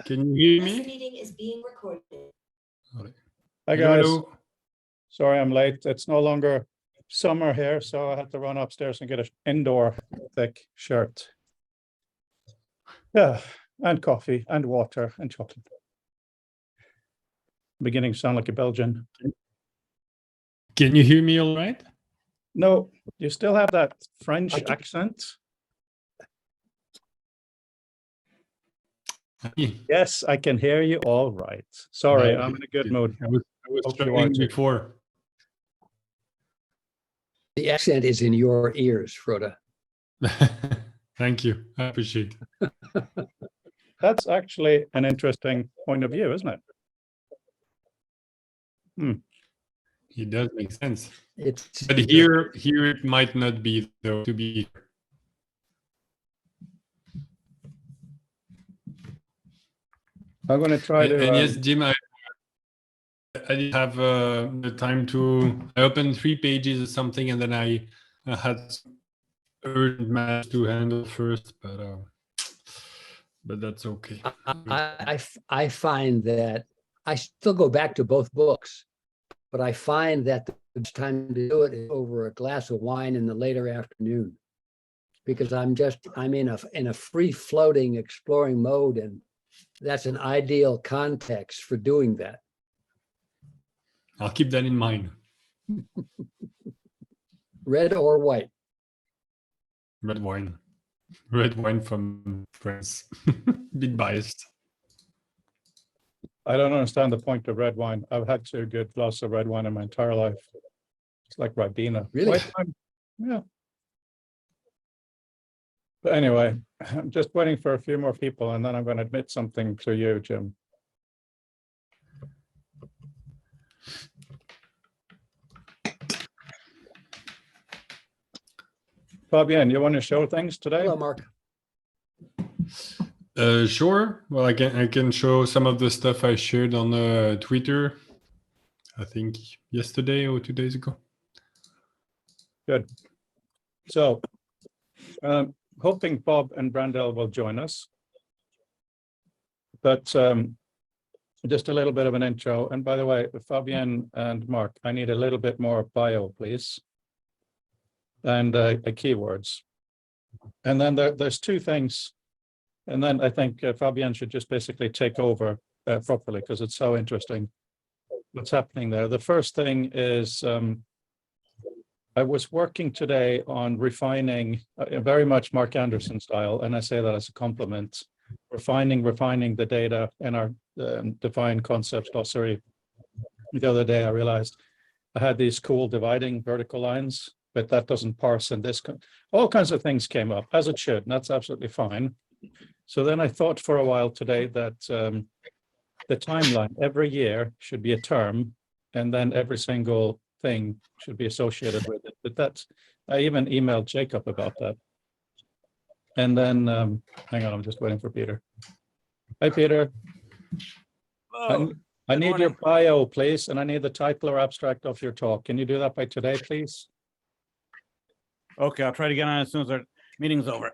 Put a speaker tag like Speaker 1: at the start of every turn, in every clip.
Speaker 1: Can you hear
Speaker 2: This
Speaker 1: me?
Speaker 2: meeting is being recorded.
Speaker 3: Hi guys,
Speaker 1: Hello.
Speaker 3: sorry I'm late. It's no longer summer here, so I had to run upstairs and get an indoor thick shirt. Yeah, and coffee and water and chocolate. Beginning to sound like a Belgian.
Speaker 1: Can you hear me all right?
Speaker 3: No, you still have that French accent. Yes, I can hear you all right. Sorry, I'm in a good mood.
Speaker 1: I was
Speaker 3: Hope you are
Speaker 1: struggling
Speaker 3: too.
Speaker 1: before.
Speaker 4: The accent is in your ears, Frode.
Speaker 1: Thank you. I appreciate it.
Speaker 3: That's actually an interesting point of view, isn't it?
Speaker 1: It does make sense.
Speaker 4: It's
Speaker 1: But here it might not be, though, to be.
Speaker 3: I'm going to try to.
Speaker 1: And yes, Jim, I didn't have the time to. I opened 3 pages or something, and then I had urgent matters to handle first, but that's okay.
Speaker 4: I find that I still go back to both books, but I find that the best time to do it is over a glass of wine in the later afternoon, because I'm in a free floating exploring mode, and that's an ideal context for doing that.
Speaker 1: I'll keep that in mind.
Speaker 4: Red or white.
Speaker 1: Red wine. Red wine from France. Bit biased.
Speaker 3: I don't understand the point of red wine. I've had 2 good glasses of red wine in my entire life. It's like Ribena.
Speaker 4: Really?
Speaker 3: White wine, yeah. But anyway, I'm just waiting for a few more people, and then I'm going to admit something to you, Jim. Fabian, you want to show things today?
Speaker 4: Hello, Mark.
Speaker 1: Sure. Well, I can show some of the stuff I shared on Twitter. I think yesterday or 2 days ago.
Speaker 3: Good. So, hoping Bob and Brandel will join us. But just a little bit of an intro. And by the way, Fabian and Mark, I need a little bit more bio, please. And keywords. And then there's 2 things. And then I think Fabian should just basically take over properly, because it's so interesting what's happening there. The first thing is I was working today on refining very much Mark Anderson style, and I say that as a compliment, refining the data in our defined concepts glossary. The other day I realized I had these cool dividing vertical lines, but that doesn't parse in this. All kinds of things came up, as it should, and that's absolutely fine. So then I thought for a while today that the timeline every year should be a term, and then every single thing should be associated with it. But that's, I even emailed Jacob about that. And then, hang on, I'm just waiting for Peter. Hi, Peter.
Speaker 5: Hello.
Speaker 3: I need your bio, please, and I need the title or abstract of your talk. Can you do that by today, please?
Speaker 5: Okay, I'll try to get on as soon as our meeting's over.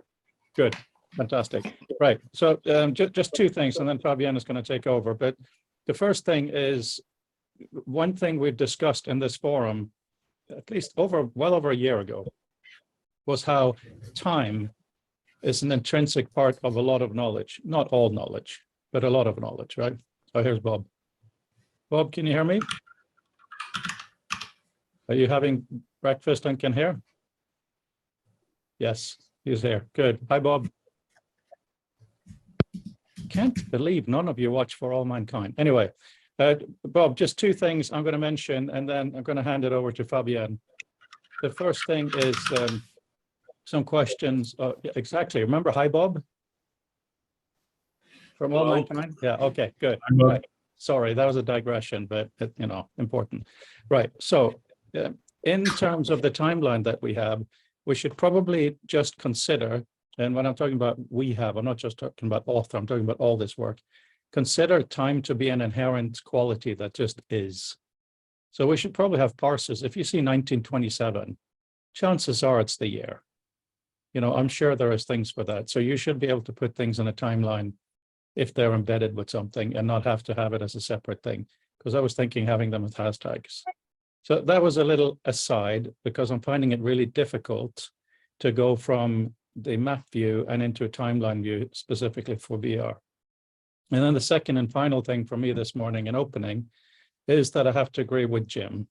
Speaker 3: Good, fantastic. Right, so just 2 things, and then Fabian is going to take over. But the first thing is, one thing we've discussed in this forum, at least well over a year ago, was how time is an intrinsic part of a lot of knowledge. Not all knowledge, but a lot of knowledge, right? Oh, here's Bob. Bob, can you hear me? Are you having breakfast and can hear? Yes, he's here. Good. Hi, Bob. Can't believe none of you watch For All Mankind. Anyway, Bob, just 2 things I'm going to mention, and then I'm going to hand it over to Fabian. The first thing is some questions. Exactly. Remember, hi, Bob? From All Mankind? Yeah, okay, good. Right. Sorry, that was a digression, but important. Right, so in terms of the timeline that we have, we should probably just consider, and when I'm talking about we have, I'm not just talking about author, I'm talking about all this work, consider time to be an inherent quality that just is. So we should probably have parsers. If you see 1927, chances are it's the year. I'm sure there is things for that. So you should be able to put things in a timeline if they're embedded with something and not have to have it as a separate thing. Because I was thinking having them with hashtags. So that was a little aside because I'm finding it really difficult to go from the map view and into a timeline view specifically for VR. And then the second and final thing for me this morning in opening is that I have to agree with Jim.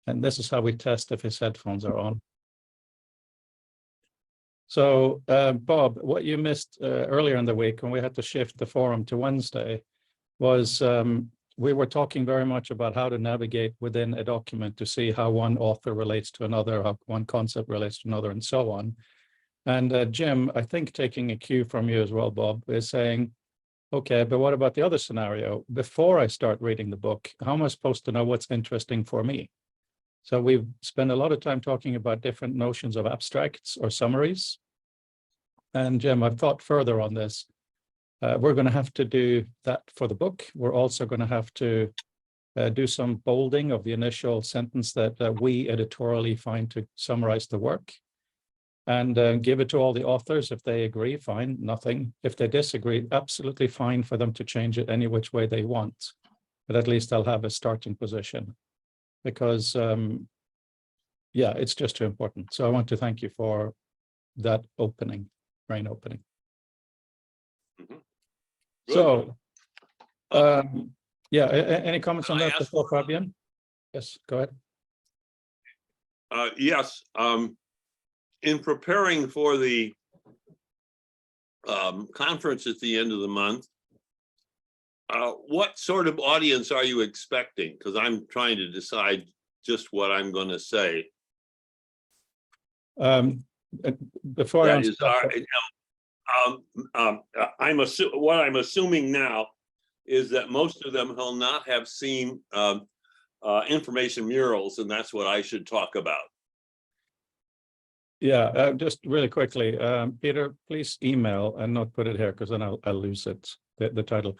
Speaker 3: And this is how we test if his headphones are on. So, Bob, what you missed earlier in the week when we had to shift the forum to Wednesday was we were talking very much about how to navigate within a document to see how one author relates to another, how one concept relates to another, and so on. And Jim, I think taking a cue from you as well, Bob, is saying, okay, but what about the other scenario? Before I start reading the book, how am I supposed to know what's interesting for me? So we've spent a lot of time talking about different notions of abstracts or summaries. And Jim, I've thought further on this. We're going to have to do that for the book. We're also going to have to do some bolding of the initial sentence that we editorially find to summarize the work. And give it to all the authors. If they agree, fine, nothing. If they disagree, absolutely fine for them to change it any which way they want. But at least they'll have a starting position. Because, yeah, it's just too important. So I want to thank you for that opening, brain opening.
Speaker 2: Good.
Speaker 3: So, yeah, any comments on
Speaker 2: Can I
Speaker 3: that
Speaker 2: ask
Speaker 3: before
Speaker 2: one?
Speaker 3: Fabian? Yes, go ahead.
Speaker 2: Yes, in preparing for the conference at the end of the month, what sort of audience are you expecting? Because I'm trying to decide just what I'm going to say.
Speaker 3: Before I
Speaker 2: That
Speaker 3: answer
Speaker 2: is,
Speaker 3: that,
Speaker 2: what I'm assuming now is that most of them will not have seen information murals, and that's what I should talk about.
Speaker 3: yeah, just really quickly, Peter, please email and not put it here because then I'll lose it, the title.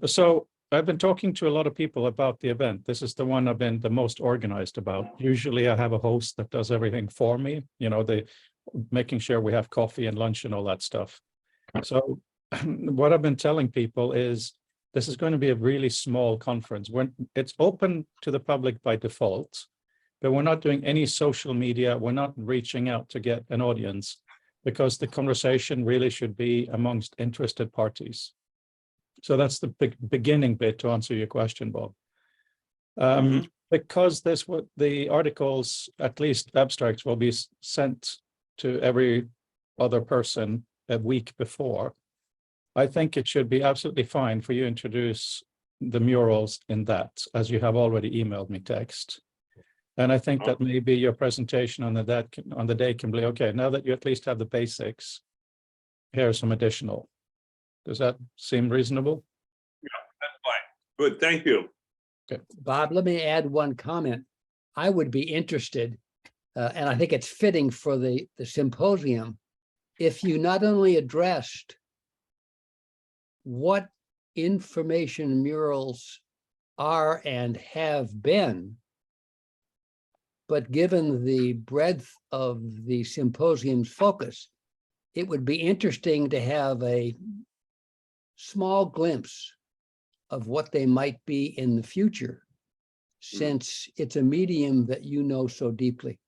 Speaker 3: So I've been talking to a lot of people about the event. This is the one I've been the most organized about. Usually I have a host that does everything for me, you know, making sure we have coffee and lunch and all that stuff. So what I've been telling people is this is going to be a really small conference. It's open to the public by default, but we're not doing any social media. We're not reaching out to get an audience because the conversation really should be amongst interested parties. So that's the beginning bit to answer your question, Bob. Because the articles, at least abstracts, will be sent to every other person a week before, I think it should be absolutely fine for you to introduce the murals in that, as you have already emailed me text. And I think that maybe your presentation on the day can be, okay, now that you at least have the basics, here are some additional. Does that seem reasonable?
Speaker 2: Yeah, that's fine. Good, thank you.
Speaker 3: Okay.
Speaker 4: Bob, let me add one comment. I would be interested, and I think it's fitting for the symposium, if you not only addressed what information murals are and have been, but given the breadth of the symposium's focus, it would be interesting to have a small glimpse of what they might be in the future, since it's a medium that you know so deeply.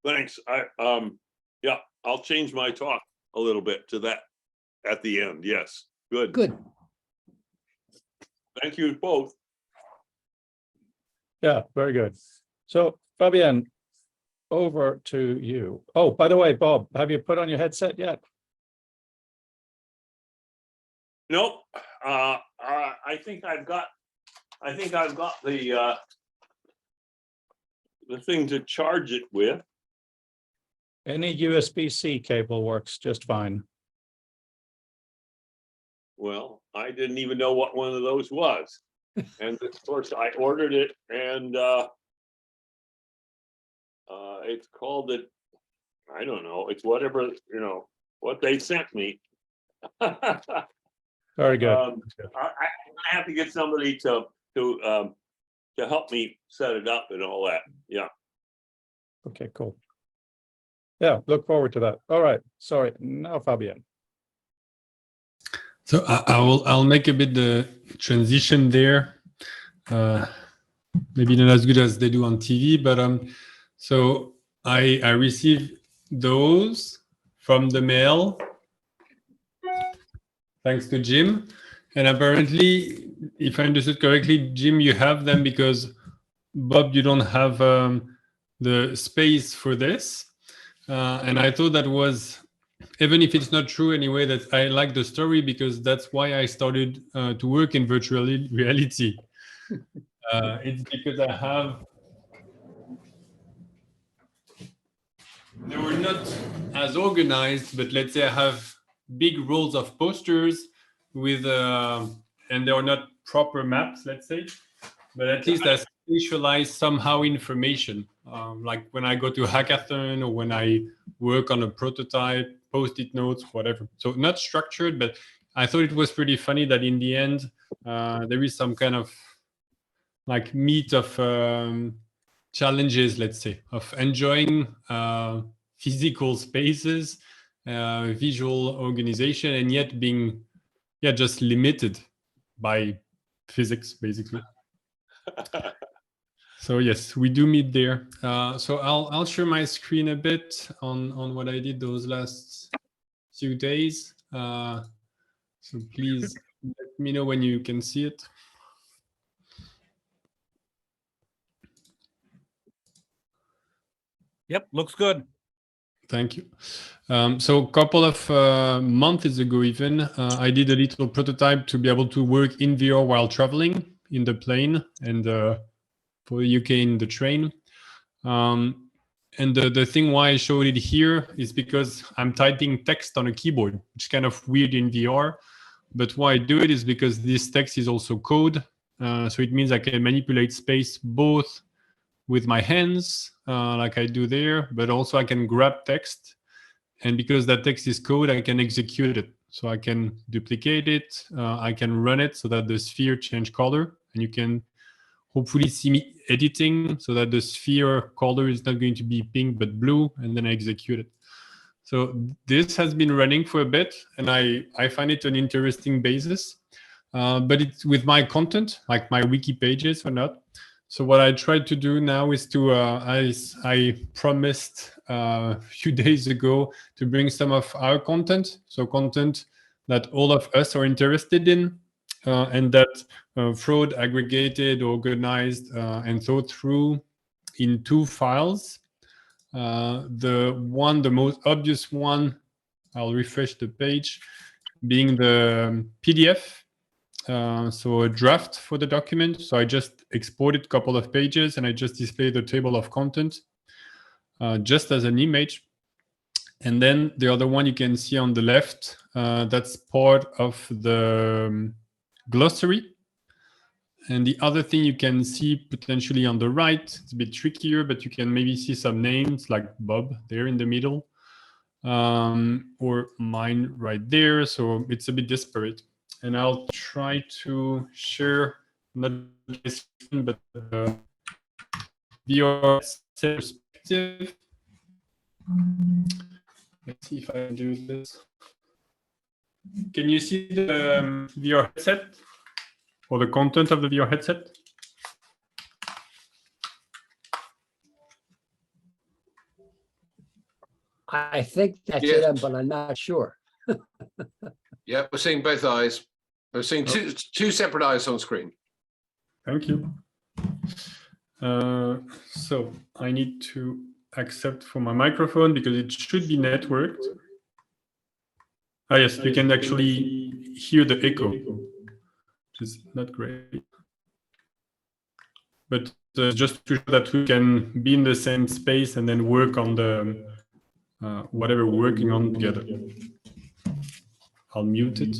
Speaker 2: Thanks. Yeah, I'll change my talk a little bit to that at the end. Yes, good.
Speaker 4: Good.
Speaker 2: Thank you both.
Speaker 3: Yeah, very good. So Fabian, over to you. Oh, by the way, Bob, have you put on your headset yet?
Speaker 2: Nope. I think I've got the thing to charge it with.
Speaker 3: Any USB-C cable works just fine.
Speaker 2: Well, I didn't even know what one of those was. And of course I ordered it, and it's called it, I don't know, it's whatever, you know, what they sent me.
Speaker 3: Very good.
Speaker 2: I have to get somebody to help me set it up and all that. Yeah.
Speaker 3: Okay, cool. Yeah, look forward to that. All right, sorry, now Fabian.
Speaker 1: So I'll make a bit the transition there. Maybe not as good as they do on TV, but so I received those from the mail, thanks to Jim. And apparently, if I understood correctly, Jim, you have them because Bob, you don't have the space for this. And I thought that was, even if it's not true anyway, that I like the story because that's why I started to work in virtual reality. It's because I have, they were not as organized, but let's say I have big rolls of posters with, and they are not proper maps, let's say, but at least I visualize somehow information. Like when I go to hackathon or when I work on a prototype, post-it notes, whatever. So not structured, but I thought it was pretty funny that in the end, there is some kind of like meat of challenges, let's say, of enjoying physical spaces, visual organization, and yet being, just limited by physics, basically. So yes, we do meet there. So I'll share my screen a bit on what I did those last few days. So please let me know when you can see it.
Speaker 5: Yep, looks good.
Speaker 1: Thank you. So a couple of months ago even, I did a little prototype to be able to work in VR while traveling in the plane and for the UK in the train. And the thing why I showed it here is because I'm typing text on a keyboard, which is kind of weird in VR. But why I do it is because this text is also code. So it means I can manipulate space both with my hands, like I do there, but also I can grab text. And because that text is code, I can execute it. So I can duplicate it. I can run it so that the sphere change color. And you can hopefully see me editing so that the sphere color is not going to be pink, but blue, and then I execute it. So this has been running for a bit, and I find it an interesting basis. But it's with my content, like my wiki pages or not. So what I tried to do now is to, I promised a few days ago to bring some of our content, so content that all of us are interested in, and that Fraud aggregated, organized, and thought through in 2 files. The most obvious one, I'll refresh the page, being the PDF. So a draft for the document. So I just exported a couple of pages and I just display the table of content just as an image. And then the other one you can see on the left, that's part of the glossary. And the other thing you can see potentially on the right, it's a bit trickier, but you can maybe see some names like Bob there in the middle, or mine right there. So it's a bit disparate. And I'll try to share not this screen, but the VR perspective. Let's see if I can do this. Can you see the VR headset or the content of the VR headset?
Speaker 4: I think that's
Speaker 6: Yes.
Speaker 4: it, but I'm not sure.
Speaker 6: Yeah, we're seeing both eyes. We're seeing two separate eyes on screen.
Speaker 1: Thank you. So I need to accept for my microphone because it should be networked. Ah, yes, you can actually hear the echo, which is not great. But just to show that we can be in the same space and then work on the whatever we're working on together. I'll mute it.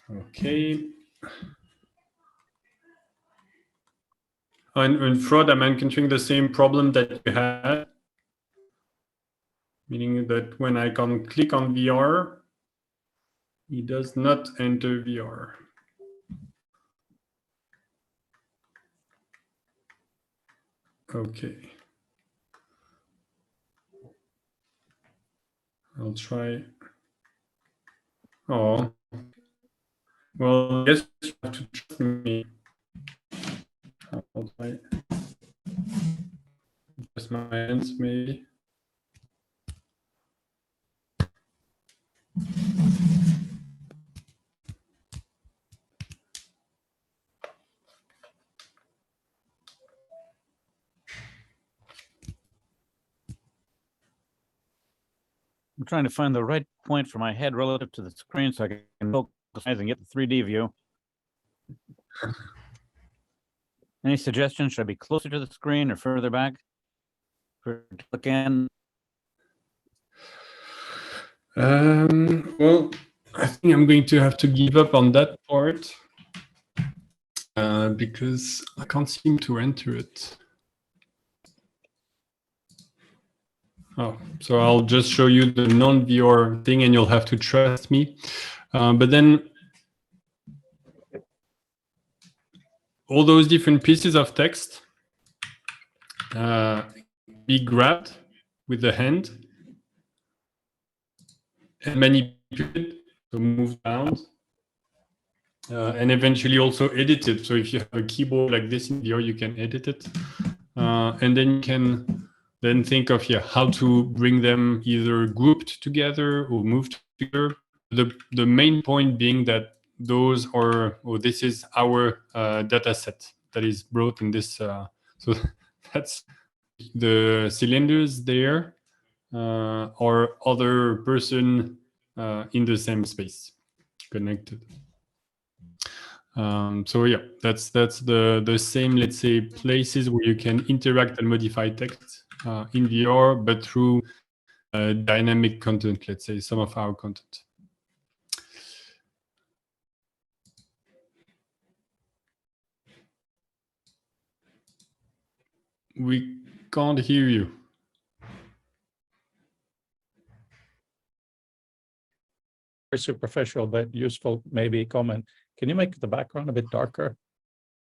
Speaker 1: Okay. In Fraud, I'm encountering the same problem that you had, meaning that when I can click on VR, it does not enter VR. Okay. I'll try. Oh, well, I guess you have to trust me. I'll try. Just my hands, maybe.
Speaker 5: I'm trying to find the right point for my head relative to the screen so I can focus and get the 3D view. Any suggestions? Should I be closer to the screen or further back? For click in.
Speaker 1: Well, I think I'm going to have to give up on that part because I can't seem to enter it. Oh, so I'll just show you the non-VR thing and you'll have to trust me. But then all those different pieces of text be grabbed with the hand and manipulated, so move around, and eventually also edited. So if you have a keyboard like this in VR, you can edit it, and then you can then think of how to bring them either grouped together or moved together. The main point being that those are, or this is our data set that is brought in this. So that's the cylinders there or other person in the same space connected. So yeah, that's the same, let's say, places where you can interact and modify text in VR, but through dynamic content, let's say, some of our content. We can't hear you.
Speaker 3: Very superficial but useful, maybe comment. Can you make the background a bit darker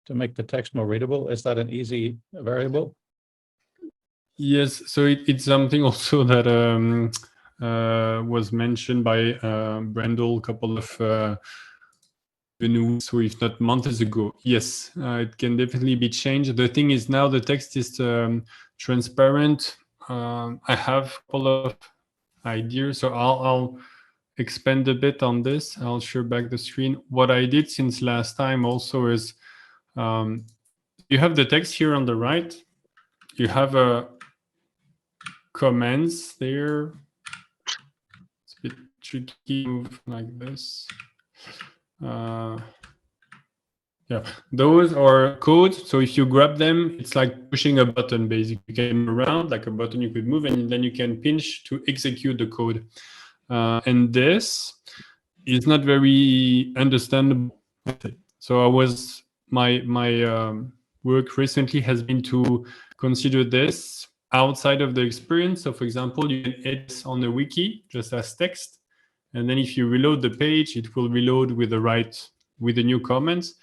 Speaker 3: to make the text more readable? Is that an easy variable?
Speaker 1: Yes, so it's something also that was mentioned by Brendel a couple of weeks, or if not months ago. Yes, it can definitely be changed. The thing is now the text is transparent. I have a couple of ideas, so I'll expand a bit on this. I'll share back the screen. What I did since last time also is you have the text here on the right. You have a comments there. It's a bit tricky, move like this. Yeah, those are codes. So if you grab them, it's like pushing a button, basically. You can move around like a button you could move, and then you can pinch to execute the code. And this is not very understandable. So my work recently has been to consider this outside of the experience. So for example, you can edit on the wiki just as text. And then if you reload the page, it will reload with the new comments,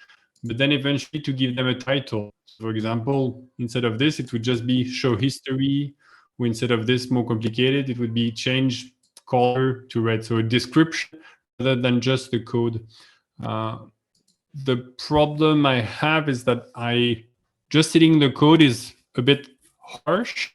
Speaker 1: but then eventually to give them a title. For example, instead of this, it would just be show history, or instead of this more complicated, it would be change color to red. So a description rather than just the code. The problem I have is that just hitting the code is a bit harsh.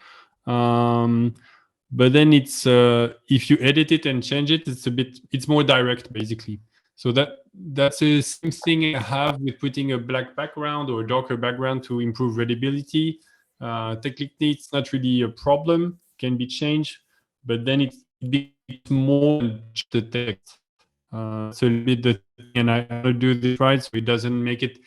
Speaker 1: But then it's if you edit it and change it, it's more direct basically. So that's the same thing I have with putting a black background or a darker background to improve readability. Technically, it's not really a problem, can be changed, but then it's more than just the text. So a bit the thing, and I'll do this right, so it doesn't make it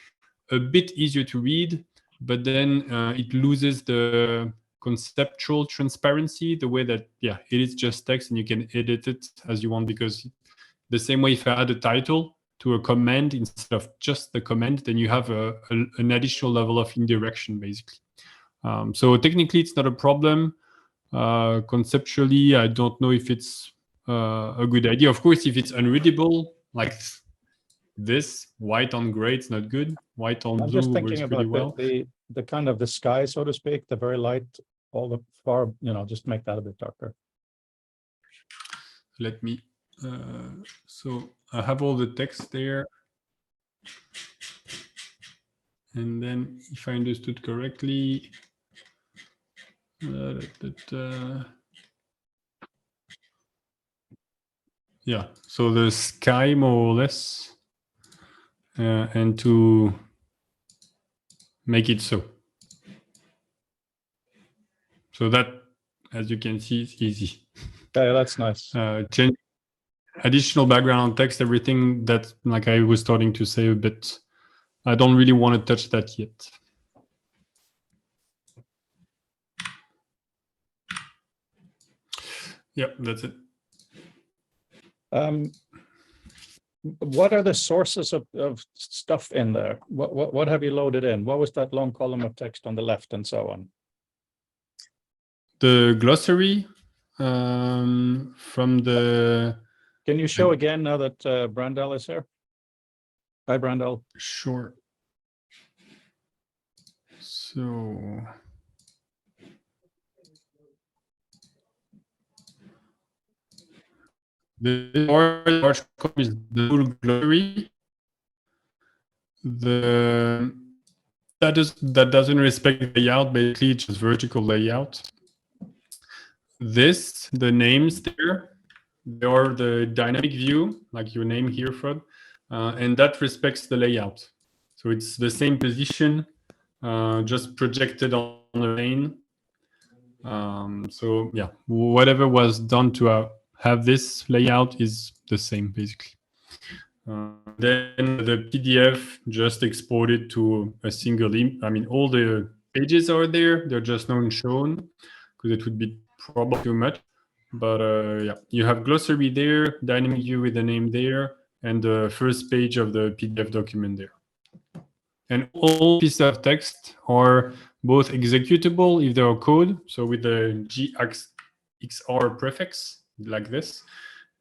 Speaker 1: a bit easier to read, but then it loses the conceptual transparency, the way that it is just text and you can edit it as you want, because the same way if I add a title to a command instead of just the command, then you have an additional level of indirection basically. So technically it's not a problem. Conceptually, I don't know if it's a good idea. Of course, if it's unreadable, like this white on gray, it's not good. White on
Speaker 3: I'm
Speaker 1: blue
Speaker 3: just
Speaker 1: works
Speaker 3: thinking
Speaker 1: pretty
Speaker 3: about
Speaker 1: well.
Speaker 3: the kind of the sky, so to speak, the very light, all the far, just make that a bit darker.
Speaker 1: Let me, so I have all the text there. And then if I understood correctly, yeah, so the sky more or less, and to make it so. So that, as you can see, is easy.
Speaker 3: Yeah, that's nice.
Speaker 1: Change additional background text, everything that, like I was starting to say a bit, I don't really want to touch that yet. Yep, that's it.
Speaker 3: What are the sources of stuff in there? What have you loaded in? What was that long column of text on the left and so on?
Speaker 1: The glossary from the...
Speaker 3: Can you show again now that Brandel is here? Hi, Brandel.
Speaker 1: Sure. So... the large column is the full glossary. That doesn't respect layout, basically it's just vertical layout. This, the names there, they are the dynamic view, like your name here, Fred, and that respects the layout. So it's the same position, just projected on the pane. So yeah, whatever was done to have this layout is the same, basically. Then the PDF just exported to a single image. I mean, all the pages are there. They're just not shown because it would be probably too much. But yeah, you have glossary there, dynamic view with the name there, and the first page of the PDF document there. And all pieces of text are both executable if they are code, so with the GXR prefix like this,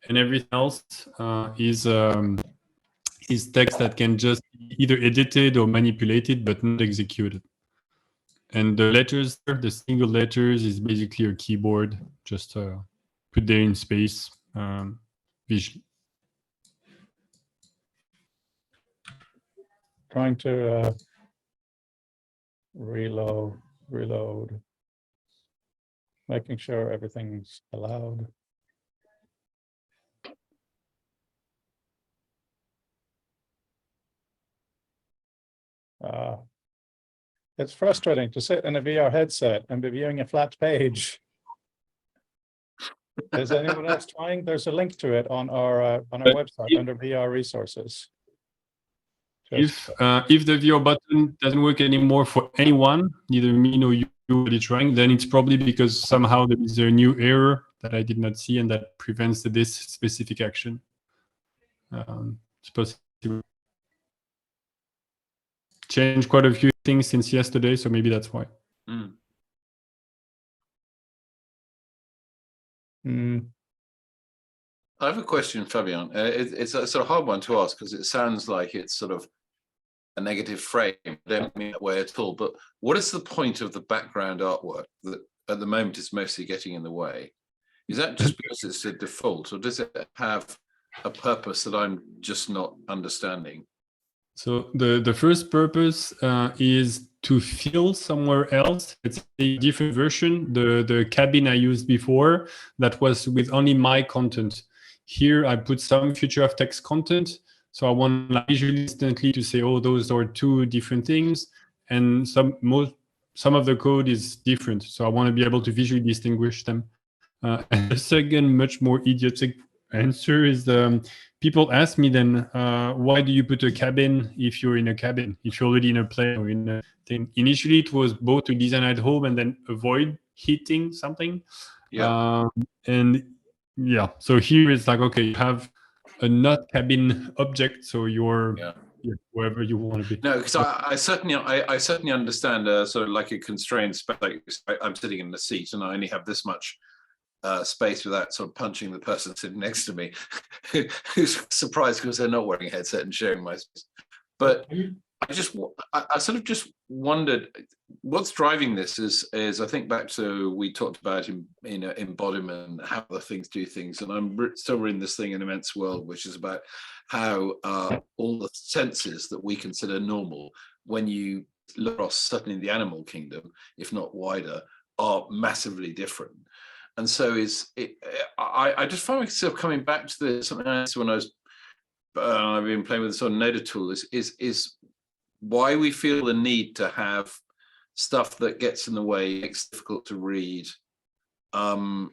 Speaker 1: and everything else is text that can just be either edited or manipulated, but not executed. And the letters, the single letters, is basically a keyboard, just put there in space visually.
Speaker 3: Trying to reload, making sure everything's allowed. It's frustrating to sit in a VR headset and be viewing a flat page. Is anyone else trying? There's a link to it on our website under VR resources.
Speaker 1: If the VR button doesn't work anymore for anyone, neither me nor you already trying, then it's probably because somehow there is a new error that I did not see and that prevents this specific action. It's possible. Changed quite a few things since yesterday, so maybe that's why.
Speaker 6: I have a question, Fabian. It's a sort of hard one to ask because it sounds like it's sort of a negative frame. I don't mean that way at all. But what is the point of the background artwork that at the moment is mostly getting in the way? Is that just because it's a default, or does it have a purpose that I'm just not understanding?
Speaker 1: So the first purpose is to fill somewhere else. It's a different version. The cabin I used before, that was with only my content. Here I put some future of text content. So I want visually instantly to say, oh, those are two different things. And some of the code is different. So I want to be able to visually distinguish them. And the second, much more idiotic answer is people ask me then, why do you put a cabin if you're in a cabin, if you're already in a plane or in a thing? Initially, it was both to design at home and then avoid hitting something.
Speaker 6: Yeah.
Speaker 1: And yeah, so here it's like, okay, you have a not cabin object, so you're wherever you want to be.
Speaker 6: No, because I certainly understand sort of like a constrained space. I'm sitting in the seat and I only have this much space without sort of punching the person sitting next to me, who's surprised because they're not wearing a headset and sharing my space. But I sort of just wondered what's driving this is I think back to we talked about in embodiment, how the things do things, and I'm still in this thing in Immense World, which is about how all the senses that we consider normal, when you look across certainly in the animal kingdom, if not wider, are massively different. And so I just find myself coming back to this, something else when I've been playing with the sort of Noda tool is why we feel the need to have stuff that gets in the way, makes it difficult to read in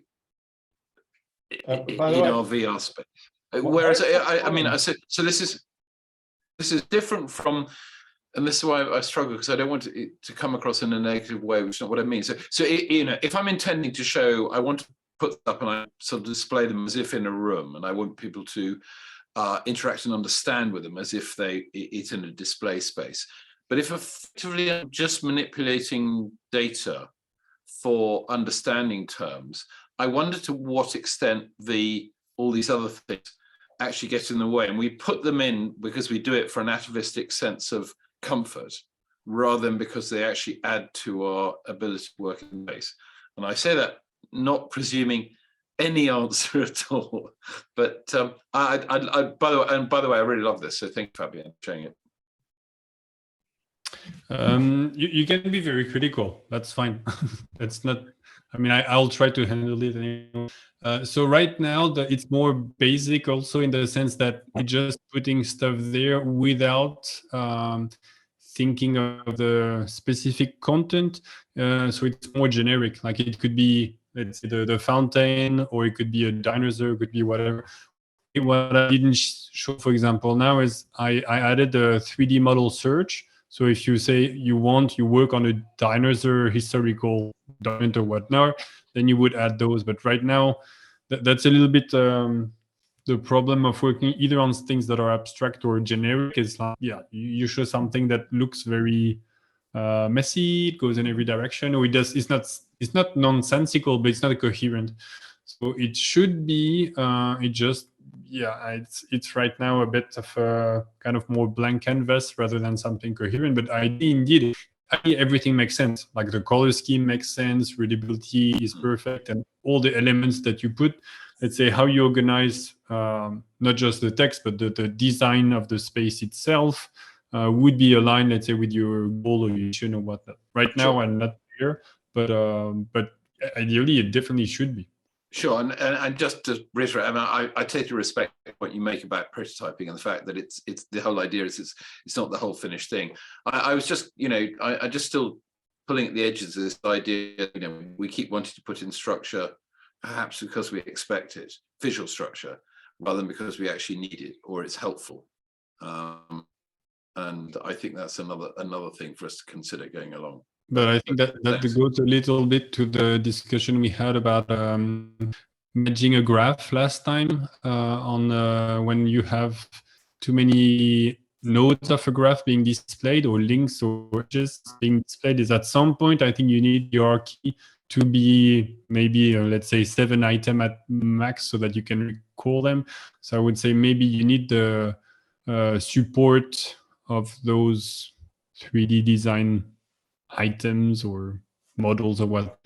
Speaker 6: our VR space. Whereas I mean, I said, so this is different from, and this is why I struggle, because I don't want it to come across in a negative way, which is not what I mean. So if I'm intending to show, I want to put up and I sort of display them as if in a room, and I want people to interact and understand with them as if it's in a display space. But if effectively I'm just manipulating data for understanding terms, I wonder to what extent all these other things actually get in the way. And we put them in because we do it for an atavistic sense of comfort, rather than because they actually add to our ability to work in space. And I say that not presuming any answer at all, but by the way, I really love this. So thank you, Fabian, for sharing it.
Speaker 1: You can be very critical. That's fine. That's not. I mean, I'll try to handle it anyway. So right now, it's more basic, also in the sense that it's just putting stuff there without thinking of the specific content. So it's more generic. Like it could be, let's say, the fountain, or it could be a dinosaur, it could be whatever. What I didn't show, for example, now is I added a 3D model search. So if you say you work on a dinosaur historical document or whatnot, then you would add those. But right now, that's a little bit the problem of working either on things that are abstract or generic. Is like, yeah, you show something that looks very messy, it goes in every direction, or it's not nonsensical, but it's not coherent. So it should be it's right now a bit of a kind of more blank canvas rather than something coherent. But indeed everything makes sense. Like the color scheme makes sense, readability is perfect, and all the elements that you put, let's say how you organize not just the text but the design of the space itself would be aligned, let's say, with your goal or your mission or whatnot. Right now, sure. I'm not there, but ideally it definitely should be.
Speaker 6: Sure, and just to reiterate, I mean, I totally respect what you make about prototyping and the fact that it's the whole idea is it's not the whole finished thing. I was just, I just still pulling at the edges of this idea. We keep wanting to put in structure, perhaps because we expect it, visual structure, rather than because we actually need it or it's helpful. And I think that's another thing for us to consider going along.
Speaker 1: But I think that goes a little bit to the discussion we had about managing a graph last time on when you have too many nodes of a graph being displayed, or links or edges being displayed. Is at some point, I think you need your key to be maybe, let's say, 7 items at max so that you can recall them. So I would say maybe you need the support of those 3D design items or models or what,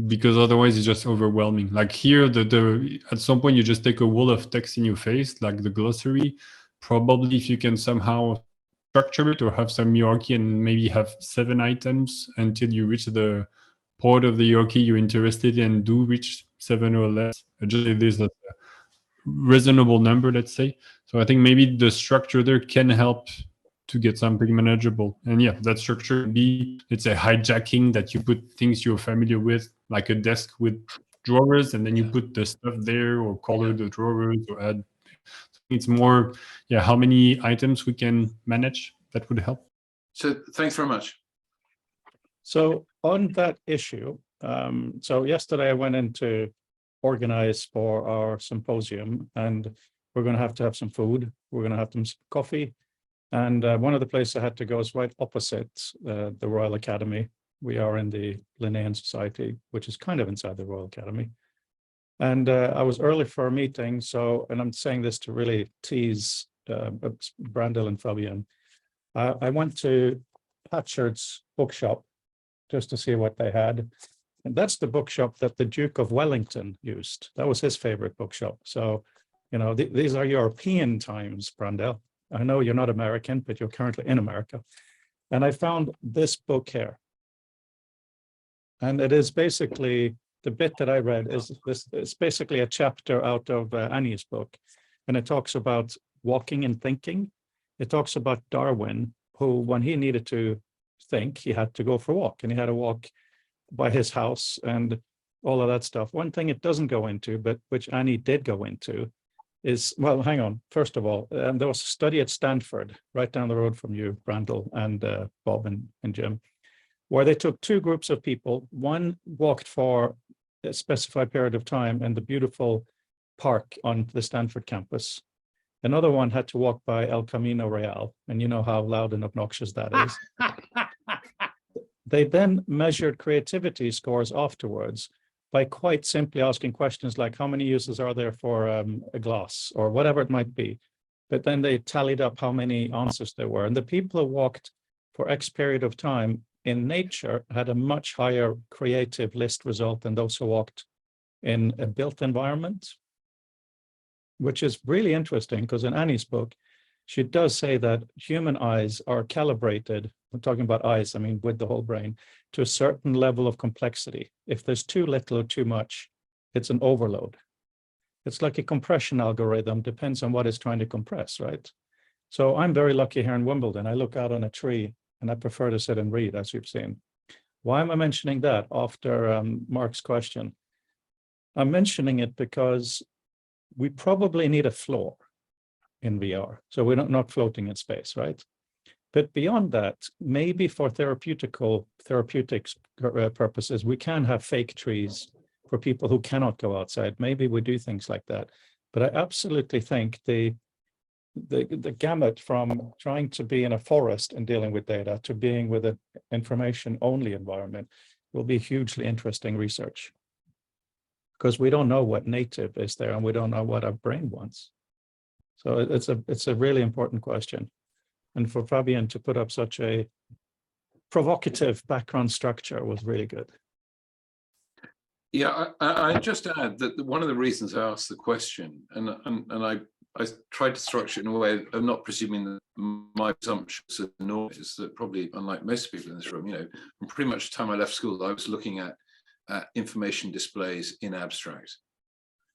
Speaker 1: because otherwise it's just overwhelming. Like here, at some point you just take a wall of text in your face, like the glossary. Probably if you can somehow structure it or have some hierarchy and maybe have 7 items until you reach the part of the hierarchy you're interested in, do reach 7 or less. Just if there's a reasonable number, let's say. So I think maybe the structure there can help to get something manageable. And yeah, that structure can be, let's say, hijacking, that you put things you're familiar with, like a desk with drawers, and then you put the stuff there or color the drawers or add. It's more, how many items we can manage, that would help.
Speaker 6: So thanks very much.
Speaker 3: So on that issue, so yesterday I went in to organize for our symposium, and we're going to have some food. We're going to have some coffee. And one of the places I had to go is right opposite the Royal Academy. We are in the Linnean Society, which is kind of inside the Royal Academy. And I was early for a meeting, so, and I'm saying this to really tease Brandel and Fabian. I went to Hatchard's bookshop just to see what they had. And that's the bookshop that the Duke of Wellington used. That was his favorite bookshop. So, you know, these are European times, Brandel. I know you're not American, but you're currently in America. And I found this book here. And it is basically, the bit that I read is this, it's basically a chapter out of Annie's book. And it talks about walking and thinking. It talks about Darwin, who, when he needed to think, he had to go for a walk, and he had to walk by his house and all of that stuff. One thing it doesn't go into, but which Annie did go into, is, well, hang on. First of all, there was a study at Stanford, right down the road from you, Brandel and Bob and Jim, where they took two groups of people. One walked for a specified period of time in the beautiful park on the Stanford campus. Another one had to walk by El Camino Real, and you know how loud and obnoxious that is. They then measured creativity scores afterwards by quite simply asking questions like, how many uses are there for a glass, or whatever it might be. But then they tallied up how many answers there were. And the people who walked for X period of time in nature had a much higher creative list result than those who walked in a built environment, which is really interesting, because in Annie's book, she does say that human eyes are calibrated, I'm talking about eyes, I mean, with the whole brain, to a certain level of complexity. If there's too little or too much, it's an overload. It's like a compression algorithm, depends on what it's trying to compress, right? So I'm very lucky here in Wimbledon. I look out on a tree and I prefer to sit and read, as you've seen. Why am I mentioning that after Mark's question? I'm mentioning it because we probably need a floor in VR. So we're not floating in space, right? But beyond that, maybe for therapeutics purposes, we can have fake trees for people who cannot go outside. Maybe we do things like that. But I absolutely think the gamut from trying to be in a forest and dealing with data to being with an information-only environment will be hugely interesting research. Because we don't know what native is there, and we don't know what our brain wants. So it's a really important question. And for Fabian to put up such a provocative background structure was really good.
Speaker 6: Yeah, I just add that one of the reasons I asked the question, and I tried to structure it in a way of not presuming that my assumptions of noise, that probably, unlike most people in this room, you know, from pretty much the time I left school, I was looking at information displays in abstract.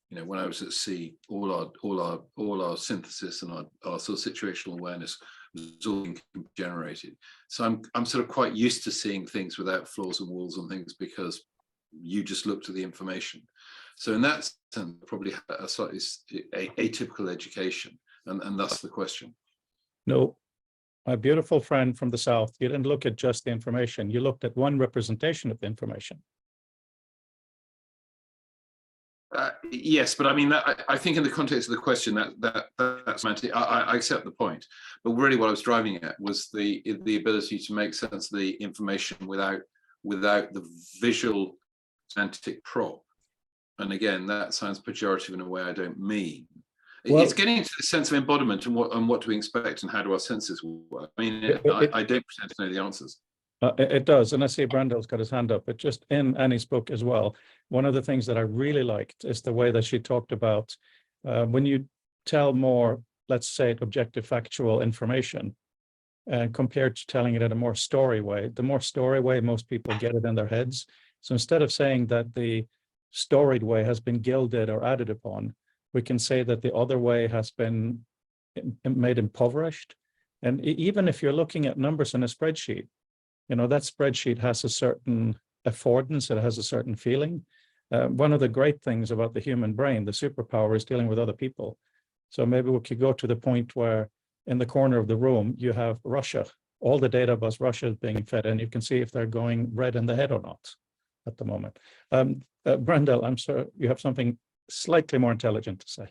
Speaker 6: You know, when I was at sea, all our synthesis and our sort of situational awareness was all being generated. So I'm sort of quite used to seeing things without floors and walls and things, because you just looked at the information. So in that sense, probably a slightly atypical education, and that's the question.
Speaker 3: No, my beautiful friend from the South, you didn't look at just the information. You looked at one representation of the information.
Speaker 6: Yes, but I mean, I think in the context of the question, that's semantic. I accept the point, but really what I was driving at was the ability to make sense of the information without the visual semantic prop. And again, that sounds pejorative in a way I don't mean. Well, it's getting into the sense of embodiment and what do we expect and how do our senses work. I mean, I don't pretend to know the answers.
Speaker 3: It does, and I see Brandel's got his hand up, but just in Annie's book as well, one of the things that I really liked is the way that she talked about when you tell more, let's say, objective factual information, compared to telling it in a more story way. The more story way, most people get it in their heads. So instead of saying that the storied way has been gilded or added upon, we can say that the other way has been made impoverished. And even if you're looking at numbers in a spreadsheet, you know, that spreadsheet has a certain affordance, it has a certain feeling. One of the great things about the human brain, the superpower, is dealing with other people. So maybe we could go to the point where in the corner of the room, you have Russia. All the data about Russia is being fed, and you can see if they're going red in the head or not at the moment. Brendel, I'm sorry, you have something slightly more intelligent to say.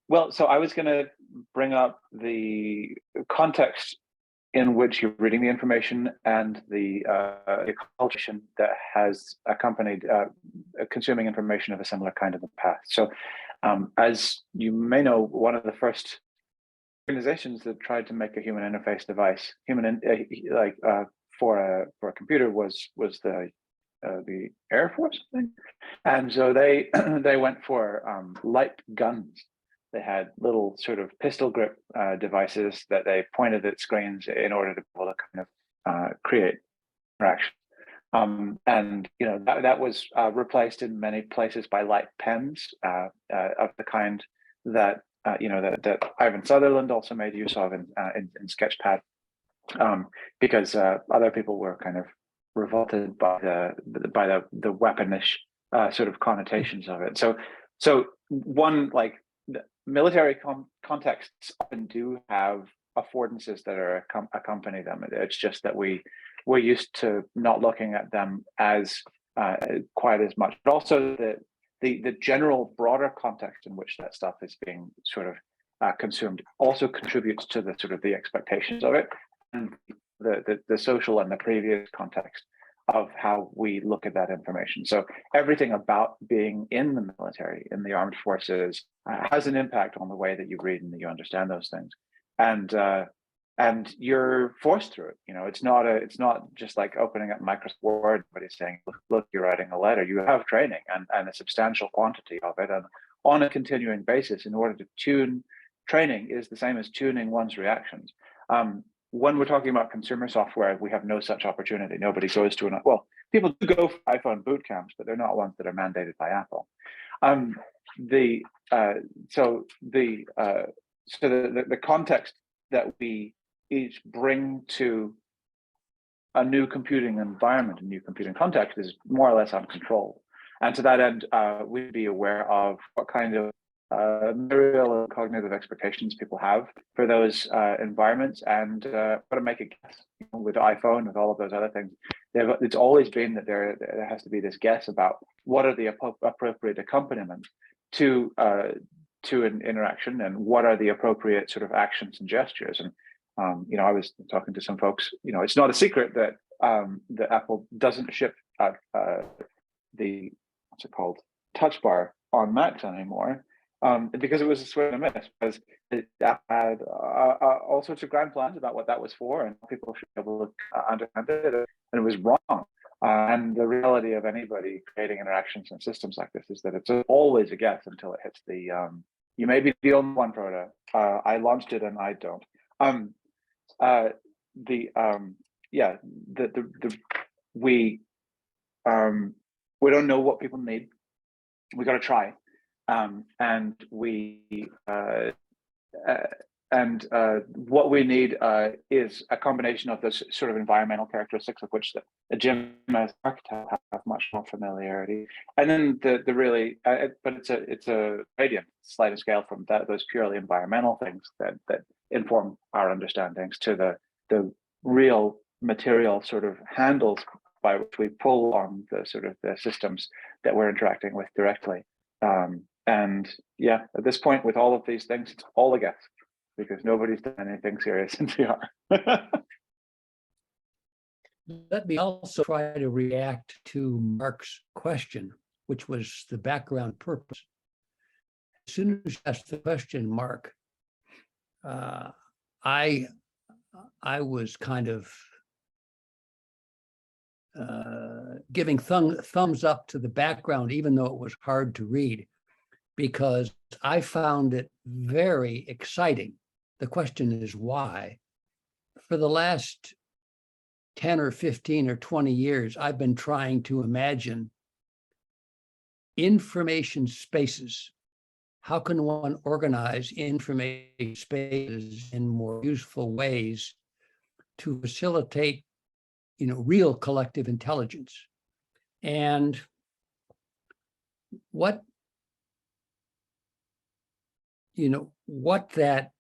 Speaker 7: Well, so I was going to bring up the context in which you're reading the information and the culture that has accompanied consuming information of a similar kind in the past. So as you may know, one of the first organizations that tried to make a human interface device, for a computer was the Air Force, I think. And so they they went for light guns. They had little sort of pistol grip devices that they pointed at screens in order to be able to kind of create interaction. And you know that was replaced in many places by light pens of the kind that that Ivan Sutherland also made use of in Sketchpad, because other people were kind of revolted by the weaponish sort of connotations of it. So one, like, the military contexts often do have affordances that are accompany them. It's just that we're used to not looking at them as quite as much, but also the general broader context in which that stuff is being sort of consumed also contributes to the sort of the expectations of it, and the social and the previous context of how we look at that information. So everything about being in the military, in the armed forces, has an impact on the way that you read and that you understand those things. And you're forced through it. You know, it's not just like opening up Microsoft Word, but it's saying, look, you're writing a letter. You have training and a substantial quantity of it, and on a continuing basis in order to tune. Training is the same as tuning one's reactions. When we're talking about consumer software, we have no such opportunity. Nobody goes to people do go for iPhone boot camps, but they're not ones that are mandated by Apple. The context that we each bring to a new computing environment, a new computing context, is more or less uncontrolled. And to that end, we'd be aware of what kind of material and cognitive expectations people have for those environments, and got to make a guess. You know, with iPhone, with all of those other things, it's always been that there has to be this guess about what are the appropriate accompaniments to an interaction, and what are the appropriate sort of actions and gestures. And you know, I was talking to some folks. You know, it's not a secret that that Apple doesn't ship the what's it called, Touch Bar on Macs anymore. Because it was a swing and a miss, because it had all sorts of grand plans about what that was for, and people should be able to understand it, and it was wrong. And the reality of anybody creating interactions and systems like this is that it's always a guess until it hits the. You may be the only one, Proto. I launched it and I don't. We don't know what people need. We got to try. And what we need is a combination of this sort of environmental characteristics, of which the Jim as architect have much more familiarity, and then the really, but it's a gradient, sliding scale from those purely environmental things that inform our understandings to the real material sort of handles by which we pull on the sort of the systems that we're interacting with directly. And yeah, at this point, with all of these things, it's all a guess, because nobody's done anything serious in VR.
Speaker 4: Let me also try to react to Mark's question, which was the background purpose. As soon as you asked the question, Mark, I was kind of giving thumbs up to the background, even though it was hard to read, because I found it very exciting. The question is why. For the last 10 or 15 or 20 years, I've been trying to imagine information spaces. How can one organize information spaces in more useful ways to facilitate, you know, real collective intelligence? And what that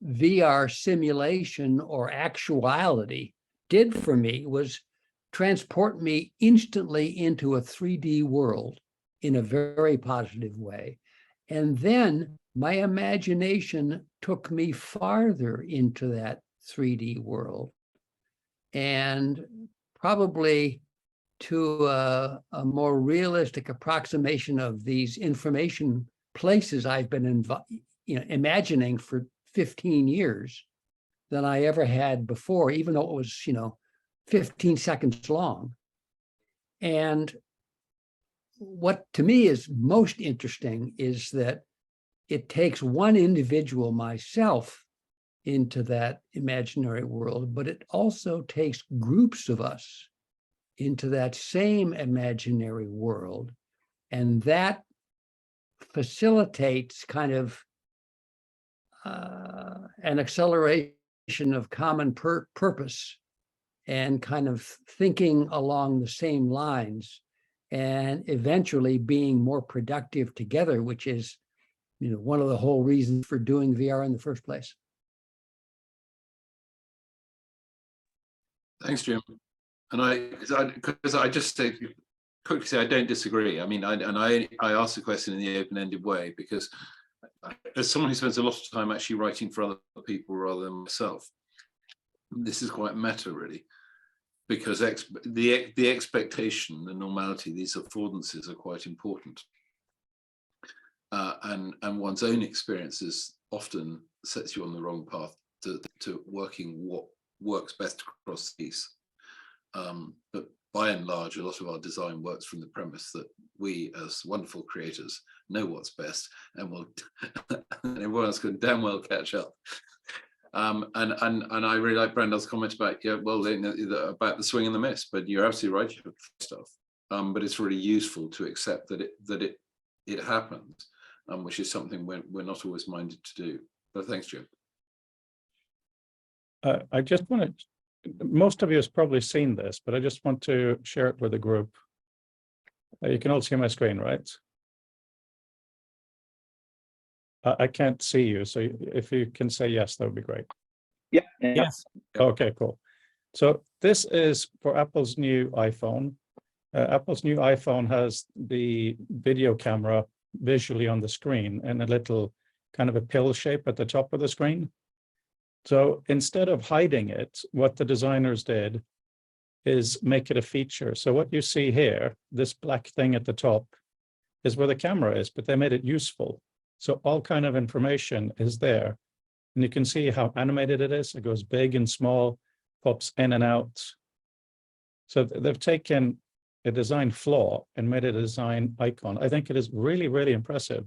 Speaker 4: VR simulation or actuality did for me was transport me instantly into a 3D world in a very positive way. And then my imagination took me farther into that 3D world. And probably to a more realistic approximation of these information places I've been imagining for 15 years than I ever had before, even though it was, 15 seconds long. And what to me is most interesting is that it takes one individual, myself, into that imaginary world, but it also takes groups of us into that same imaginary world. And that facilitates kind of an acceleration of common purpose and kind of thinking along the same lines and eventually being more productive together, which is, one of the whole reasons for doing VR in the first place.
Speaker 6: Thanks, Jim. And because I just say quickly say I don't disagree. I mean, I asked the question in the open-ended way because as someone who spends a lot of time actually writing for other people rather than myself, this is quite meta, really, because the expectation, the normality, these affordances are quite important, and one's own experiences often sets you on the wrong path to working what works best across these. But by and large, a lot of our design works from the premise that we, as wonderful creators, know what's best, and will and everyone else can damn well catch up. And I really like Brandon's comment about about the swing and the miss. But you're absolutely right. You have stuff, but it's really useful to accept that it happens, which is something we're not always minded to do. But thanks, Jim.
Speaker 3: I just want to. Most of you has probably seen this, but I just want to share it with the group. You can all see my screen, right? I can't see you, so if you can say yes, that would be great.
Speaker 7: Yeah.
Speaker 5: Yes.
Speaker 3: Okay, cool. So this is for Apple's new iPhone. Apple's new iPhone has the video camera visually on the screen and a little kind of a pill shape at the top of the screen. So instead of hiding it, what the designers did is make it a feature. So what you see here, this black thing at the top, is where the camera is, but they made it useful. So all kind of information is there. And you can see how animated it is. It goes big and small, pops in and out. So they've taken a design flaw and made it a design icon. I think it is really, really impressive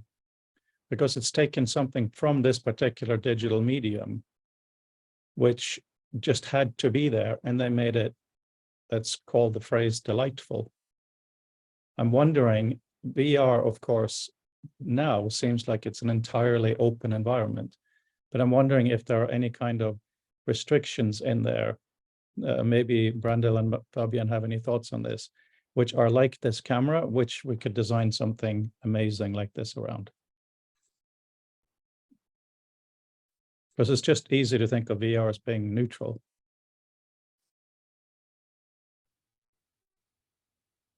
Speaker 3: because it's taken something from this particular digital medium, which just had to be there, and they made it, that's called the phrase, delightful. I'm wondering, VR, of course, now seems like it's an entirely open environment, but I'm wondering if there are any kind of restrictions in there. Maybe Brandel and Fabian have any thoughts on this, which are like this camera, which we could design something amazing like this around. Because it's just easy to think of VR as being neutral.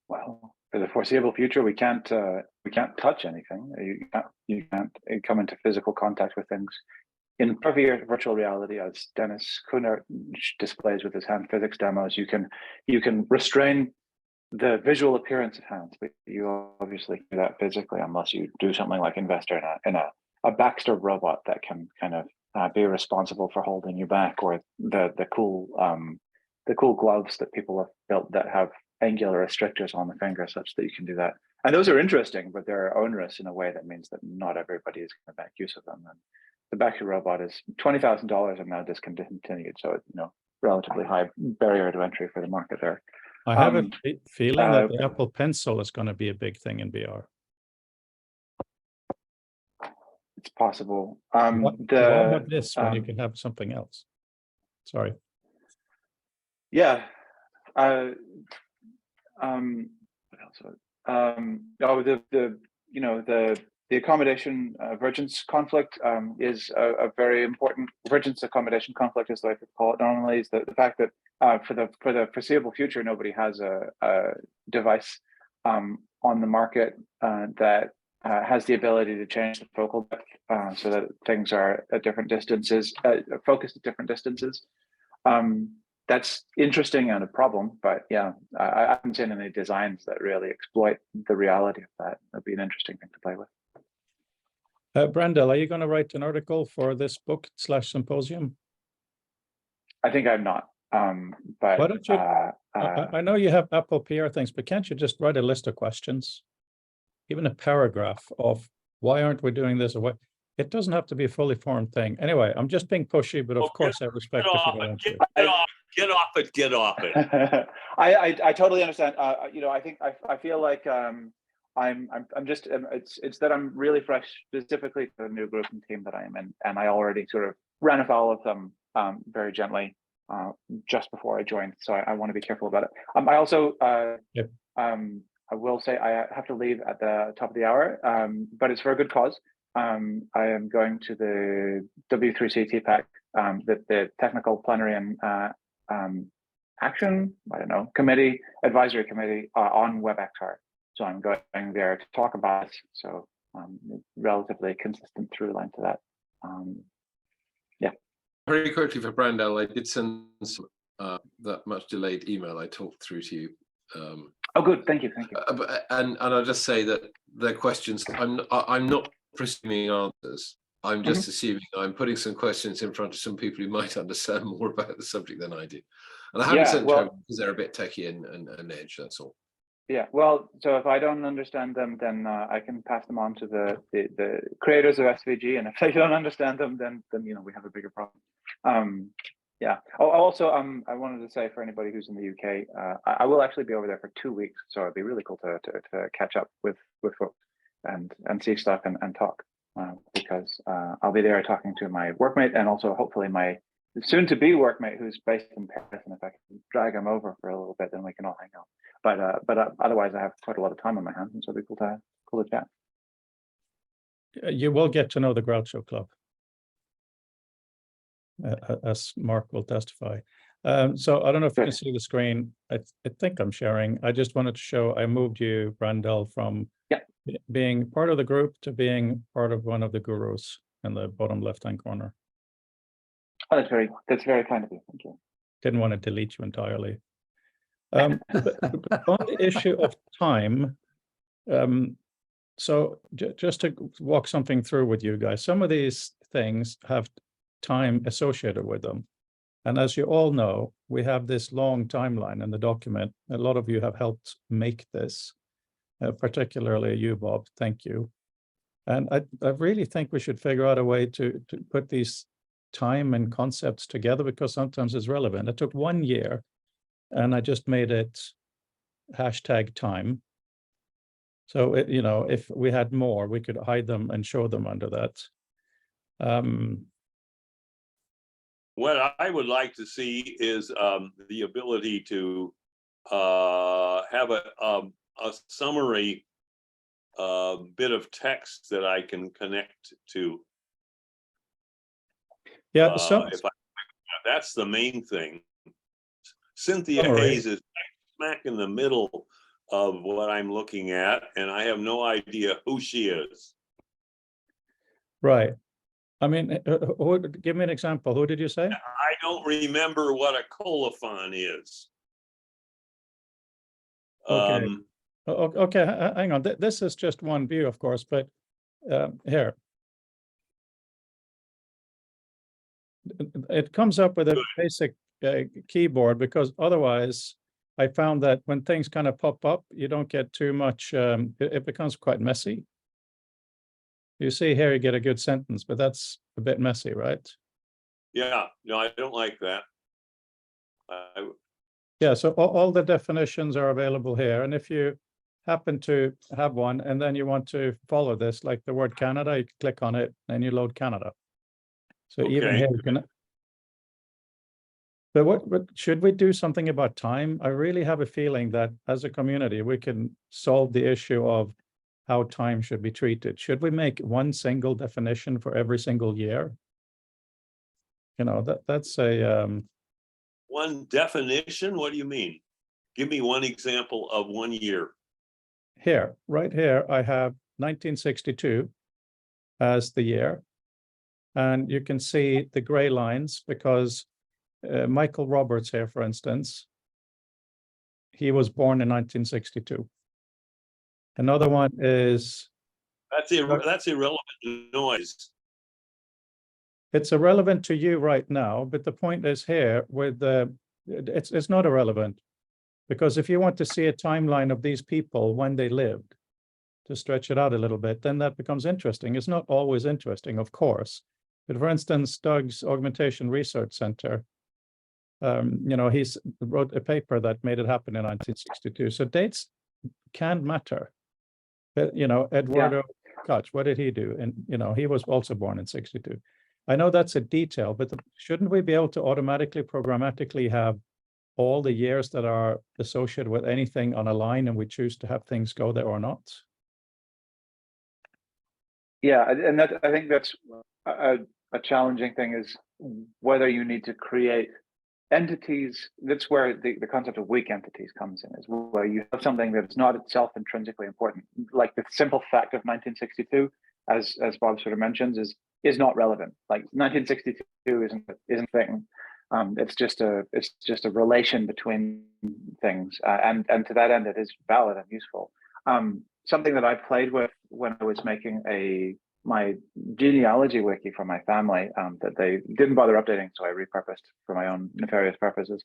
Speaker 7: Well, for the foreseeable future, we can't touch anything. You can't come into physical contact with things. In virtual reality, as Dennis Kuhnert displays with his hand physics demos, you can restrain the visual appearance of hands, but you obviously do that physically unless you do something like invest in a Baxter robot that can kind of be responsible for holding you back, or the cool gloves that people have built that have angular restrictors on the finger such that you can do that. And those are interesting, but they're onerous in a way that means that not everybody is going to make use of them. And the Baxter robot is $20,000 and now discontinued, so it's relatively high barrier to entry for the market there.
Speaker 3: I have a feeling that the Apple Pencil is going to be a big thing in VR.
Speaker 7: It's possible.
Speaker 3: Why have this when you can have something else? Sorry.
Speaker 7: Yeah. What else? The accommodation divergence conflict is a very important divergence accommodation conflict, is the way to call it normally, is the fact that for the foreseeable future, nobody has a device on the market that has the ability to change the focal depth so that things are at different distances, focused at different distances. That's interesting and a problem, but yeah, I haven't seen any designs that really exploit the reality of that. That'd be an interesting thing to play with.
Speaker 3: Brendel, are you going to write an article for this book / symposium?
Speaker 7: I think I'm not, but
Speaker 3: Why don't you? I know you have Apple PR things, but can't you just write a list of questions, even a paragraph of why aren't we doing this or what? It doesn't have to be a fully formed thing. Anyway, I'm just being pushy, but of course I respect if you don't want to.
Speaker 2: Get off it.
Speaker 7: I totally understand. You know, I think I feel like I'm just it's that I'm really fresh specifically to the new group and team that I am in, and I already sort of ran afoul of them very gently just before I joined, so I want to be careful about it. I also I will say I have to leave at the top of the hour, but it's for a good cause. I am going to the W3C TPAC, the Technical Plenary and Action, I don't know, committee, advisory committee on WebXR. So I'm going there to talk about it. So relatively consistent through line to that. Yeah.
Speaker 6: Very quickly for Brandel, I did send some, that much delayed email I talked through to you.
Speaker 7: Oh, good. Thank you. Thank you.
Speaker 6: And I'll just say that their questions, I'm not presuming answers. I'm just assuming I'm putting some questions in front of some people who might understand more about the subject than I do. And I haven't sent them because they're a bit techie and edge, that's all.
Speaker 7: Yeah, well, so if I don't understand them, then I can pass them on to the creators of SVG, and if they don't understand them, then you know we have a bigger problem. Yeah. Oh, also, I wanted to say for anybody who's in the UK, I will actually be over there for 2 weeks, so it'd be really cool to catch up with folks and see stuff and talk, because I'll be there talking to my workmate and also hopefully my soon-to-be workmate who's based in Paris, and if I can drag him over for a little bit, then we can all hang out. But otherwise, I have quite a lot of time on my hands, and so it'd be cool to chat.
Speaker 3: You will get to know the Groucho Club, as Mark will testify. So I don't know if you can see the screen. I think I'm sharing. I just wanted to show I moved you, Brandel, from being part of the group to being part of one of the gurus in the bottom left-hand corner.
Speaker 7: Oh, that's very kind of you. Thank you.
Speaker 3: Didn't want to delete you entirely. But on the issue of time, so just to walk something through with you guys, some of these things have time associated with them. And as you all know, we have this long timeline in the document. A lot of you have helped make this, particularly you, Bob. Thank you. And I really think we should figure out a way to put these time and concepts together, because sometimes it's relevant. It took 1 year and I just made it #time. So, you know, if we had more, we could hide them and show them under that.
Speaker 2: What I would like to see is the ability to have a summary bit of text that I can connect to.
Speaker 3: Yeah, so
Speaker 2: that's the main thing. Cynthia Hayes is smack in the middle of what I'm looking at, and I have no idea who she is.
Speaker 3: Right. I mean, give me an example. Who did you say?
Speaker 2: I don't remember what a colophon is.
Speaker 3: Okay. Okay, hang on. This is just one view, of course, but here. It comes up with a basic keyboard, because otherwise I found that when things kind of pop up, you don't get too much, it becomes quite messy. You see here, you get a good sentence, but that's a bit messy, right?
Speaker 2: Yeah, no, I don't like that.
Speaker 3: Yeah, so all the definitions are available here. And if you happen to have one and then you want to follow this, like the word Canada, you click on it and you load Canada. So even here you can. But what should we do something about time? I really have a feeling that as a community, we can solve the issue of how time should be treated. Should we make one single definition for every single year? You know, that's a
Speaker 2: one definition. What do you mean? Give me one example of 1 year.
Speaker 3: Here, right here, I have 1962 as the year. And you can see the gray lines because Michael Roberts here, for instance, he was born in 1962. Another one is...
Speaker 2: That's irrelevant noise.
Speaker 3: It's irrelevant to you right now, but the point is here with the, it's not irrelevant. Because if you want to see a timeline of these people when they lived, to stretch it out a little bit, then that becomes interesting. It's not always interesting, of course. But for instance, Doug's Augmentation Research Center, he's wrote a paper that made it happen in 1962. So dates can matter. But, Eduardo Koch, what did he do? And, he was also born in 62. I know that's a detail, but shouldn't we be able to automatically, programmatically have all the years that are associated with anything on a line and we choose to have things go there or not?
Speaker 7: Yeah, and that, I think that's a challenging thing, is whether you need to create entities. That's where the concept of weak entities comes in, is where you have something that's not itself intrinsically important. Like the simple fact of 1962, as Bob sort of mentions, is not relevant. Like 1962 isn't a thing. It's just a relation between things, and to that end, it is valid and useful. Something that I played with when I was making my genealogy wiki for my family, that they didn't bother updating, so I repurposed for my own nefarious purposes,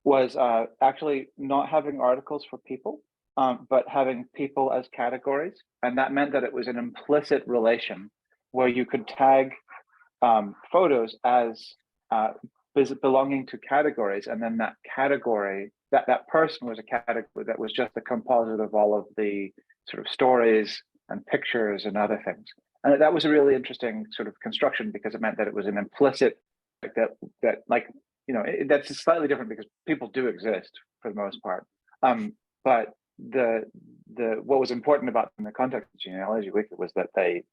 Speaker 7: was actually not having articles for people, but having people as categories, and that meant that it was an implicit relation where you could tag photos as belonging to categories, and then that category, that person was a category that was just the composite of all of the sort of stories and pictures and other things. And that was a really interesting sort of construction, because it meant that it was an implicit, that's slightly different because people do exist for the most part. But what was important about in the context of genealogy wiki was that they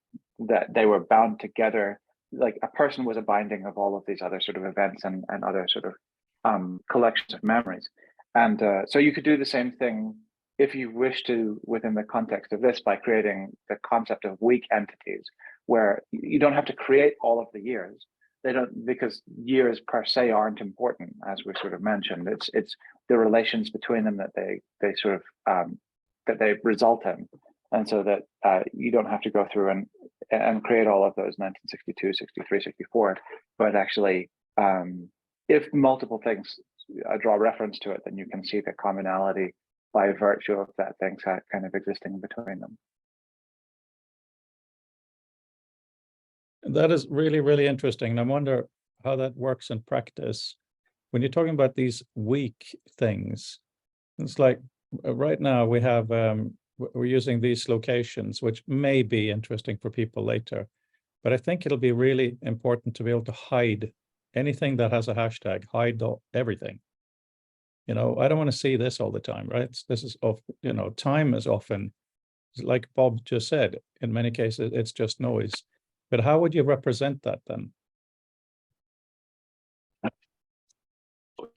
Speaker 7: were bound together. Like a person was a binding of all of these other sort of events and other sort of collections of memories. And so you could do the same thing if you wish to within the context of this, by creating the concept of weak entities, where you don't have to create all of the years. They don't, because years per se aren't important, as we sort of mentioned. It's the relations between them that they sort of that they result in, and so that you don't have to go through and create all of those 1962, 63, 64, but actually, if multiple things draw reference to it, then you can see the commonality by virtue of that thing kind of existing between them.
Speaker 3: That is really, really interesting. And I wonder how that works in practice. When you're talking about these weak things, it's like right now we have, we're using these locations, which may be interesting for people later. But I think it'll be really important to be able to hide anything that has a hashtag, hide everything. I don't want to see this all the time, right? This is time is often, like Bob just said, in many cases, it's just noise. But how would you represent that then?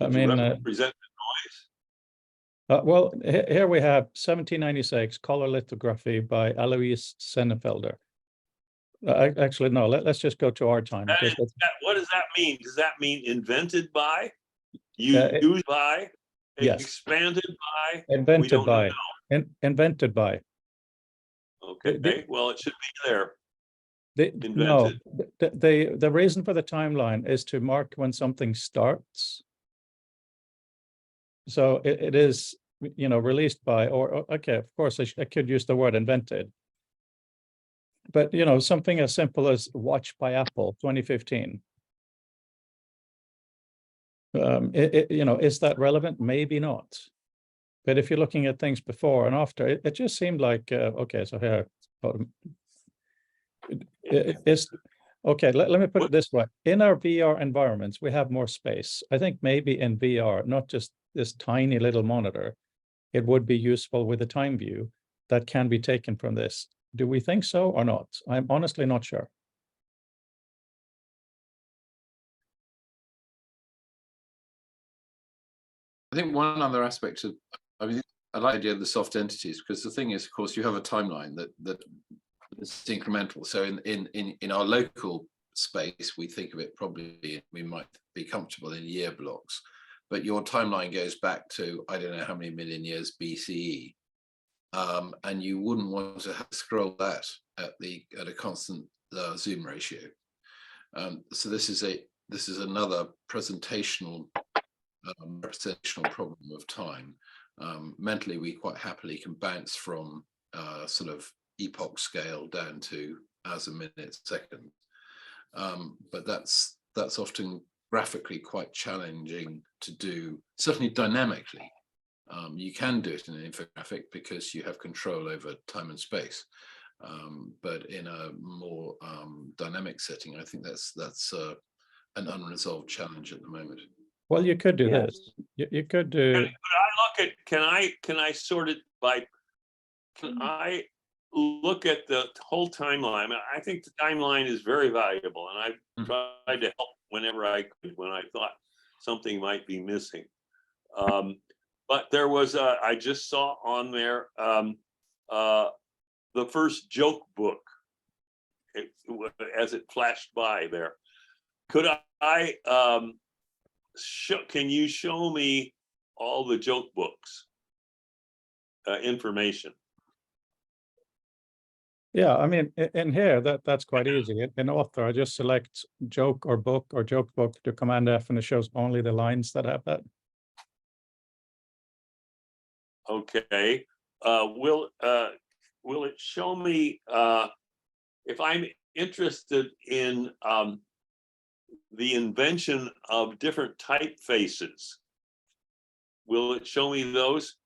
Speaker 3: I mean,
Speaker 2: represent the noise.
Speaker 3: Well, here we have 1796 color lithography by Alois Sennefelder. Actually, no, let's just go to our time.
Speaker 2: What does that mean? Does that mean invented by, used by,
Speaker 3: yes,
Speaker 2: expanded by?
Speaker 3: Invented by. Invented by.
Speaker 2: Okay, well, it should be there. Invented.
Speaker 3: No, the reason for the timeline is to mark when something starts. So it is, released by, or okay, of course, I could use the word invented. But, something as simple as Watch by Apple, 2015. Is that relevant? Maybe not. But if you're looking at things before and after, it just seemed like, okay, so here, okay, let me put it this way. In our VR environments, we have more space. I think maybe in VR, not just this tiny little monitor, it would be useful with a time view that can be taken from this. Do we think so or not? I'm honestly not sure.
Speaker 6: I think one other aspect of, I like the idea of the soft entities, because the thing is, of course, you have a timeline that is incremental. So in our local space, we think of it probably, we might be comfortable in year blocks, but your timeline goes back to, I don't know how many million years BCE. And you wouldn't want to scroll that at a constant zoom ratio. So this is another representational problem of time. Mentally, we quite happily can bounce from sort of epoch scale down to hours, a minute, second. But that's often graphically quite challenging to do, certainly dynamically. You can do it in an infographic because you have control over time and space. But in a more dynamic setting, I think that's an unresolved challenge at the moment.
Speaker 3: Well, you could do
Speaker 7: Yes.
Speaker 3: this. You could do.
Speaker 2: Can I sort it by, can I look at the whole timeline? I think the timeline is very valuable, and I've tried to help whenever I could when I thought something might be missing. But there was I just saw on there the first joke book as it flashed by there. Could I can you show me all the joke books information?
Speaker 3: Yeah, I mean, in here, that's quite easy. In author, I just select joke or book or joke book to Command F, and it shows only the lines that have that.
Speaker 2: Okay. Will it show me if I'm interested in the invention of different typefaces? Will it show me those?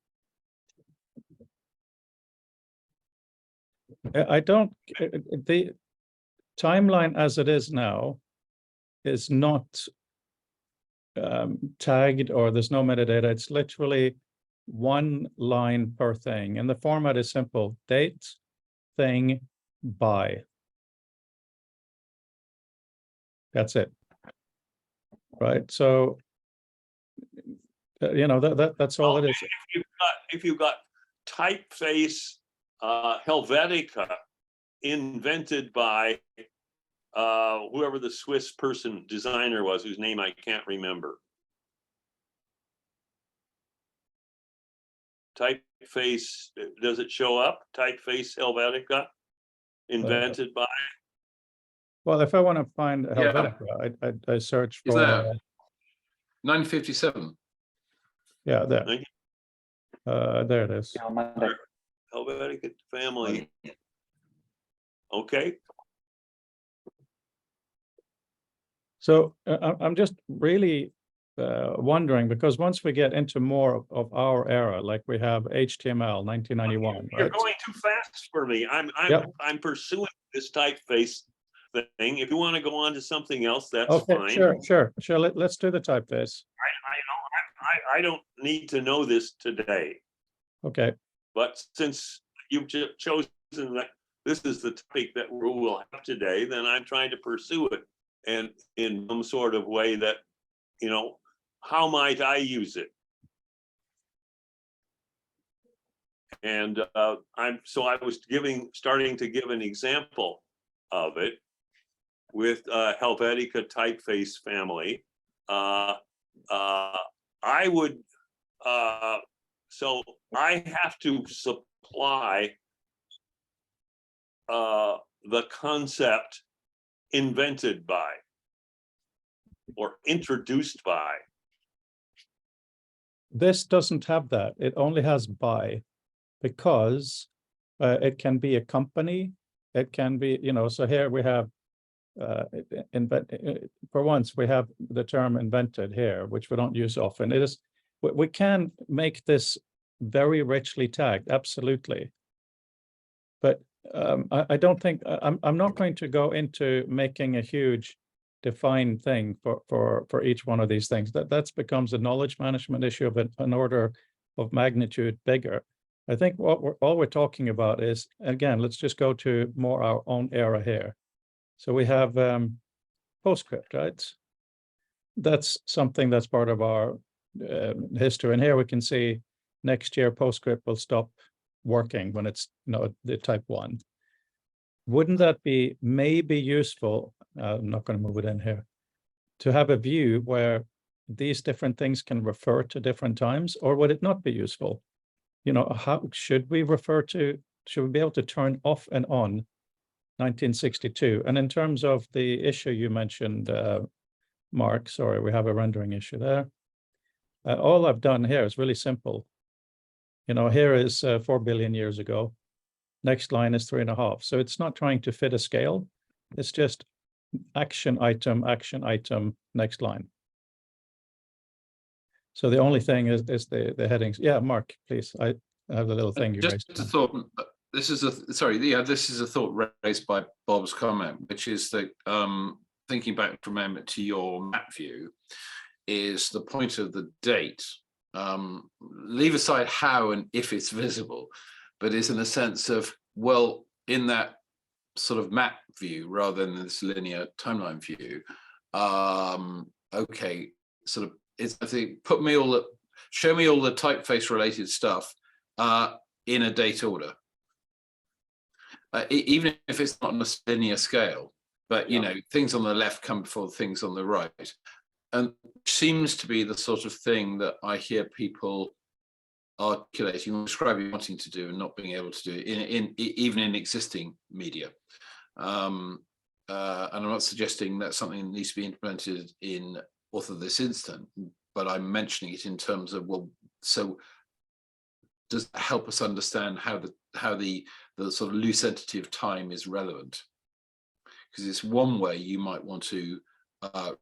Speaker 3: I don't, the timeline as it is now is not tagged, or there's no metadata. It's literally one line per thing. And the format is simple: date, thing, by. That's it. Right. So, you know, that's all it is.
Speaker 2: If you've got typeface Helvetica invented by whoever the Swiss designer was, whose name I can't remember. Typeface, does it show up? Typeface Helvetica invented by?
Speaker 3: Well, if I want to find Helvetica, I search
Speaker 6: Is
Speaker 3: for
Speaker 6: there 957?
Speaker 3: yeah, there.
Speaker 2: Thank
Speaker 3: There it is.
Speaker 7: Yeah, on Monday.
Speaker 2: Helvetica family. Okay.
Speaker 3: So I'm just really wondering, because once we get into more of our era, like we have HTML 1991,
Speaker 2: You're
Speaker 3: right?
Speaker 2: going too fast for me. I'm pursuing this typeface thing. If you want to go on to something else, that's
Speaker 3: Okay,
Speaker 2: fine.
Speaker 3: sure. Let's do the typeface.
Speaker 2: I don't need to know this today.
Speaker 3: Okay.
Speaker 2: But since you've chosen that this is the topic that we will have today, then I'm trying to pursue it, and in some sort of way that, you know, how might I use it? And I was starting to give an example of it with Helvetica typeface family. I would, so I have to supply the concept invented by or introduced by.
Speaker 3: This doesn't have that. It only has by, because it can be a company. It can be, you know, so here we have for once we have the term invented here, which we don't use often. It is, we can make this very richly tagged, absolutely. But I don't think I'm not going to go into making a huge defined thing for each one of these things. That becomes a knowledge management issue of an order of magnitude bigger. I think all we're talking about is, again, let's just go to more our own era here. So we have PostScript, right? That's something that's part of our history. And here we can see next year PostScript will stop working when it's the type 1. Wouldn't that be maybe useful? I'm not going to move it in here, to have a view where these different things can refer to different times, or would it not be useful? How should we should we be able to turn off and on 1962? And in terms of the issue you mentioned, Mark, sorry, we have a rendering issue there. All I've done here is really simple. Here is 4 billion years ago. Next line is 3.5. So it's not trying to fit a scale. It's just action item, next line. So the only thing is the headings. Yeah, Mark, please. I have the little thing you raised.
Speaker 6: Just a thought. This is a thought raised by Bob's comment, which is that thinking back for a moment to your map view, is the point of the date. Leave aside how and if it's visible, but is in a sense of, well, in that sort of map view rather than this linear timeline view, okay, sort of, I think, show me all the typeface related stuff in a date order, even if it's not on a linear scale, but things on the left come before things on the right. And seems to be the sort of thing that I hear people articulating, describing, wanting to do, and not being able to do even in existing media. And I'm not suggesting that's something that needs to be implemented in Author This Instant, but I'm mentioning it in terms of, well, so does that help us understand how the sort of loose entity of time is relevant? Because it's one way you might want to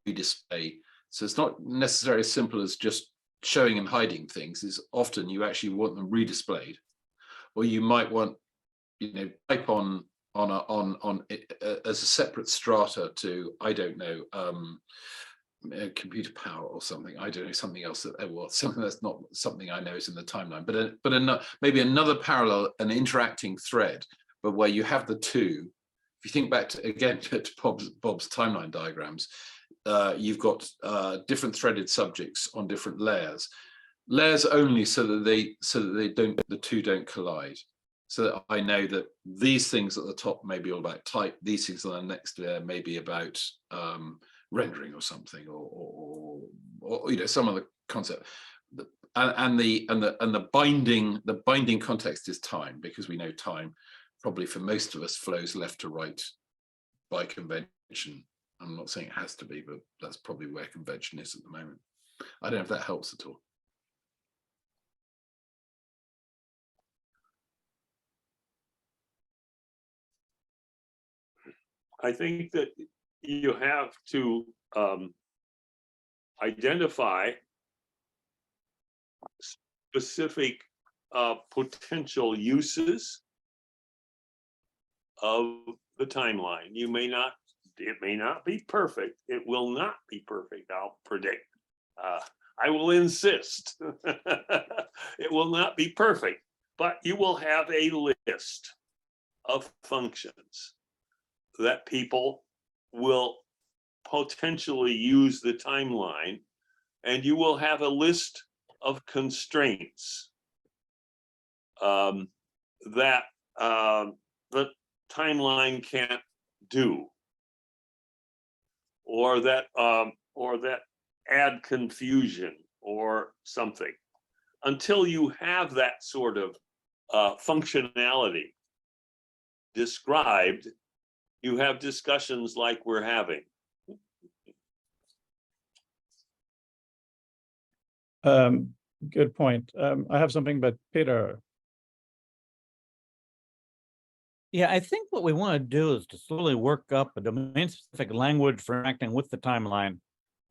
Speaker 6: redisplay. So it's not necessarily as simple as just showing and hiding things. It's often you actually want them redisplayed, or you might want, type on as a separate strata to, I don't know, computer power or something. I don't know, something else something that's not something I know is in the timeline, but maybe another parallel, an interacting thread, but where you have the two. If you think back to Bob's timeline diagrams, you've got different threaded subjects on different layers only so that the two don't collide. So that I know that these things at the top may be all about type, these things on the next layer may be about rendering or something, or some other concept. And the binding context is time, because we know time probably for most of us flows left to right by convention. I'm not saying it has to be, but that's probably where convention is at the moment. I don't know if that helps at all.
Speaker 2: I think that you have to identify specific potential uses of the timeline. It may not be perfect. It will not be perfect, I'll predict. I will insist. It will not be perfect, but you will have a list of functions that people will potentially use the timeline, and you will have a list of constraints that the timeline can't do, or that add confusion or something. Until you have that sort of functionality described, you have discussions like we're having.
Speaker 3: Good point. I have something, but Peter.
Speaker 5: Yeah, I think what we want to do is to slowly work up a domain-specific language for interacting with the timeline.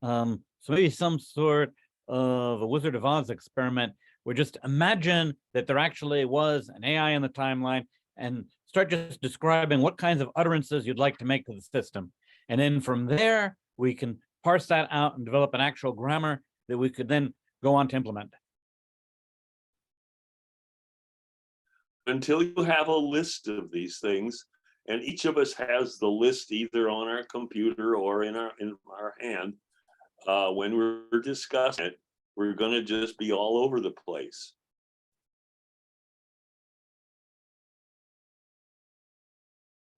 Speaker 5: So maybe some sort of a Wizard of Oz experiment where just imagine that there actually was an AI in the timeline and start just describing what kinds of utterances you'd like to make to the system. And then from there, we can parse that out and develop an actual grammar that we could then go on to implement.
Speaker 2: Until you have a list of these things, and each of us has the list either on our computer or in our hand, when we're discussing it, we're going to just be all over the place.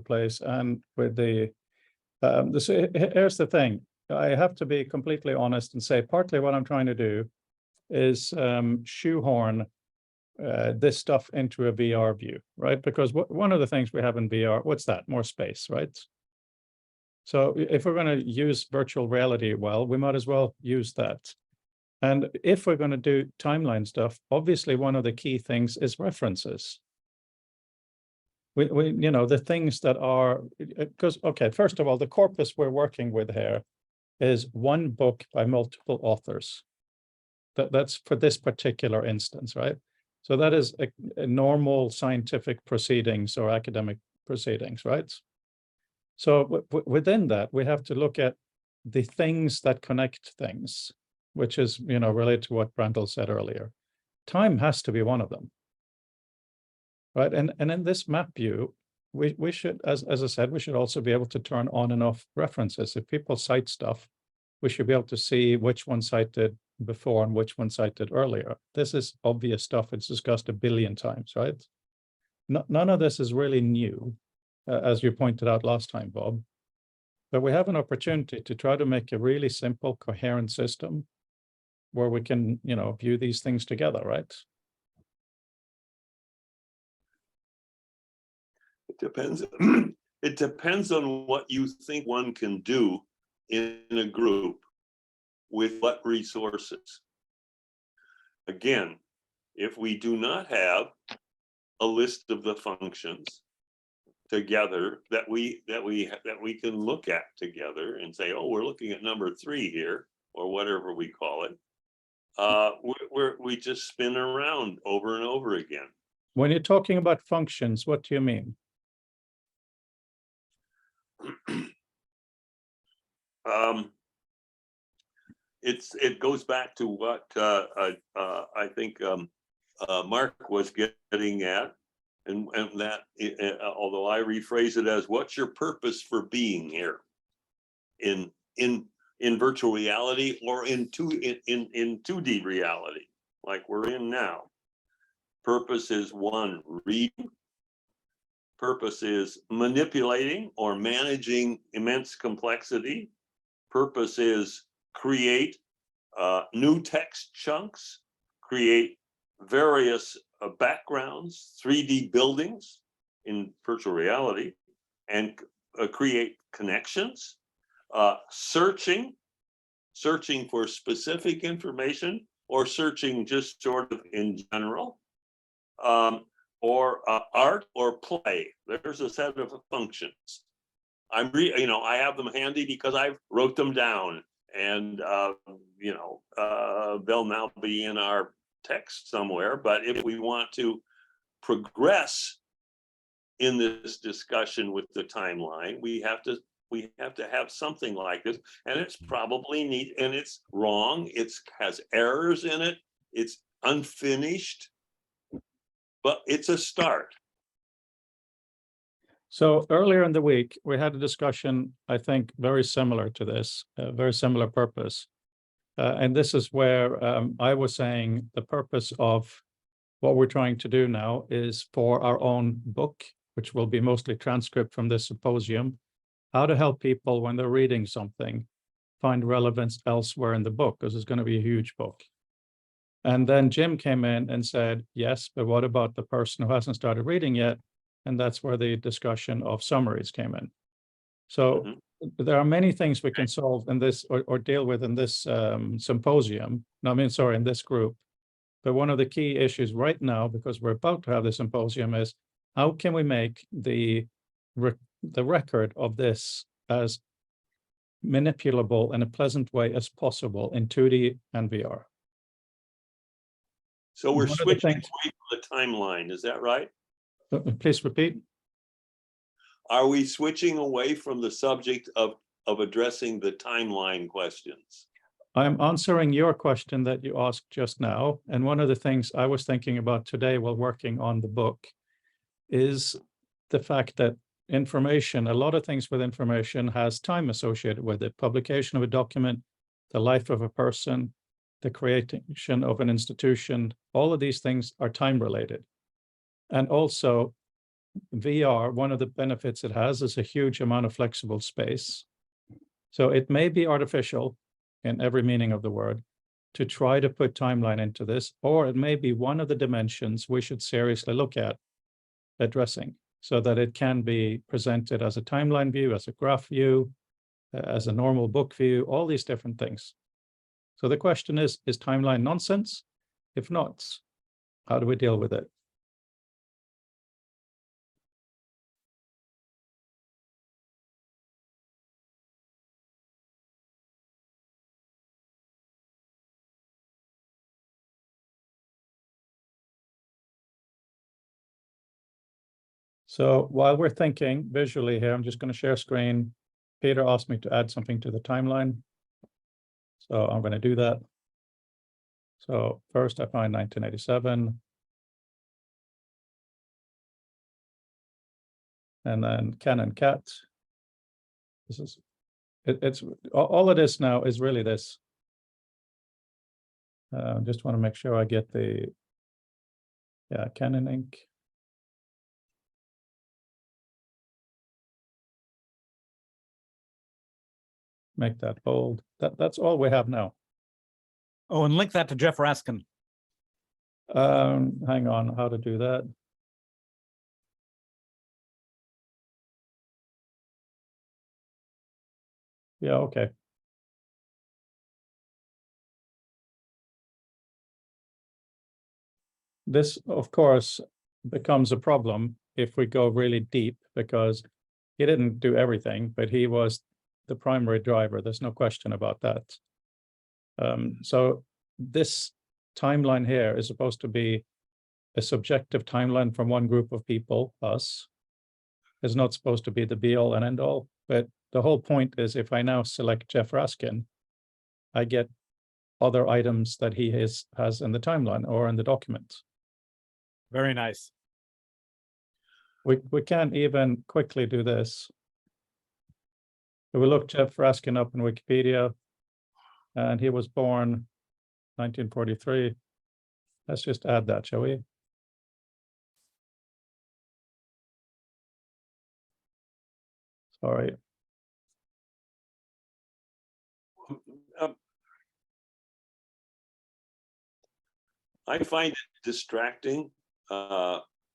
Speaker 3: place. And with the, here's the thing. I have to be completely honest and say partly what I'm trying to do is shoehorn this stuff into a VR view, right? Because one of the things we have in VR, what's that? More space, right? So if we're going to use virtual reality well, we might as well use that. And if we're going to do timeline stuff, obviously one of the key things is references. We you know, the things that are, because, okay, first of all, the corpus we're working with here is one book by multiple authors. That's for this particular instance, right? So that is a normal scientific proceedings or academic proceedings, right? So within that, we have to look at the things that connect things, which is, you know, related to what Brandel said earlier. Time has to be one of them, right? And in this map view, we should, as I said, we should also be able to turn on and off references. If people cite stuff, we should be able to see which one cited before and which one cited earlier. This is obvious stuff. It's discussed a billion times, right? None of this is really new, as you pointed out last time, Bob. But we have an opportunity to try to make a really simple, coherent system where we can, you know, view these things together, right?
Speaker 2: It depends. It depends on what you think one can do in a group with what resources. Again, if we do not have a list of the functions together that we can look at together and say, oh, we're looking at number 3 here, or whatever we call it, we just spin around over and over again.
Speaker 3: When you're talking about functions, what do you mean?
Speaker 2: It goes back to what I think Mark was getting at, and that although I rephrase it as, what's your purpose for being here in virtual reality or in 2D reality like we're in now? Purpose is 1, reading. Purpose is manipulating or managing immense complexity. Purpose is create new text chunks, create various backgrounds, 3D buildings in virtual reality, and create connections, searching for specific information, or searching just sort of in general, or art or play. There's a set of functions. I have them handy because I wrote them down, and they'll now be in our text somewhere. But if we want to progress in this discussion with the timeline, we have to have something like this, and it's probably neat, and it's wrong. It has errors in it. It's unfinished, but it's a start.
Speaker 3: So earlier in the week, we had a discussion, I think, very similar to this, very similar purpose. And this is where I was saying the purpose of what we're trying to do now is for our own book, which will be mostly transcript from this symposium, how to help people when they're reading something find relevance elsewhere in the book, because it's going to be a huge book. And then Jim came in and said, yes, but what about the person who hasn't started reading yet? And that's where the discussion of summaries came in. So there are many things we can solve in this or deal with in this symposium. No, I mean, sorry, in this group. But one of the key issues right now, because we're about to have the symposium, is how can we make the record of this as manipulable in a pleasant way as possible in 2D and VR.
Speaker 2: So we're
Speaker 3: One of the
Speaker 2: switching
Speaker 3: things-
Speaker 2: away from the timeline, is that right?
Speaker 3: Please repeat.
Speaker 2: Are we switching away from the subject of addressing the timeline questions?
Speaker 3: I'm answering your question that you asked just now. And one of the things I was thinking about today while working on the book is the fact that information, a lot of things with information has time associated with it. Publication of a document, the life of a person, the creation of an institution, all of these things are time related. And also VR, one of the benefits it has is a huge amount of flexible space. So it may be artificial in every meaning of the word to try to put timeline into this, or it may be one of the dimensions we should seriously look at addressing so that it can be presented as a timeline view, as a graph view, as a normal book view, all these different things. So the question is timeline nonsense? If not, how do we deal with it? So while we're thinking visually here, I'm just going to share screen. Peter asked me to add something to the timeline. So I'm going to do that. So first I find 1987. And then Ken and Cat. This is, it's all it is now is really this. Just want to make sure I get the, yeah, Canon ink. Make that bold. That's all we have now.
Speaker 5: Oh, and link that to Jeff Raskin.
Speaker 3: Hang on, how to do that? Yeah, okay. This, of course, becomes a problem if we go really deep, because he didn't do everything, but he was the primary driver. There's no question about that. So this timeline here is supposed to be a subjective timeline from one group of people, us. It's not supposed to be the be all and end all, but the whole point is if I now select Jeff Raskin, I get other items that he has in the timeline or in the document.
Speaker 5: Very nice.
Speaker 3: We can even quickly do this. So we look Jeff Raskin up in Wikipedia, and he was born 1943. Let's just add that, shall we? Sorry.
Speaker 2: I find it distracting.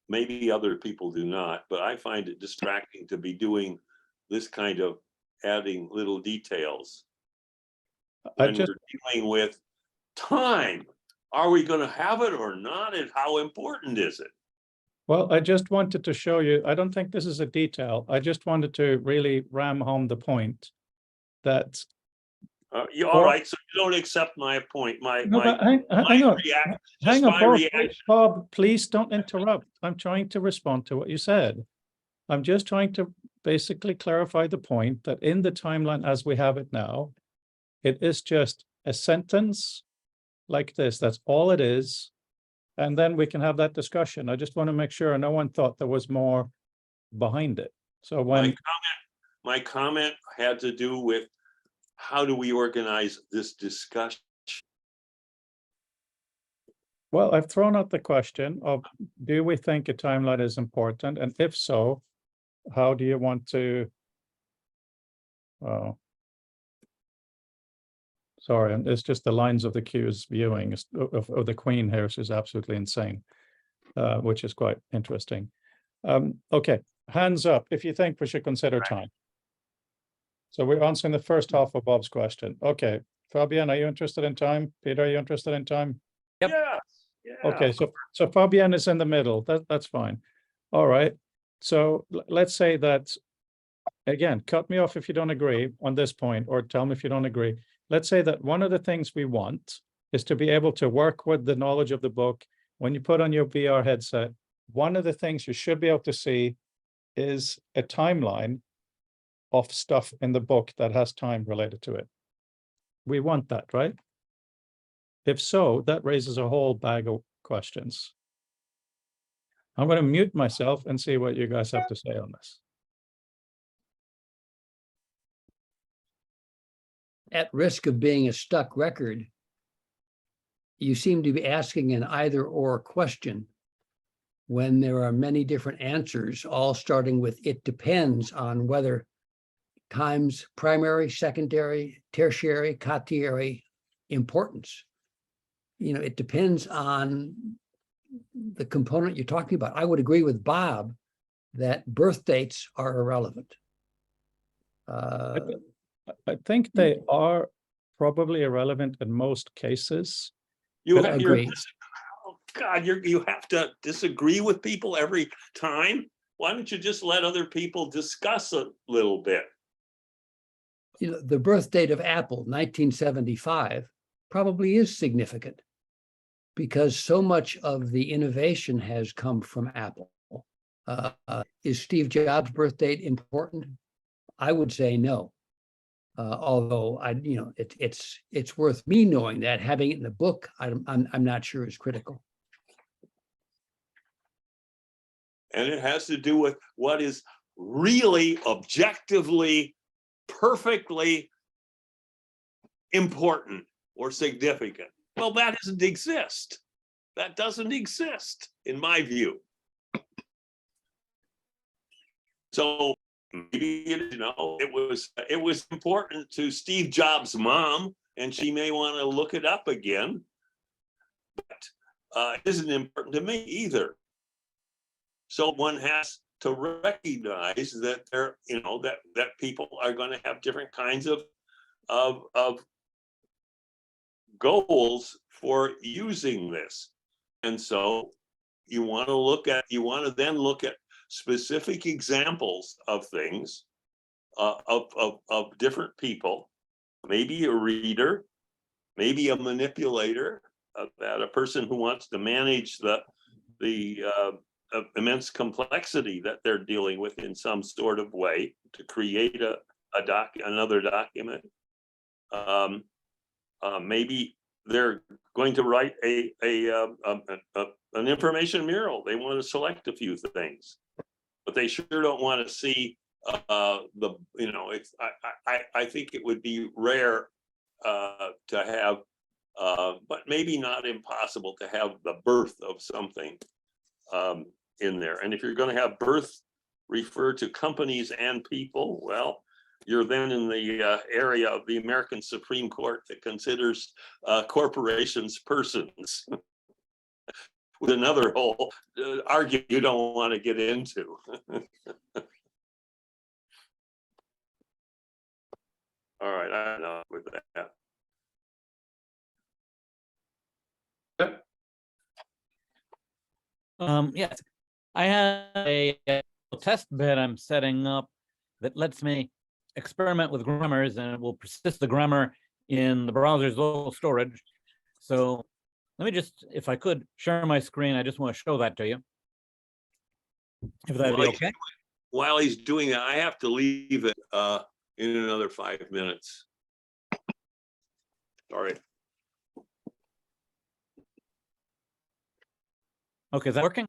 Speaker 2: Maybe other people do not, but I find it distracting to be doing this kind of adding little details when we're dealing with time. Are we going to have it or not? And how important is it?
Speaker 3: Well, I just wanted to show you, I don't think this is a detail. I just wanted to really ram home the point that
Speaker 2: all right, so you don't accept my point.
Speaker 3: Hang on, Bob, please don't interrupt. I'm trying to respond to what you said. I'm just trying to basically clarify the point that in the timeline as we have it now, it is just a sentence like this. That's all it is. And then we can have that discussion. I just want to make sure no one thought there was more behind it. So when
Speaker 2: my comment had to do with how do we organize this discussion?
Speaker 3: Well, I've thrown out the question of, do we think a timeline is important? And if so, how do you want to, sorry, and it's just the lines of the queues viewing of the Queen here is absolutely insane, which is quite interesting. Okay, hands up if you think we should consider time. So we're answering the first half of Bob's question. Okay, Fabian, are you interested in time? Peter, are you interested in time?
Speaker 5: Yep.
Speaker 2: Yes. Yeah.
Speaker 3: Okay, so Fabian is in the middle. That's fine. All right. So let's say that, again, cut me off if you don't agree on this point, or tell me if you don't agree. Let's say that one of the things we want is to be able to work with the knowledge of the book. When you put on your VR headset, one of the things you should be able to see is a timeline of stuff in the book that has time related to it. We want that, right? If so, that raises a whole bag of questions. I'm going to mute myself and see what you guys have to say on this.
Speaker 4: At risk of being a stuck record, you seem to be asking an either or question. when there are many different answers, all starting with it depends on whether times primary, secondary, tertiary, quaternary importance. You know, it depends on the component you're talking about. I would agree with Bob that birth dates are irrelevant.
Speaker 3: I think they are probably irrelevant in most cases.
Speaker 2: You
Speaker 3: But
Speaker 2: have
Speaker 4: agree.
Speaker 2: oh God, you have to disagree with people every time. Why don't you just let other people discuss a little bit?
Speaker 4: You know, the birth date of Apple, 1975, probably is significant because so much of the innovation has come from Apple. Is Steve Jobs' birth date important? I would say no. Although it's worth me knowing that. Having it in the book, I'm not sure is critical.
Speaker 2: And it has to do with what is really objectively, perfectly important or significant. Well, that doesn't exist. That doesn't exist, in my view. So maybe, it was important to Steve Jobs' mom, and she may want to look it up again. But it isn't important to me either. So one has to recognize that that people are going to have different kinds of goals for using this. And so you want to then look at specific examples of things, of different people, maybe a reader, maybe a manipulator, that a person who wants to manage the immense complexity that they're dealing with in some sort of way to create another document. Maybe they're going to write an information mural. They want to select a few things, but they sure don't want to see I think it would be rare to have, but maybe not impossible to have the birth of something in there. And if you're going to have birth refer to companies and people, well, you're then in the area of the American Supreme Court that considers corporations persons, with another whole argument you don't want to get into. All right, I'm done with that.
Speaker 5: Yes, I have a test bed I'm setting up that lets me experiment with grammars, and it will persist the grammar in the browser's local storage. So let me just, if I could, share my screen. I just want to show that to you, if that'd be okay.
Speaker 2: While he's doing that, I have to leave it in another 5 minutes. Sorry.
Speaker 5: Okay, is that working?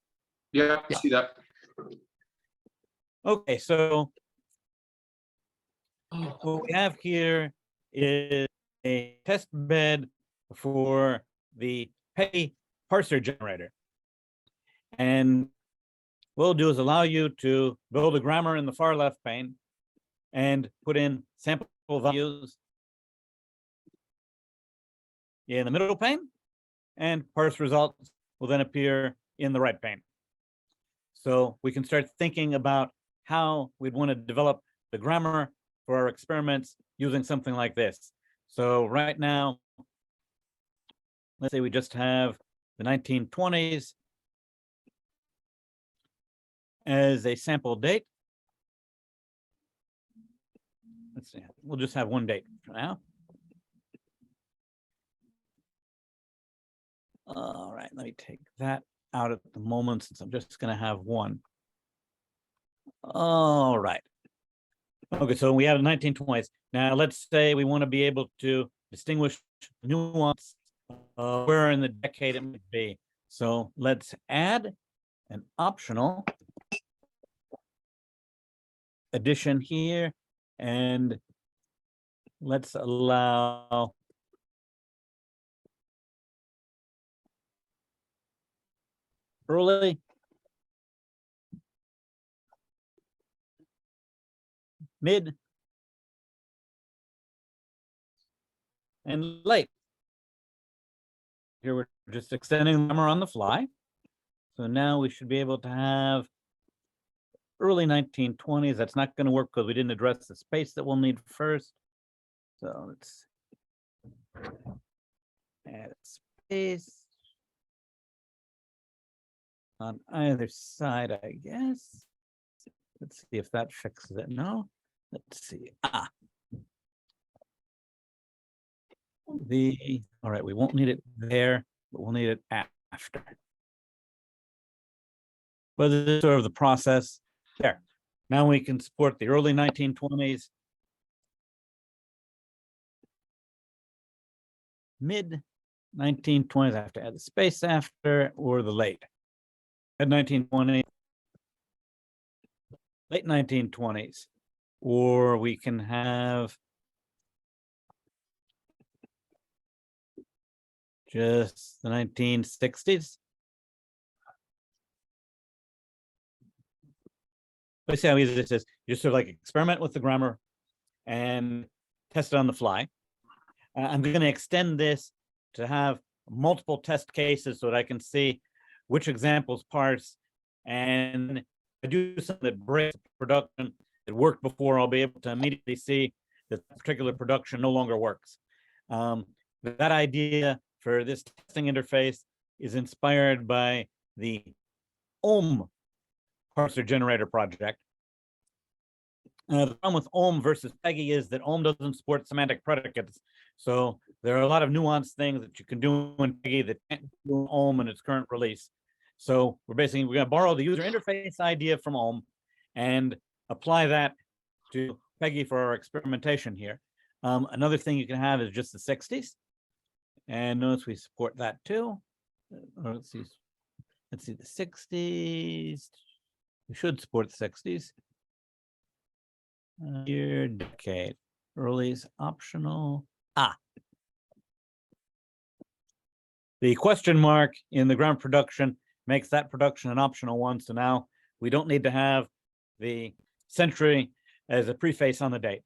Speaker 6: Yeah, I see that.
Speaker 5: Okay, so what we have here is a test bed for the Petty Parser Generator. And what we'll do is allow you to build a grammar in the far left pane and put in sample values in the middle pane, and parse results will then appear in the right pane. So we can start thinking about how we'd want to develop the grammar for our experiments using something like this. So right now, let's say we just have the 1920s as a sample date. Let's see, we'll just have one date for now. All right, let me take that out at the moment since I'm just going to have one. All right. Okay, so we have the 1920s. Now let's say we want to be able to distinguish nuance where in the decade it might be. So let's add an optional addition here, and let's allow early mid, and late. Here we're just extending the number on the fly. So now we should be able to have early 1920s. That's not going to work because we didn't address the space that we'll need first. So let's add space on either side, I guess. Let's see if that fixes it. No, let's see. All right, we won't need it there, but we'll need it after. But this is sort of the process there. Now we can support the early 1920s, mid 1920s. I have to add the space after, or the late. Mid 1920s, late 1920s, or we can have just the 1960s. Let's see how easy this is. You just sort of like experiment with the grammar and test it on the fly. I'm going to extend this to have multiple test cases so that I can see which examples parse, and if I do something that breaks production that worked before, I'll be able to immediately see that particular production no longer works. That idea for this testing interface is inspired by the Ohm Parser Generator project. The problem with Ohm versus Peggy is that Ohm doesn't support semantic predicates. So there are a lot of nuanced things that you can do in Peggy that can't do in Ohm in its current release. So we're going to borrow the user interface idea from Ohm and apply that to Peggy for our experimentation here. Another thing you can have is just the 60s. And notice we support that too. Let's see the 60s. We should support the 60s. Year, decade, early is optional. The question mark in the ground production makes that production an optional one. So now we don't need to have the century as a preface on the date.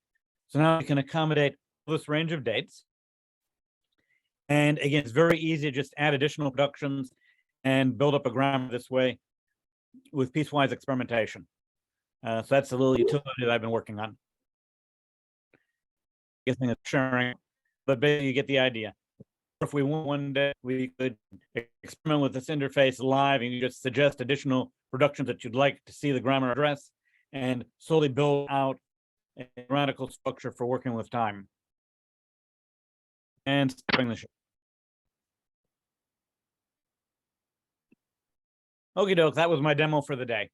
Speaker 5: So now we can accommodate this range of dates. And again, it's very easy to just add additional productions and build up a grammar this way with piecewise experimentation. So that's a little utility that I've been working on. Guessing it's sharing, but basically you get the idea. If we want one day, we could experiment with this interface live, and you just suggest additional productions that you'd like to see the grammar address, and slowly build out a grammatical structure for working with time. And starting the show. Okie doke, that was my demo for the day.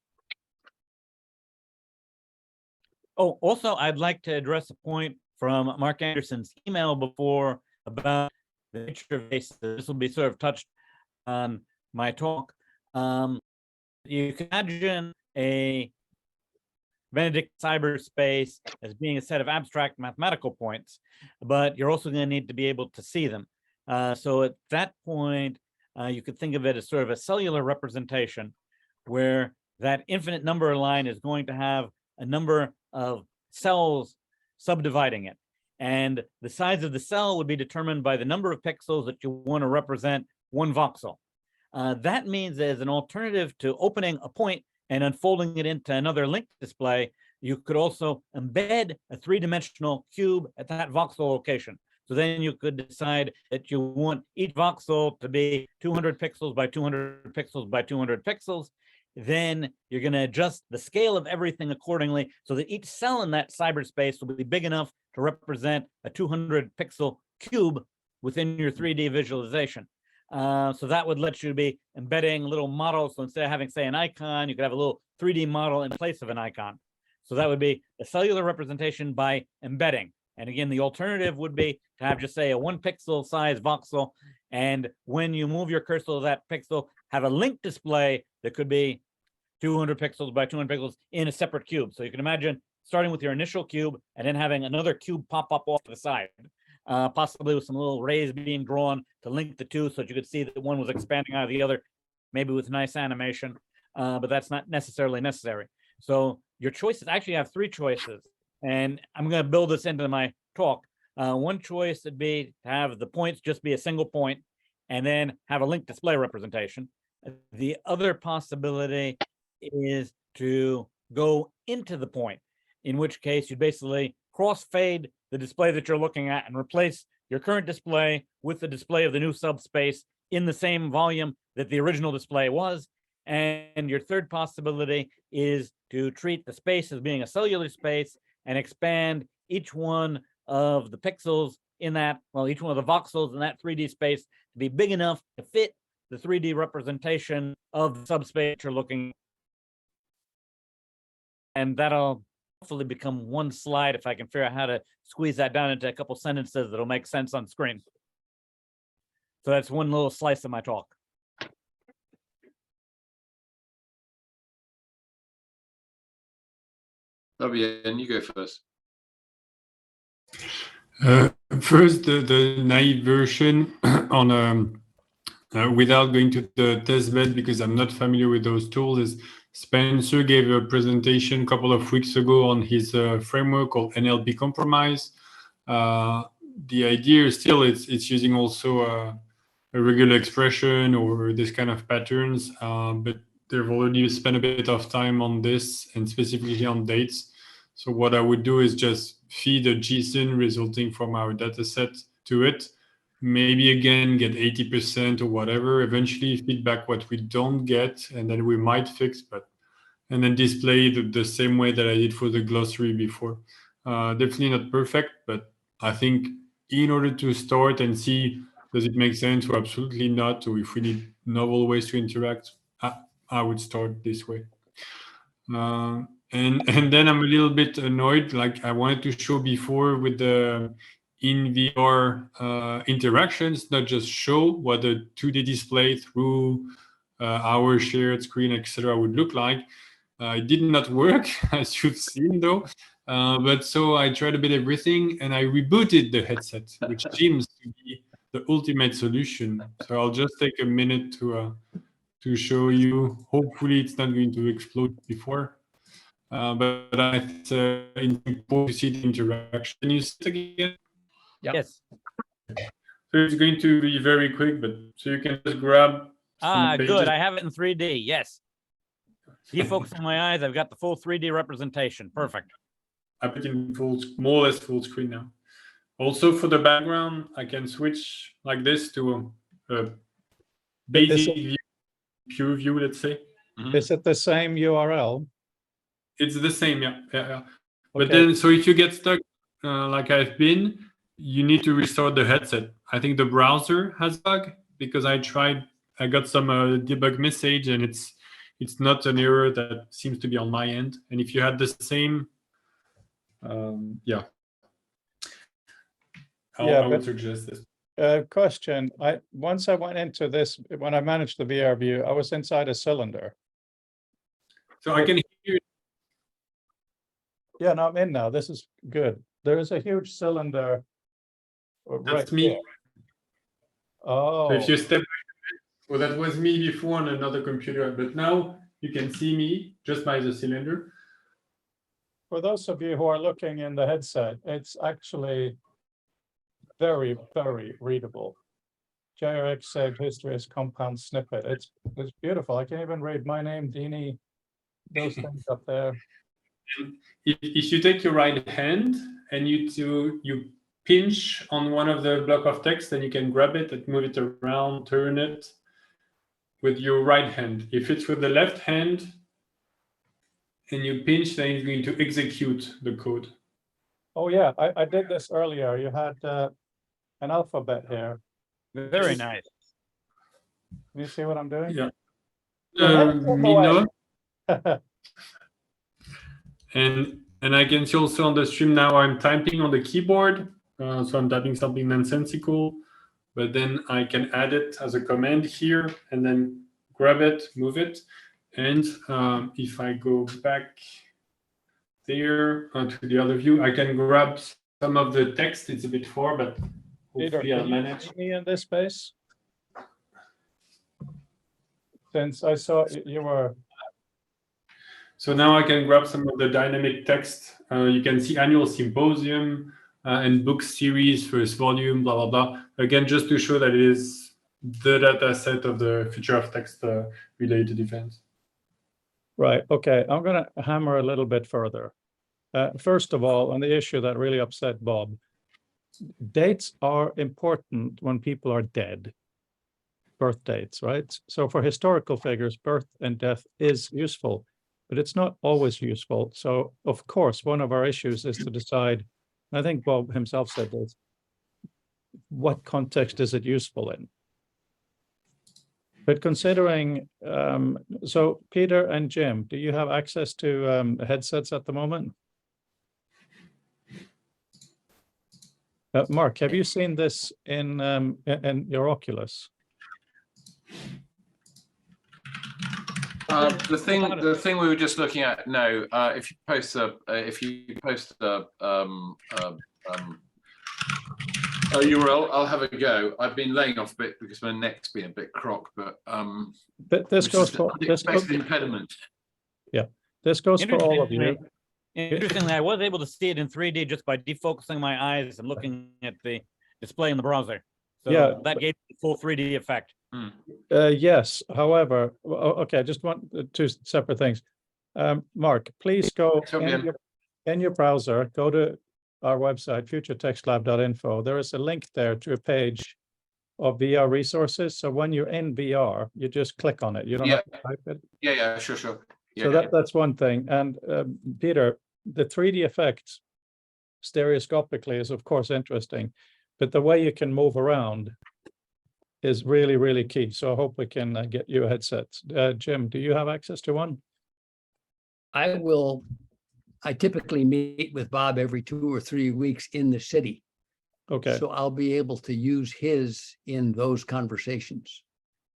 Speaker 5: Oh, also, I'd like to address a point from Mark Anderson's email before about the nature of bases. This will be sort of touched on my talk. You can imagine a Benedict cyberspace as being a set of abstract mathematical points, but you're also going to need to be able to see them. So at that point, you could think of it as sort of a cellular representation where that infinite number line is going to have a number of cells subdividing it. And the size of the cell would be determined by the number of pixels that you want to represent one voxel. That means as an alternative to opening a point and unfolding it into another linked display, you could also embed a three-dimensional cube at that voxel location. So then you could decide that you want each voxel to be 200 pixels by 200 pixels by 200 pixels. Then you're going to adjust the scale of everything accordingly so that each cell in that cyberspace will be big enough to represent a 200 pixel cube within your 3D visualization. So that would let you be embedding little models. So instead of having, say, an icon, you could have a little 3D model in place of an icon. So that would be a cellular representation by embedding. And again, the alternative would be to have just, say, a 1 pixel size voxel. And when you move your cursor to that pixel, have a link display that could be 200 pixels by 200 pixels in a separate cube. So you can imagine starting with your initial cube and then having another cube pop up off to the side, possibly with some little rays being drawn to link the two so that you could see that one was expanding out of the other, maybe with nice animation, but that's not necessarily necessary. So your choices actually have 3 choices. And I'm going to build this into my talk. One choice would be to have the points just be a single point and then have a linked display representation. The other possibility is to go into the point, in which case you basically crossfade the display that you're looking at and replace your current display with the display of the new subspace in the same volume that the original display was. And your third possibility is to treat the space as being a cellular space and expand each one of the pixels in that, well, each one of the voxels in that 3D space to be big enough to fit the 3D representation of the subspace you're looking at. And that'll hopefully become one slide if I can figure out how to squeeze that down into a couple sentences that'll make sense on screen. So that's one little slice of my talk.
Speaker 6: Fabian, you go first.
Speaker 1: First, the naive version on without going to the testbed, because I'm not familiar with those tools, is Spencer gave a presentation a couple of weeks ago on his framework called NLP Compromise. The idea is still it's using also a regular expression or this kind of patterns, but they've already spent a bit of time on this and specifically on dates. So what I would do is just feed a JSON resulting from our data set to it. Maybe again, get 80% or whatever, eventually feedback what we don't get, and then we might fix, and then display the same way that I did for the glossary before. Definitely not perfect, but I think in order to start and see, does it make sense or absolutely not, or if we need novel ways to interact, I would start this way. And then I'm a little bit annoyed, like I wanted to show before with the in VR interactions, not just show what a 2D display through our shared screen, etc. would look like. It did not work, as you've seen though. But so I tried a bit everything and I rebooted the headset, which seems to be the ultimate solution. So I'll just take a minute to show you. Hopefully it's not going to explode before. But it's important to see the interaction. Can you see it again?
Speaker 5: Yep. Yes.
Speaker 1: So it's going to be very quick, but so you can just grab some pages.
Speaker 5: Good. I have it in 3D. Yes. Defocus on my eyes. I've got the full 3D representation. Perfect.
Speaker 1: I put in more or less full screen now. Also for the background, I can switch like this to a basic view, pure view, let's say.
Speaker 3: Mm-hmm. Is it the same URL?
Speaker 1: It's the same, yeah. But then, so if you get stuck like I've been, you need to restore the headset. I think the browser has a bug because I got some debug message and it's not an error that seems to be on my end. And if you had the same, I would suggest this.
Speaker 3: Question. Once I went into this, when I managed the VR view, I was inside a cylinder.
Speaker 1: So I can hear you.
Speaker 3: Yeah, no, I'm in now. This is good. There is a huge cylinder.
Speaker 1: That's me.
Speaker 3: Here. Oh.
Speaker 1: So if you step back, well, that was me before on another computer, but now you can see me just by the cylinder.
Speaker 3: For those of you who are looking in the headset, it's actually very, very readable. JRX saved history as compound snippet. It's beautiful. I can even read my name, Dini, those things up there.
Speaker 1: If you take your right hand and you pinch on one of the block of text, then you can grab it and move it around, turn it with your right hand. If it's with the left hand and you pinch, then it's going to execute the code.
Speaker 3: Oh yeah, I did this earlier. You had an alphabet here.
Speaker 5: Very nice.
Speaker 3: Can you see what I'm doing?
Speaker 1: Yeah. Me no. And I can see also on the stream now I'm typing on the keyboard. So I'm typing something nonsensical, but then I can add it as a command here and then grab it, move it. And if I go back there to the other view, I can grab some of the text. It's a bit far, but hopefully I'll manage.
Speaker 3: Me in this space? Since I saw you were...
Speaker 1: So now I can grab some of the dynamic text. You can see annual symposium and book series, first volume, blah, blah, blah. Again, just to show that it is the data set of the future of text related events.
Speaker 3: Right. Okay. I'm going to hammer a little bit further. First of all, on the issue that really upset Bob, dates are important when people are dead. Birth dates, right? So for historical figures, birth and death is useful, but it's not always useful. So of course, one of our issues is to decide, I think Bob himself said this, what context is it useful in? But considering, so Peter and Jim, do you have access to headsets at the moment? Mark, have you seen this in your Oculus?
Speaker 6: The thing we were just looking at now, if you post a URL, I'll have a go. I've been laying off a bit because my neck's been a bit crock, but
Speaker 3: this goes for this
Speaker 6: impediment.
Speaker 3: Yeah, this goes for all of you.
Speaker 5: Interestingly, I was able to see it in 3D just by defocusing my eyes and looking at the display in the browser. So
Speaker 3: Yeah,
Speaker 5: that gave the full 3D effect.
Speaker 3: Yes, however, okay, I just want two separate things. Mark, please go in your browser, go to our website, futuretextlab.info. There is a link there to a page of VR resources. So when you're in VR, you just click on it. You don't have to type it.
Speaker 6: Yeah, sure. Yeah,
Speaker 3: so that's one thing. And Peter, the 3D effect stereoscopically is of course interesting, but the way you can move around is really, really key. So I hope we can get you a headset. Jim, do you have access to one?
Speaker 4: I typically meet with Bob every 2 or 3 weeks in the city.
Speaker 3: Okay.
Speaker 4: So I'll be able to use his in those conversations.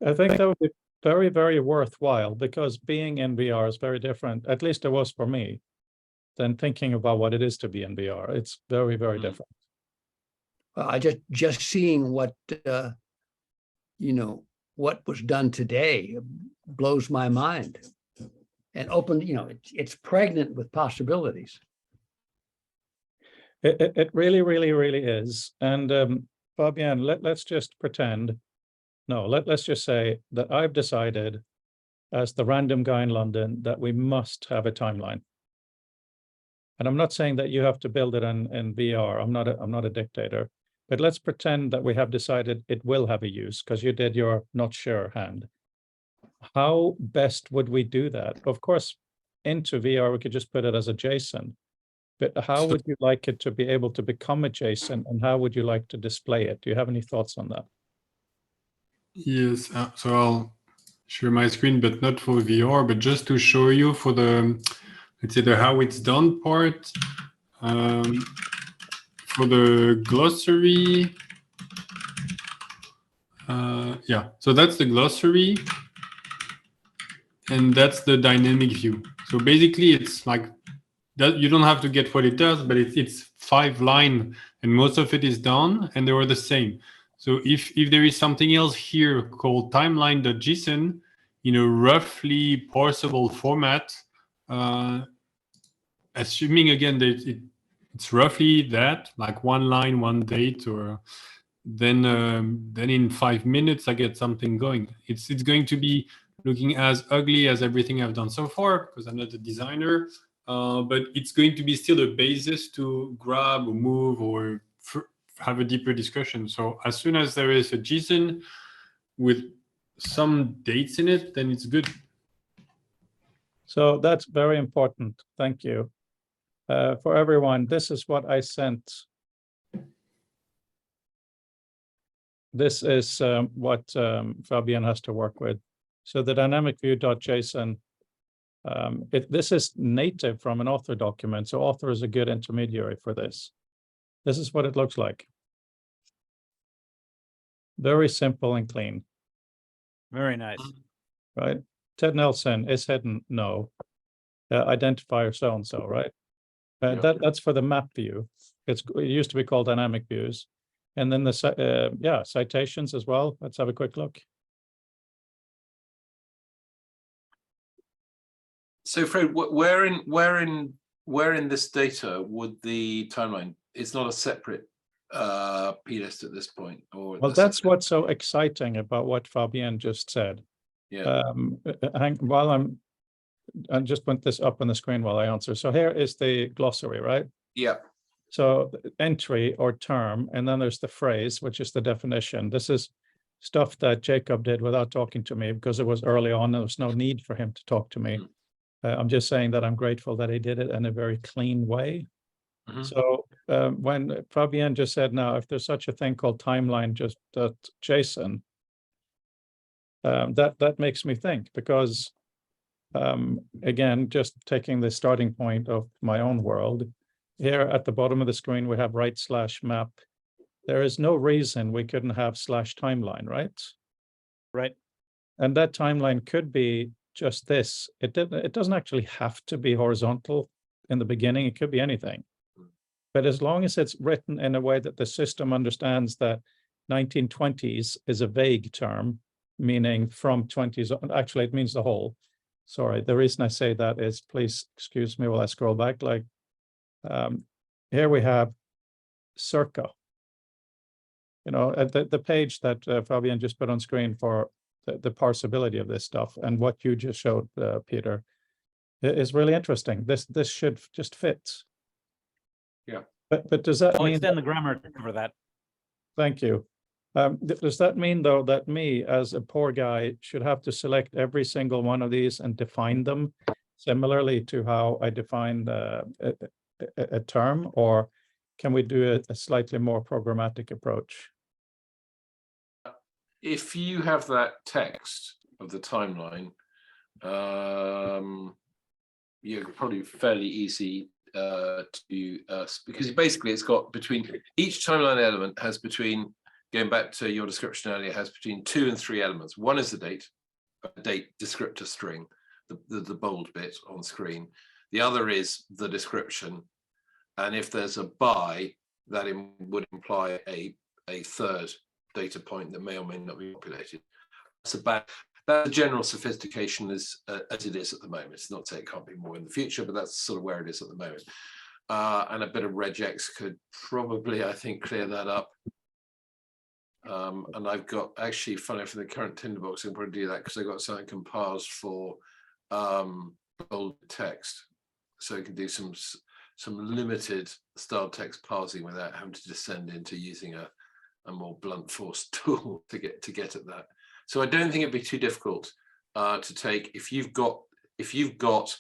Speaker 3: I think that would be very, very worthwhile because being in VR is very different, at least it was for me, than thinking about what it is to be in VR. It's very, very different.
Speaker 4: I just seeing what, what was done today blows my mind. And open, it's pregnant with possibilities.
Speaker 3: It really, really, really is. And Fabienne, let's just pretend. No, let's just say that I've decided, as the random guy in London, that we must have a timeline. And I'm not saying that you have to build it in VR. I'm not a dictator. But let's pretend that we have decided it will have a use because you did your not sure hand. How best would we do that? Of course, into VR, we could just put it as a JSON. But how would you like it to be able to become a JSON, and how would you like to display it? Do you have any thoughts on that?
Speaker 1: Yes, so I'll share my screen, but not for VR, but just to show you for the, let's say the how it's done part. For the glossary, yeah, so that's the glossary. And that's the dynamic view. So basically it's like that. You don't have to get what it does, but it's 5 lines and most of it is done and they were the same. So if there is something else here called timeline.json in a roughly parsable format, assuming again that it's roughly that, like 1 line, 1 date, or then in 5 minutes I get something going. It's going to be looking as ugly as everything I've done so far because I'm not a designer, but it's going to be still a basis to grab or move or have a deeper discussion. So as soon as there is a JSON with some dates in it, then it's good.
Speaker 3: So that's very important. Thank you. For everyone, this is what I sent. This is what Fabienne has to work with. So the dynamic view.json, this is native from an author document. So author is a good intermediary for this. This is what it looks like. Very simple and clean.
Speaker 5: Very nice.
Speaker 3: Right. Ted Nelson is hidden. No. Identifier so-and-so, right? That's for the map view. It used to be called dynamic views. And then the citations as well. Let's have a quick look.
Speaker 6: So Fred, where in this data would the timeline? It's not a separate plist at this point, or
Speaker 3: Well, that's what's so exciting about what Fabienne just said.
Speaker 6: yeah.
Speaker 3: While I just put this up on the screen while I answer. So here is the glossary, right?
Speaker 6: Yeah.
Speaker 3: So entry or term, and then there's the phrase, which is the definition. This is stuff that Jacob did without talking to me because it was early on. There was no need for him to talk to me. I'm just saying that I'm grateful that he did it in a very clean way. So when Fabienne just said, now, if there's such a thing called timeline, just JSON, that makes me think, because again, just taking the starting point of my own world, here at the bottom of the screen, we have right/map. There is no reason we couldn't have /timeline, right?
Speaker 5: Right.
Speaker 3: And that timeline could be just this. It doesn't actually have to be horizontal in the beginning. It could be anything. But as long as it's written in a way that the system understands that 1920s is a vague term, meaning from 20s, actually it means the whole. Sorry, the reason I say that is, please excuse me while I scroll back, like here we have circa. You know, at the page that Fabienne just put on screen for the parsability of this stuff, and what you just showed, Peter, is really interesting. This should just fit.
Speaker 6: Yeah.
Speaker 3: But does that
Speaker 5: I'll
Speaker 3: mean
Speaker 5: extend the grammar to cover that.
Speaker 3: Thank you. Does that mean, though, that me as a poor guy should have to select every single one of these and define them similarly to how I defined a term, or can we do a slightly more programmatic approach?
Speaker 6: If you have that text of the timeline, you're probably fairly easy because basically it's got between each timeline element has between, going back to your description earlier, has between 2 and 3 elements. One is the date, a date descriptor string, the bold bit on screen. The other is the description, and if there's a by, that would imply a third data point that may or may not be populated. That's a general sophistication as it is at the moment. It's not to say it can't be more in the future, but that's sort of where it is at the moment. And a bit of regex could probably, I think, clear that up. And I've got, actually, funny for the current Tinderbox, I can probably do that because I got something compiled for bold text, so you can do some limited style text parsing without having to descend into using a more blunt force tool to get at that. So I don't think it'd be too difficult to take, if you've got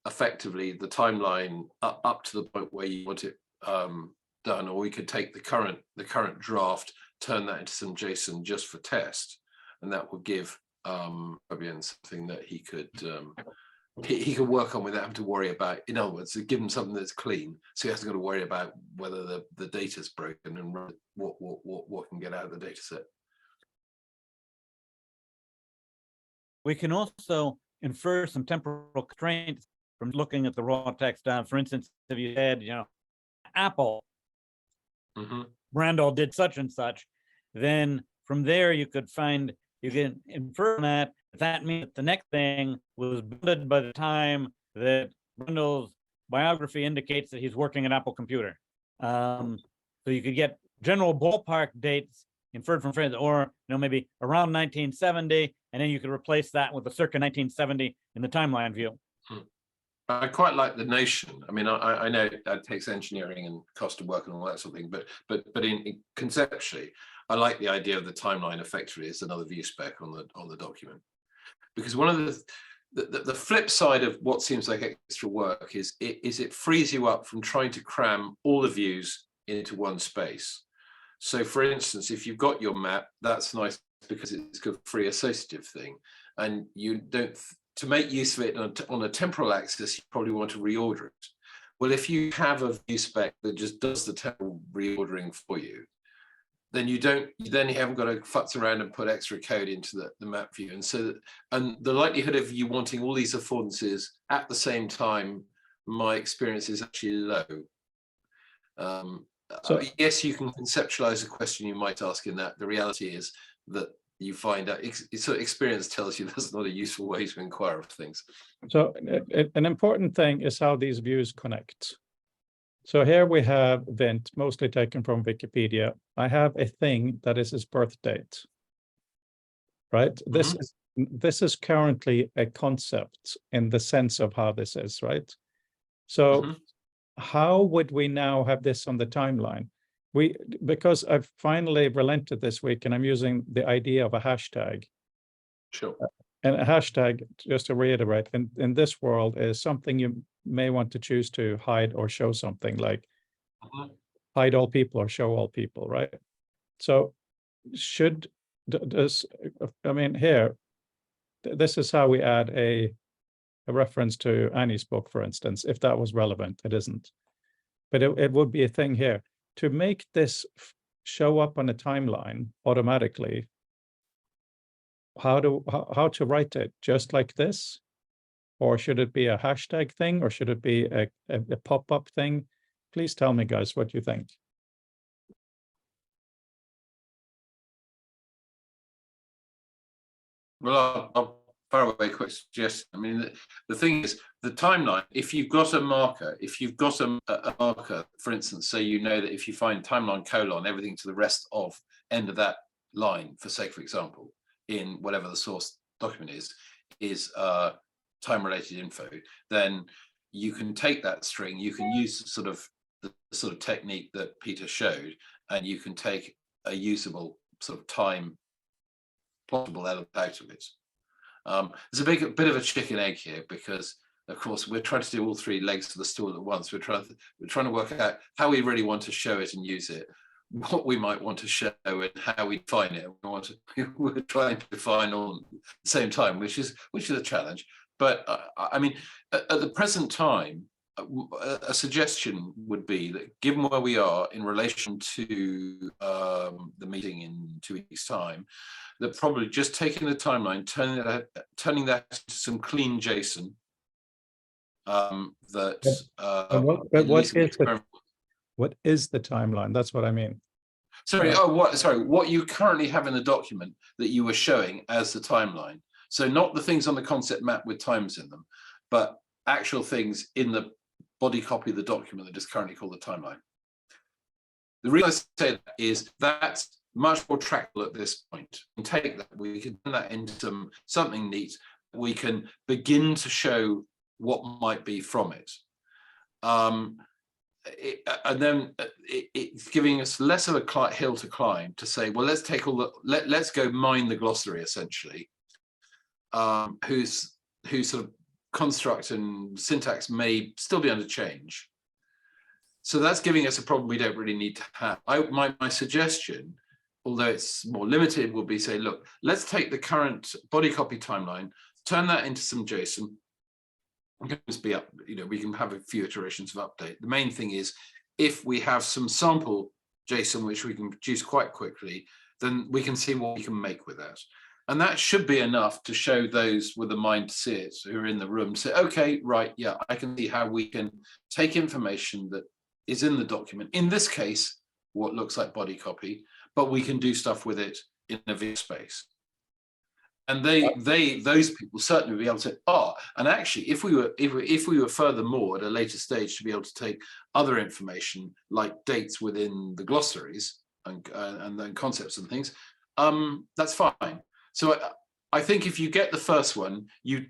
Speaker 6: effectively the timeline up to the point where you want it done, or we could take the current draft, turn that into some JSON just for test, and that would give Fabienne something that he could work on without having to worry about. In other words, give him something that's clean, so he hasn't got to worry about whether the data's broken and what can get out of the data set.
Speaker 5: We can also infer some temporal constraints from looking at the raw text. For instance, if you said, Apple, Randall did such and such, then from there you can infer that means that the next thing was bounded by the time that Randall's biography indicates that he's working at Apple Computer. So you could get general ballpark dates inferred from friends, or maybe around 1970, and then you could replace that with the circa 1970 in the timeline view.
Speaker 6: I quite like the notion. I mean, I know that takes engineering and cost of work and all that sort of thing, but in conceptually, I like the idea of the timeline effectively as another view spec on the document, because one of the flip side of what seems like extra work is it frees you up from trying to cram all the views into one space. So for instance, if you've got your map, that's nice because it's a free associative thing, and you don't, to make use of it on a temporal axis, you probably want to reorder it. Well, if you have a view spec that just does the temporal reordering for you, then you haven't got to futz around and put extra code into the map view. And the likelihood of you wanting all these affordances at the same time, my experience is actually low. So yes, you can conceptualize a question you might ask in that. The reality is that you find out, sort of experience tells you that's not a useful way to inquire of things.
Speaker 3: So an important thing is how these views connect. So here we have Vint, mostly taken from Wikipedia. I have a thing that is his birth date, right? This is currently a concept in the sense of how this is, right? So how would we now have this on the timeline? Because I've finally relented this week and I'm using the idea of a hashtag.
Speaker 6: Sure.
Speaker 3: And a hashtag, just to reiterate, in this world is something you may want to choose to hide or show something, like hide all people or show all people, right? So I mean, here, this is how we add a reference to Annie's book, for instance, if that was relevant. It isn't. But it would be a thing here. To make this show up on a timeline automatically, how to write it? Just like this? Or should it be a hashtag thing? Or should it be a pop-up thing? Please tell me, guys, what you think.
Speaker 6: Well, I'll fire away a quick suggestion. I mean, the thing is, the timeline, if you've got a marker, for instance, say you know that if you find timeline : everything to the rest of end of that line, for example, in whatever the source document is time-related info, then you can take that string, you can use the sort of technique that Peter showed, and you can take a usable sort of time plotable element out of it. There's a bit of a chicken egg here, because of course we're trying to do all three legs of the stool at once. We're trying to work out how we really want to show it and use it, what we might want to show and how we define it. We're trying to define all at the same time, which is a challenge. But I mean, at the present time, a suggestion would be that, given where we are in relation to the meeting in 2 weeks' time, that probably just taking the timeline, turning that into some clean JSON.
Speaker 3: What is the timeline? That's what I mean.
Speaker 6: Sorry. What you currently have in the document that you were showing as the timeline. So not the things on the concept map with times in them, but actual things in the body copy of the document that is currently called the timeline. The reason I say that is that's much more trackable at this point. We can take that, we can turn that into something neat. We can begin to show what might be from it. And then it's giving us less of a hill to climb to say, well, let's take let's go mine the glossary, essentially, whose sort of construct and syntax may still be under change. So that's giving us a problem we don't really need to have. My suggestion, although it's more limited, would be say, look, let's take the current body copy timeline, turn that into some JSON. It can just be up, we can have a few iterations of update. The main thing is, if we have some sample JSON which we can produce quite quickly, then we can see what we can make with that. And that should be enough to show those with the mind to see it, who are in the room, say, okay, right, yeah, I can see how we can take information that is in the document, in this case, what looks like body copy, but we can do stuff with it in a view space. And those people certainly will be able to, and actually, if we were furthermore at a later stage to be able to take other information like dates within the glossaries and then concepts and things, that's fine. So I think if you get the first one, you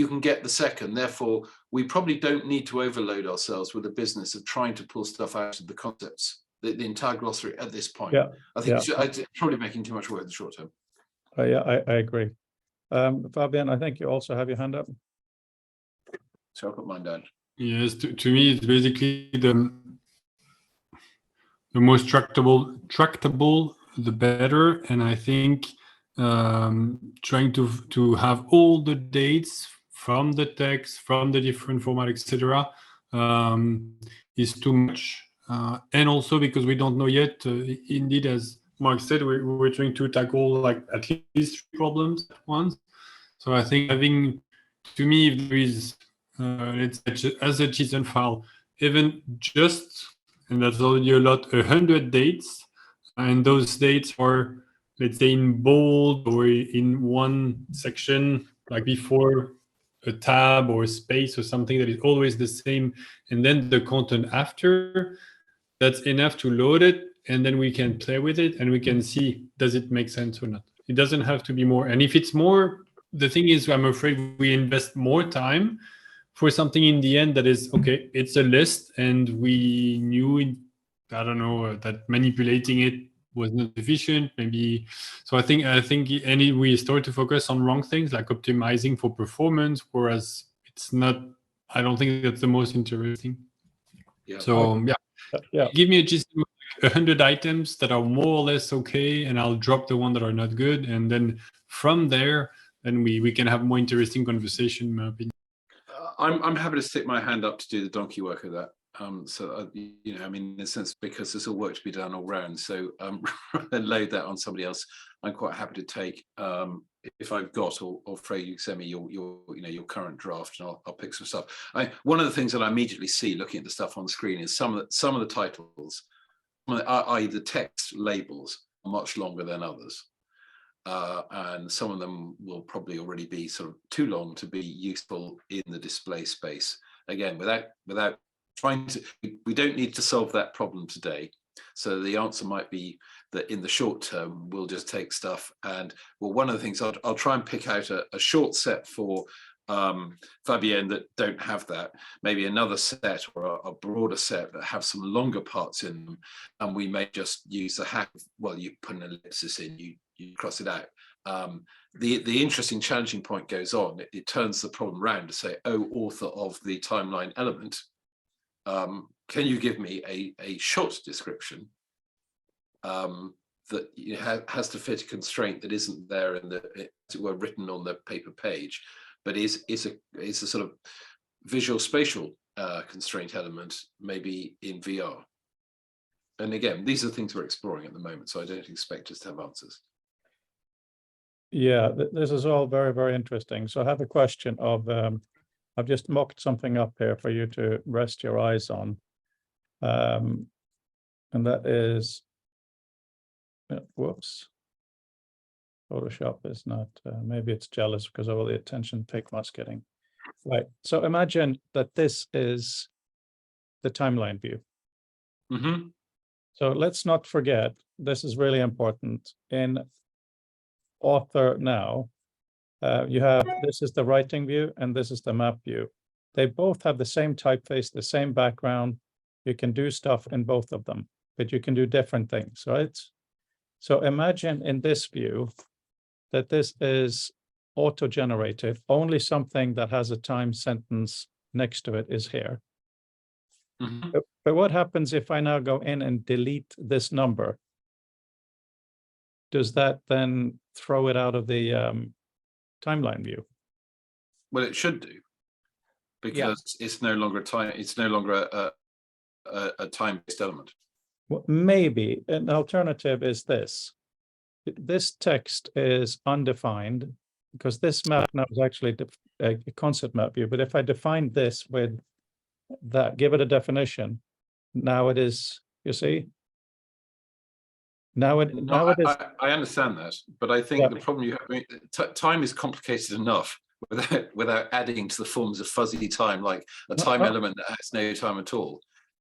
Speaker 6: can get the second. Therefore, we probably don't need to overload ourselves with the business of trying to pull stuff out of the concepts, the entire glossary at this point.
Speaker 3: Yeah,
Speaker 6: I think it's probably making too much work in the short term.
Speaker 3: Yeah, I agree. Fabian, I think you also have your hand up.
Speaker 6: So I'll put mine down.
Speaker 1: Yes, to me, it's basically the most tractable, the better. And I think trying to have all the dates from the text, from the different format, etc., is too much. And also because we don't know yet, indeed, as Mark said, we're trying to tackle like at least 3 problems at once. So I think having, to me, if there is, as a JSON file, even just, and that's already a lot, 100 dates, and those dates are let's say in bold or in one section, like before a tab or a space or something that is always the same, and then the content after, that's enough to load it, and then we can play with it and we can see, does it make sense or not? It doesn't have to be more. And if it's more, the thing is, I'm afraid we invest more time for something in the end that is, okay, it's a list and we knew, I don't know, that manipulating it was not efficient, maybe. So I think we start to focus on wrong things like optimizing for performance, whereas it's not, I don't think that's the most interesting.
Speaker 6: Yeah.
Speaker 1: So
Speaker 3: Yeah.
Speaker 1: give me a gist of 100 items that are more or less okay, and I'll drop the one that are not good, and then from there, then we can have more interesting conversation, in my opinion.
Speaker 6: I'm happy to stick my hand up to do the donkey work of that. I mean, in a sense, because there's all work to be done all round. So rather than load that on somebody else, I'm quite happy to take if I've got, or Frey, you send me your current draft, and I'll pick some stuff. One of the things that I immediately see looking at the stuff on the screen is some of the titles, i.e. the text labels, are much longer than others. And some of them will probably already be sort of too long to be useful in the display space. Again, without trying to, we don't need to solve that problem today. So the answer might be that in the short term, we'll just take stuff and, well, one of the things I'll try and pick out a short set for Fabienne that don't have that, maybe another set or a broader set that have some longer parts in them, and we may just use the hack. Well, you put an ellipsis in, you cross it out. The interesting challenging point goes on. It turns the problem round to say, oh, author of the timeline element, can you give me a short description that has to fit a constraint that isn't there in the, as it were, written on the paper page, but is a sort of visual spatial constraint element, maybe in VR. And again, these are things we're exploring at the moment, so I don't expect us to have answers.
Speaker 3: Yeah, this is all very, very interesting. So I have a question of, I've just mocked something up here for you to rest your eyes on. And that is, whoops. Photoshop is not, maybe it's jealous because of all the attention Pigma's getting. Right, so imagine that this is the timeline view.
Speaker 6: Mm-hmm.
Speaker 3: So let's not forget, this is really important. In author now, you have, this is the writing view and this is the map view. They both have the same typeface, the same background. You can do stuff in both of them, but you can do different things, right? So imagine in this view that this is auto-generated, only something that has a time sentence next to it is here.
Speaker 6: Mm-hmm.
Speaker 3: But what happens if I now go in and delete this number? Does that then throw it out of the timeline view?
Speaker 6: Well, it should do, because it's no longer time. It's no longer a time-based element.
Speaker 3: Well, maybe an alternative is this. This text is undefined because this map now is actually a concept map view. But if I define this with that, give it a definition, now it is, you see? Now it is.
Speaker 6: I understand that, but I think the problem you have, I mean, time is complicated enough without adding to the forms of fuzzy time, like a time element that has no time at all.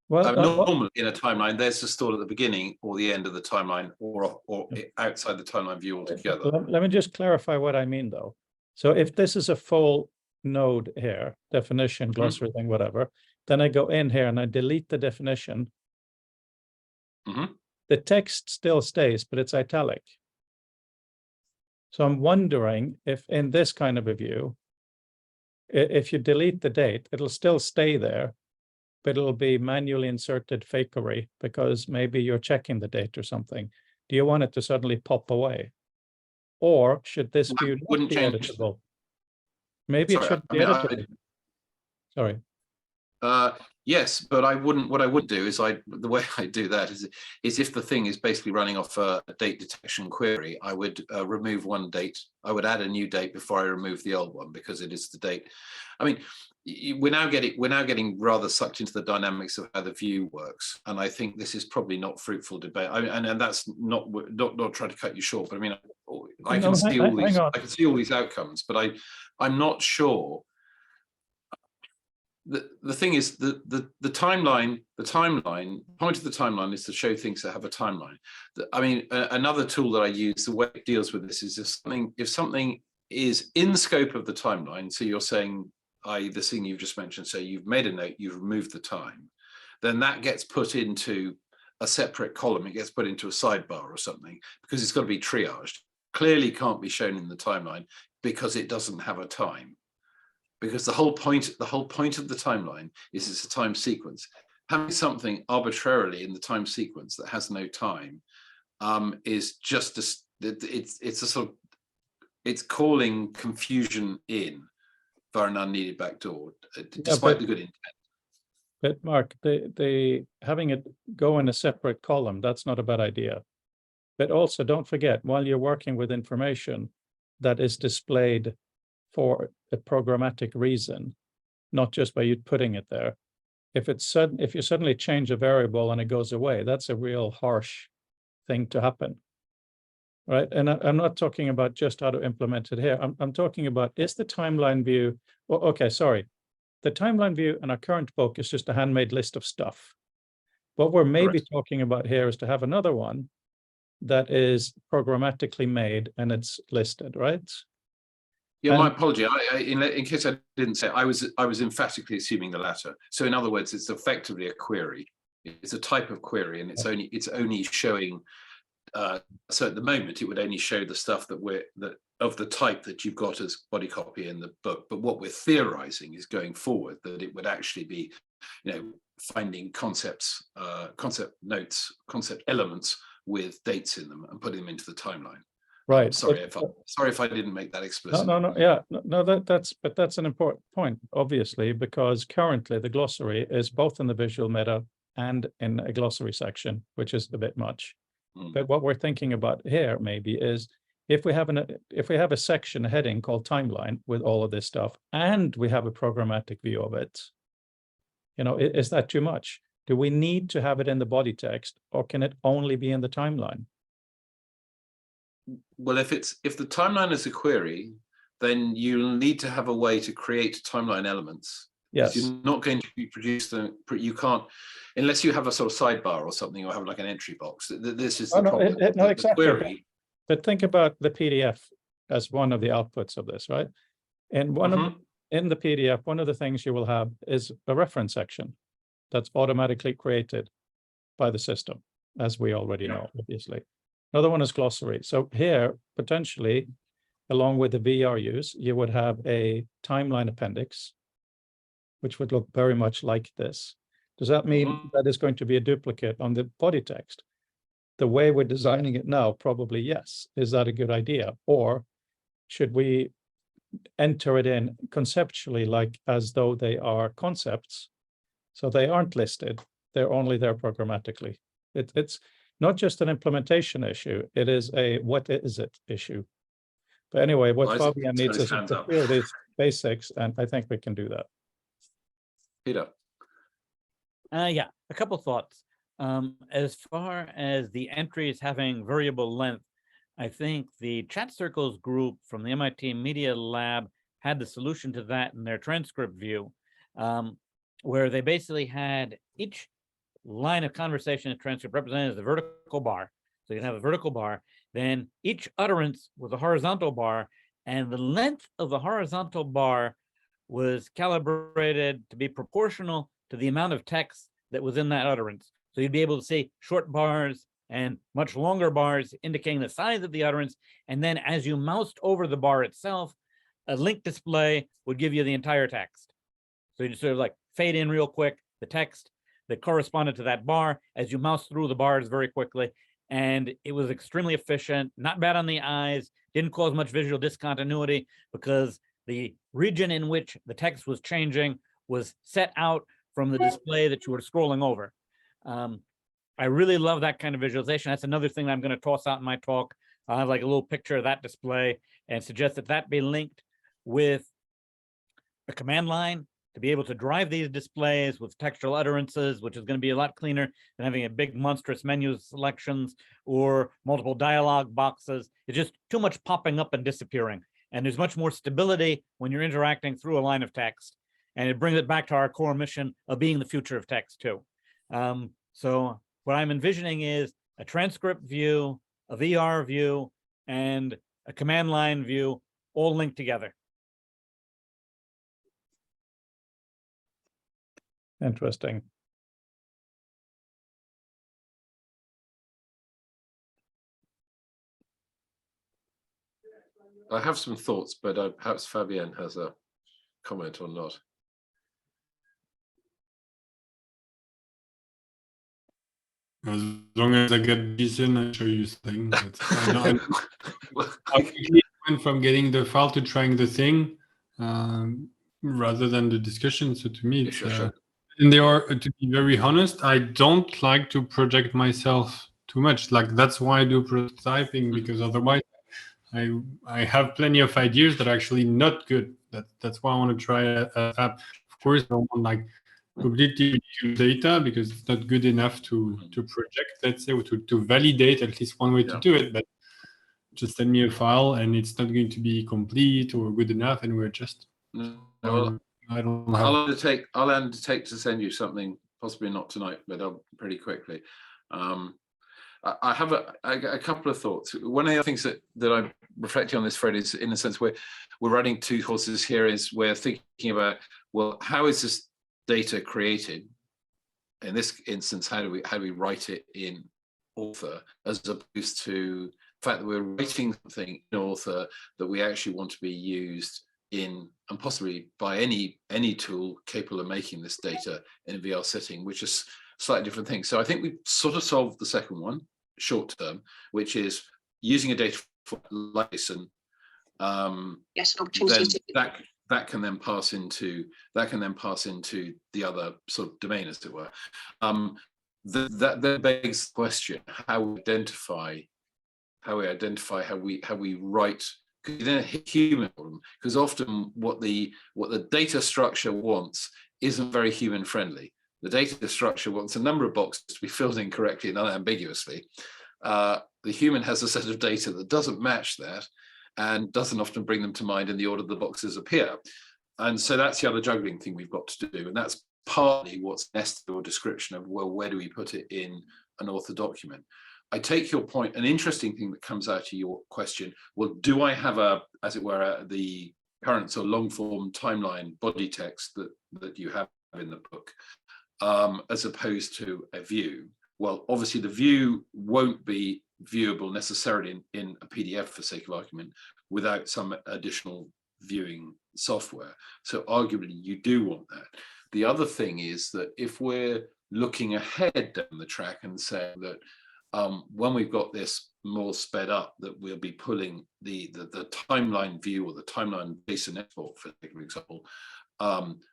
Speaker 3: Well,
Speaker 6: normally in a timeline, there's just stored at the beginning or the end of the timeline, or outside the timeline view altogether.
Speaker 3: Let me just clarify what I mean, though. So if this is a full node here, definition, glossary thing, whatever, then I go in here and I delete the definition.
Speaker 6: Mm-hmm.
Speaker 3: The text still stays, but it's italic. So I'm wondering if in this kind of a view, if you delete the date, it'll still stay there, but it'll be manually inserted fakery because maybe you're checking the date or something. Do you want it to suddenly pop away? Or should this view not be editable? Maybe it should be editable. Sorry.
Speaker 6: Yes, but I wouldn't. What I would do is the way I do that is if the thing is basically running off a date detection query, I would remove one date. I would add a new date before I remove the old one, because it is the date. I mean, we're now getting rather sucked into the dynamics of how the view works, and I think this is probably not fruitful debate. And that's not trying to cut you short, but I mean, I can see all these. I can see all these outcomes, but I'm not sure. The thing is, the timeline point of the timeline is to show things that have a timeline. I mean, another tool that I use, the way it deals with this, is if something is in scope of the timeline, so you're saying, i.e. the thing you've just mentioned, so you've made a note, you've removed the time, then that gets put into a separate column. It gets put into a sidebar or something, because it's got to be triaged. Clearly can't be shown in the timeline because it doesn't have a time. Because the whole point of the timeline is it's a time sequence. Having something arbitrarily in the time sequence that has no time is just it's calling confusion in for an unneeded backdoor, despite the good intent.
Speaker 3: But Mark, the having it go in a separate column, that's not a bad idea. But also don't forget, while you're working with information that is displayed for a programmatic reason, not just by you putting it there. If you suddenly change a variable and it goes away, that's a real harsh thing to happen, right? And I'm not talking about just how to implement it here. I'm talking about, is the timeline view, well, okay, sorry. The timeline view in our current book is just a handmade list of stuff. What we're maybe talking about here is to have another one that is programmatically made and it's listed, right?
Speaker 6: Yeah, my apology. In case I didn't say, I was emphatically assuming the latter. So in other words, it's effectively a query. It's a type of query, and it's only showing. So at the moment, it would only show the stuff that of the type that you've got as body copy in the book. But what we're theorizing is going forward that it would actually be, finding concepts, concept notes, concept elements with dates in them and putting them into the timeline.
Speaker 3: Right.
Speaker 6: Sorry if I didn't make that explicit.
Speaker 3: That's an important point, obviously, because currently the glossary is both in the visual meta and in a glossary section, which is a bit much. But what we're thinking about here maybe is if we have a section, a heading called timeline with all of this stuff, and we have a programmatic view of it, is that too much? Do we need to have it in the body text, or can it only be in the timeline?
Speaker 6: Well, if the timeline is a query, then you'll need to have a way to create timeline elements.
Speaker 3: Yes.
Speaker 6: You're not going to be producing. You can't, unless you have a sort of sidebar or something, or have like an entry box. This is the problem.
Speaker 3: No, exactly.
Speaker 6: The query.
Speaker 3: But think about the PDF as one of the outputs of this, right? And in the PDF, one of the things you will have is a reference section that's automatically created by the system, as we already know, obviously. Another one is glossary. So here, potentially, along with the VRUs, you would have a timeline appendix, which would look very much like this. Does that mean that is going to be a duplicate on the body text? The way we're designing it now, probably yes. Is that a good idea? Or should we enter it in conceptually, like as though they are concepts? So they aren't listed, they're only there programmatically. It's not just an implementation issue, it is a what is it issue. But anyway, what Fabian needs is to feel these basics, and I think we can do that.
Speaker 6: Peter.
Speaker 5: Yeah, a couple thoughts. As far as the entries having variable length, I think the chat circles group from the MIT Media Lab had the solution to that in their transcript view, where they basically had each line of conversation in transcript represented as a vertical bar. So you can have a vertical bar, then each utterance was a horizontal bar, and the length of the horizontal bar was calibrated to be proportional to the amount of text that was in that utterance. So you'd be able to see short bars and much longer bars indicating the size of the utterance. And then as you moused over the bar itself, a link display would give you the entire text. So you just sort of like fade in real quick, the text that corresponded to that bar as you mouse through the bars very quickly. And it was extremely efficient, not bad on the eyes, didn't cause much visual discontinuity because the region in which the text was changing was set out from the display that you were scrolling over. I really love that kind of visualization. That's another thing that I'm going to toss out in my talk. I'll have like a little picture of that display and suggest that that be linked with a command line to be able to drive these displays with textual utterances, which is going to be a lot cleaner than having a big monstrous menu selections or multiple dialog boxes. It's just too much popping up and disappearing. And there's much more stability when you're interacting through a line of text. And it brings it back to our core mission of being the future of text too. So what I'm envisioning is a transcript view, a VR view, and a command line view all linked together.
Speaker 3: Interesting.
Speaker 6: I have some thoughts, but perhaps Fabienne has a comment or not.
Speaker 1: As long as I get this in, I show you things. I quickly went from getting the file to trying the thing rather than the discussion. So to me, it's,
Speaker 6: Sure.
Speaker 1: and they are, to be very honest, I don't like to project myself too much. Like that's why I do prototyping, because otherwise I have plenty of ideas that are actually not good. That's why I want to try a app. Of course, I don't want like completely ridiculous data because it's not good enough to project, let's say, or to validate, at least one way to do it. But just send me a file and it's not going to be complete or good enough, and we're just I don't have.
Speaker 6: I'll undertake to send you something, possibly not tonight, but pretty quickly. I have a couple of thoughts. One of the things that I'm reflecting on this, Fred, is in a sense we're running two horses here. Is we're thinking about, well, how is this data created? In this instance, how do we write it in Author, as opposed to the fact that we're writing something in Author that we actually want to be used in, and possibly by any tool capable of making this data in a VR setting, which is slightly different thing. So I think we've sort of solved the second one, short term, which is using a data like JSON.
Speaker 8: Yes, an opportunity
Speaker 6: then that can then pass into the other sort of domain, as it were. That begs the question: how we identify how we write. Then human problem, because often what the data structure wants isn't very human friendly. The data structure wants a number of boxes to be filled in correctly and unambiguously. The human has a set of data that doesn't match that and doesn't often bring them to mind in the order the boxes appear. And so that's the other juggling thing we've got to do. And that's partly what's nested or description of, well, where do we put it in an Author document? I take your point. An interesting thing that comes out of your question, well, do I have as it were, the current sort of long form timeline body text that you have in the book, as opposed to a view? Well, obviously the view won't be viewable necessarily in a PDF, for sake of argument, without some additional viewing software. So arguably you do want that. The other thing is that if we're looking ahead down the track and saying that when we've got this more sped up, that we'll be pulling the timeline view or the timeline JSON export, for example,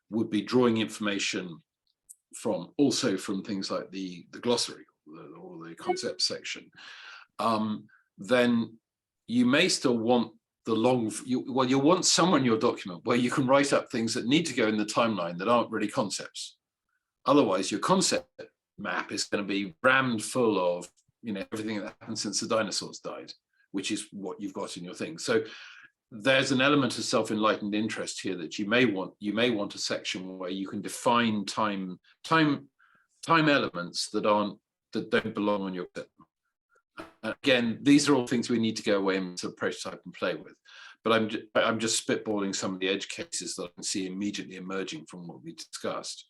Speaker 6: would be drawing information from things like the glossary or the concept section, then you may still want you'll want somewhere in your document where you can write up things that need to go in the timeline that aren't really concepts. Otherwise, your concept map is going to be rammed full of everything that happened since the dinosaurs died, which is what you've got in your thing. So there's an element of self-enlightened interest here that you may want a section where you can define time elements that don't belong on your set. Again, these are all things we need to go away and sort of prototype and play with. But I'm just spitballing some of the edge cases that I can see immediately emerging from what we discussed.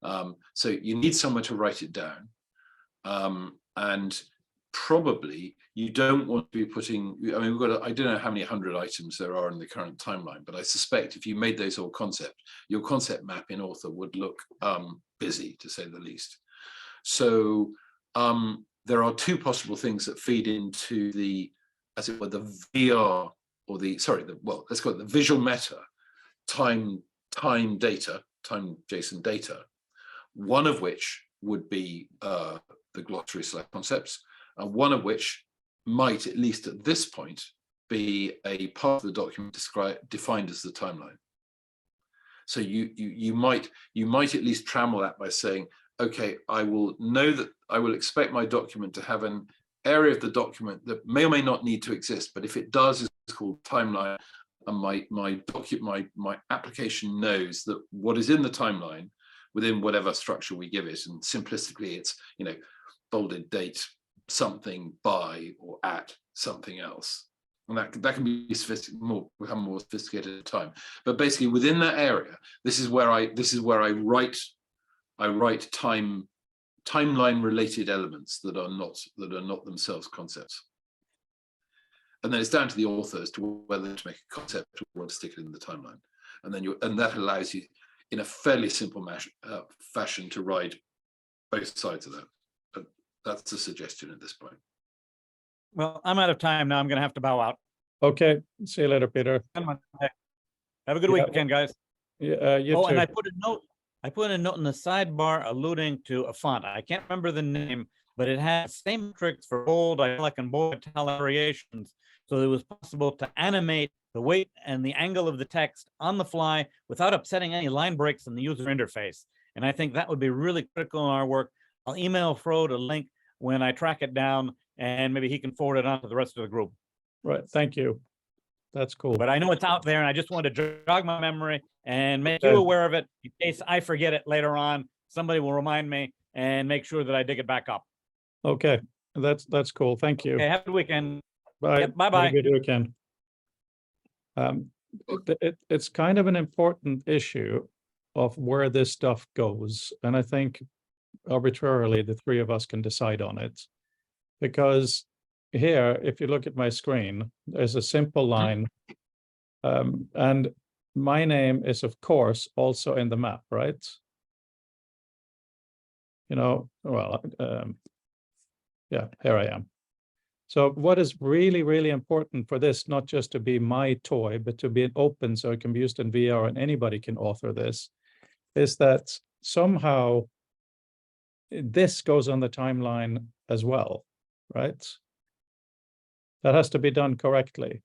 Speaker 6: So you need somewhere to write it down. And probably you don't want to be putting, I mean, I don't know how many 100 items there are in the current timeline, but I suspect if you made those all concept, your concept map in Author would look busy, to say the least. So there are two possible things that feed into the, as it were, the VR or let's call it the visual meta time JSON data. one of which would be the glossary / concepts, and one of which might, at least at this point, be a part of the document defined as the timeline. So you might at least trammel that by saying, okay, I will know that I will expect my document to have an area of the document that may or may not need to exist, but if it does, it's called timeline, and my application knows that what is in the timeline within whatever structure we give it, and simplistically it's, you know, bolded date something by or at something else, and that can be become more sophisticated at time. But basically within that area, this is where I write timeline related elements that are not themselves concepts. And then it's down to the author as to whether to make a concept or want to stick it in the timeline. And then that allows you in a fairly simple fashion to ride both sides of that. But that's a suggestion at this point.
Speaker 5: Well, I'm out of time now. I'm going to have to bow out.
Speaker 3: Okay, see you later, Peter.
Speaker 5: Have a good
Speaker 3: Yeah.
Speaker 5: weekend, guys.
Speaker 3: Yeah, you too.
Speaker 5: And I put a note in the sidebar alluding to a font. I can't remember the name, but it has same tricks for bold, italic, and bold italic variations. So it was possible to animate the weight and the angle of the text on the fly without upsetting any line breaks in the user interface. And I think that would be really critical in our work. I'll email Frode a link when I track it down, and maybe he can forward it on to the rest of the group.
Speaker 3: Right, thank you. That's cool.
Speaker 5: But I know it's out there, and I just wanted to jog my memory and make you aware of it in case I forget it later on. Somebody will remind me and make sure that I dig it back up.
Speaker 3: Okay, that's cool. Thank you.
Speaker 5: Okay, have a good weekend.
Speaker 3: Bye.
Speaker 5: Yep, bye-bye.
Speaker 3: Have a good weekend. It's kind of an important issue of where this stuff goes, and I think arbitrarily the three of us can decide on it, because here, if you look at my screen, there's a simple line, and my name is of course also in the map, right? You know, well, yeah, here I am. So what is really, really important for this, not just to be my toy, but to be open so it can be used in VR and anybody can author this, is that somehow this goes on the timeline as well, right? That has to be done correctly.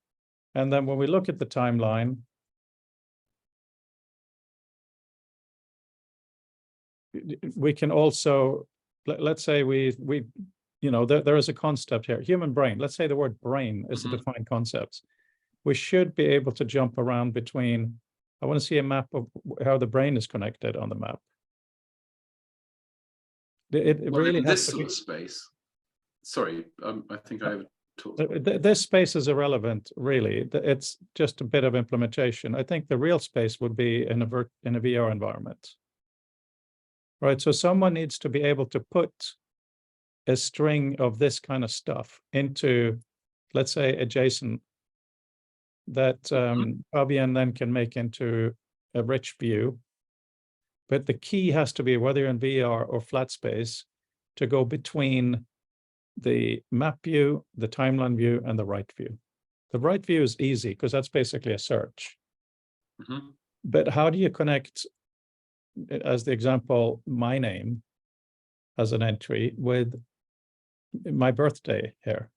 Speaker 3: And then when we look at the timeline, we can also, let's say we you know, there is a concept here, human brain. Let's say the word brain is a defined concept. We should be able to jump around between, I want to see a map of how the brain is connected on the map. It really
Speaker 6: in
Speaker 3: has
Speaker 6: this
Speaker 3: to
Speaker 6: sort
Speaker 3: be,
Speaker 6: of space. Sorry, I think I talked.
Speaker 3: this space is irrelevant, really. It's just a bit of implementation. I think the real space would be in a VR environment. Right, so someone needs to be able to put a string of this kind of stuff into, let's say, a JSON that Fabian then can make into a rich view. But the key has to be, whether you're in VR or flat space, to go between the map view, the timeline view, and the right view. The right view is easy because that's basically a search. But how do you connect, as the example, my name as an entry with my birthday here?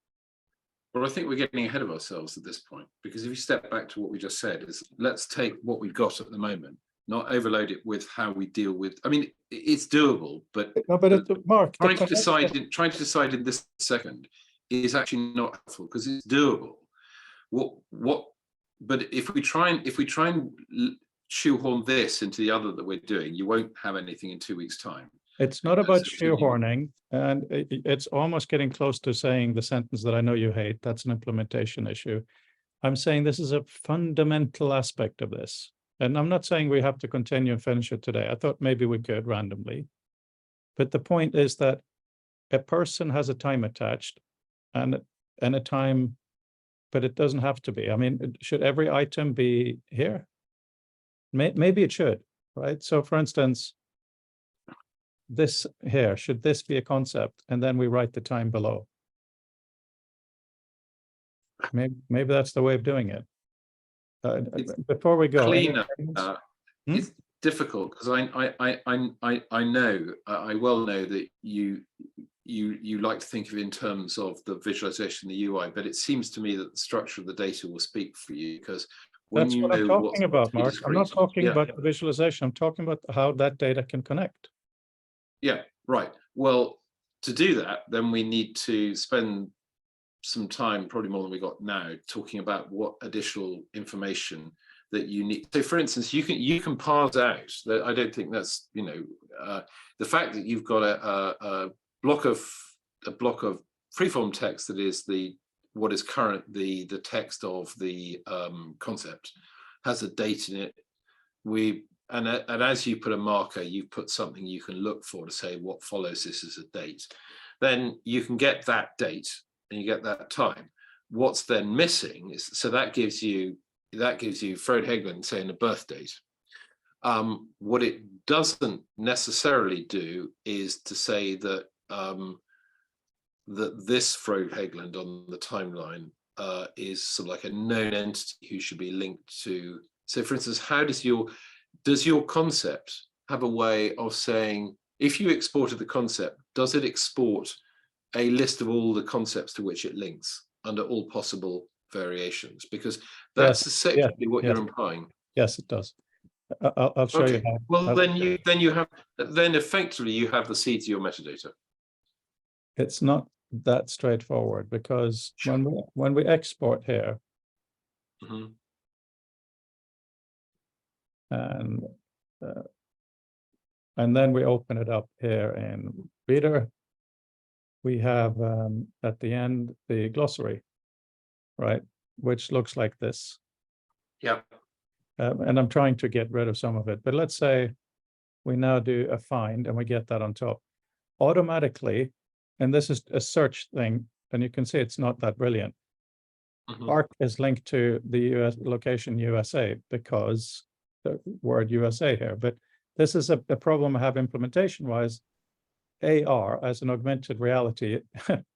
Speaker 6: Well, I think we're getting ahead of ourselves at this point, because if you step back to what we just said, is let's take what we've got at the moment, not overload it with how we deal with. I mean, it's doable, but
Speaker 3: no, but Mark,
Speaker 6: trying to decide in this second is actually not helpful, because it's doable. But if we try and shoehorn this into the other that we're doing, you won't have anything in 2 weeks' time.
Speaker 3: It's not about shoehorning, and it's almost getting close to saying the sentence that I know you hate. That's an implementation issue. I'm saying this is a fundamental aspect of this. And I'm not saying we have to continue and finish it today. I thought maybe we could randomly. But the point is that a person has a time attached and a time, but it doesn't have to be. I mean, should every item be here? Maybe it should, right? So for instance, this here, should this be a concept? And then we write the time below. Maybe that's the way of doing it. Before we go,
Speaker 6: Cleaner. difficult because I well know that you like to think of it in terms of the visualization, the UI, but it seems to me that the structure of the data will speak for you, because when
Speaker 3: That's
Speaker 6: you
Speaker 3: what I'm
Speaker 6: know
Speaker 3: talking about, Mark. I'm not talking
Speaker 6: yeah.
Speaker 3: about the visualization. I'm talking about how that data can connect.
Speaker 6: Yeah, right. Well, to do that, then we need to spend some time, probably more than we got now, talking about what additional information that you need. So, for instance, you can parse out that. I don't think that's, you know, the fact that you've got a block of freeform text that is what is current the text of the concept has a date in it. And as you put a marker, you put something you can look for to say what follows this as a date. Then you can get that date and you get that time. What's then missing is, so that gives you Frode Hageland saying a birth date. What it doesn't necessarily do is to say that that this Frode Hageland on the timeline is sort of like a known entity who should be linked to. So, for instance, how does your concept have a way of saying, if you exported the concept, does it export a list of all the concepts to which it links under all possible variations? Because that's essentially what you're implying.
Speaker 3: Yes, it does. I'll show you how.
Speaker 6: Well, then effectively you have the seeds of your metadata.
Speaker 3: It's not that straightforward, because when we export here, and then we open it up here in Reader, we have at the end the glossary, right, which looks like this.
Speaker 6: Yeah.
Speaker 3: And I'm trying to get rid of some of it, but let's say we now do a find and we get that on top automatically. And this is a search thing, and you can see it's not that brilliant. ARC is linked to the US location USA because the word USA here, but this is a problem I have implementation wise. AR as an augmented reality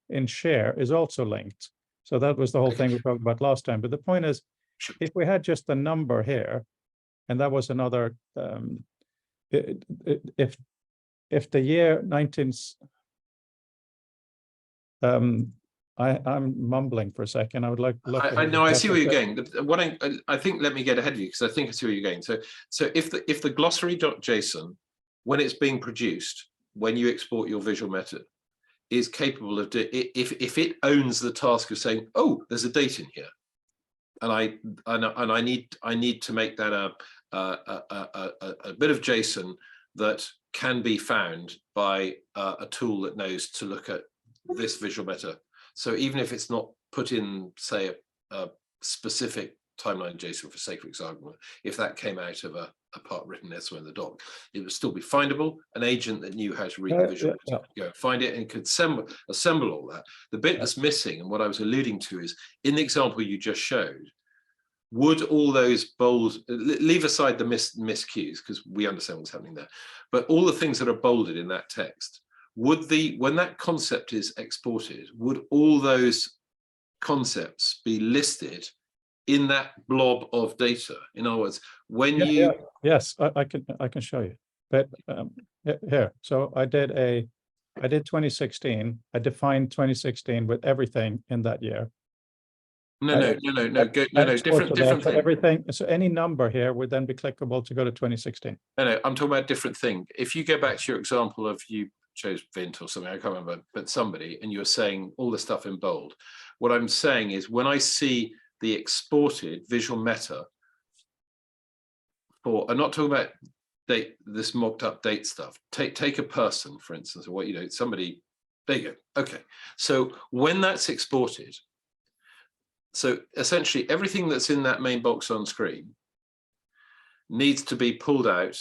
Speaker 3: in share is also linked. So that was the whole thing we talked about last time. But the point is, if we had just a number here, and that was another, if the year 19, I'm mumbling for a second. I would like to look.
Speaker 6: I know. I see where you're going. What I think, let me get ahead of you, because I think I see where you're going. So if the glossary.json, when it's being produced, when you export your visual meta, is capable of if it owns the task of saying, oh, there's a date in here, and I need to make that a bit of JSON that can be found by a tool that knows to look at this visual meta. So even if it's not put in, say, a specific timeline JSON, for sake of example, if that came out of a part written elsewhere in the doc, it would still be findable. An agent that knew how to read the visual meta could go and find it and could assemble all that. The bit that's missing, and what I was alluding to, is in the example you just showed, would all those bold, leave aside the miscues, because we understand what's happening there, but all the things that are bolded in that text, when that concept is exported, would all those concepts be listed in that blob of data? In other words, when
Speaker 3: yes, I can show you. But here, so I did 2016. I defined 2016 with everything in that year.
Speaker 6: No, different thing.
Speaker 3: Everything. So any number here would then be clickable to go to 2016.
Speaker 6: No, I'm talking about a different thing. If you go back to your example of, you chose Vint or something, I can't remember, but somebody, and you're saying all the stuff in bold. What I'm saying is, when I see the exported visual meta I'm not talking about this mocked up date stuff. Take a person, for instance, or what, somebody, there you go. Okay. So when that's exported, so essentially everything that's in that main box on screen needs to be pulled out.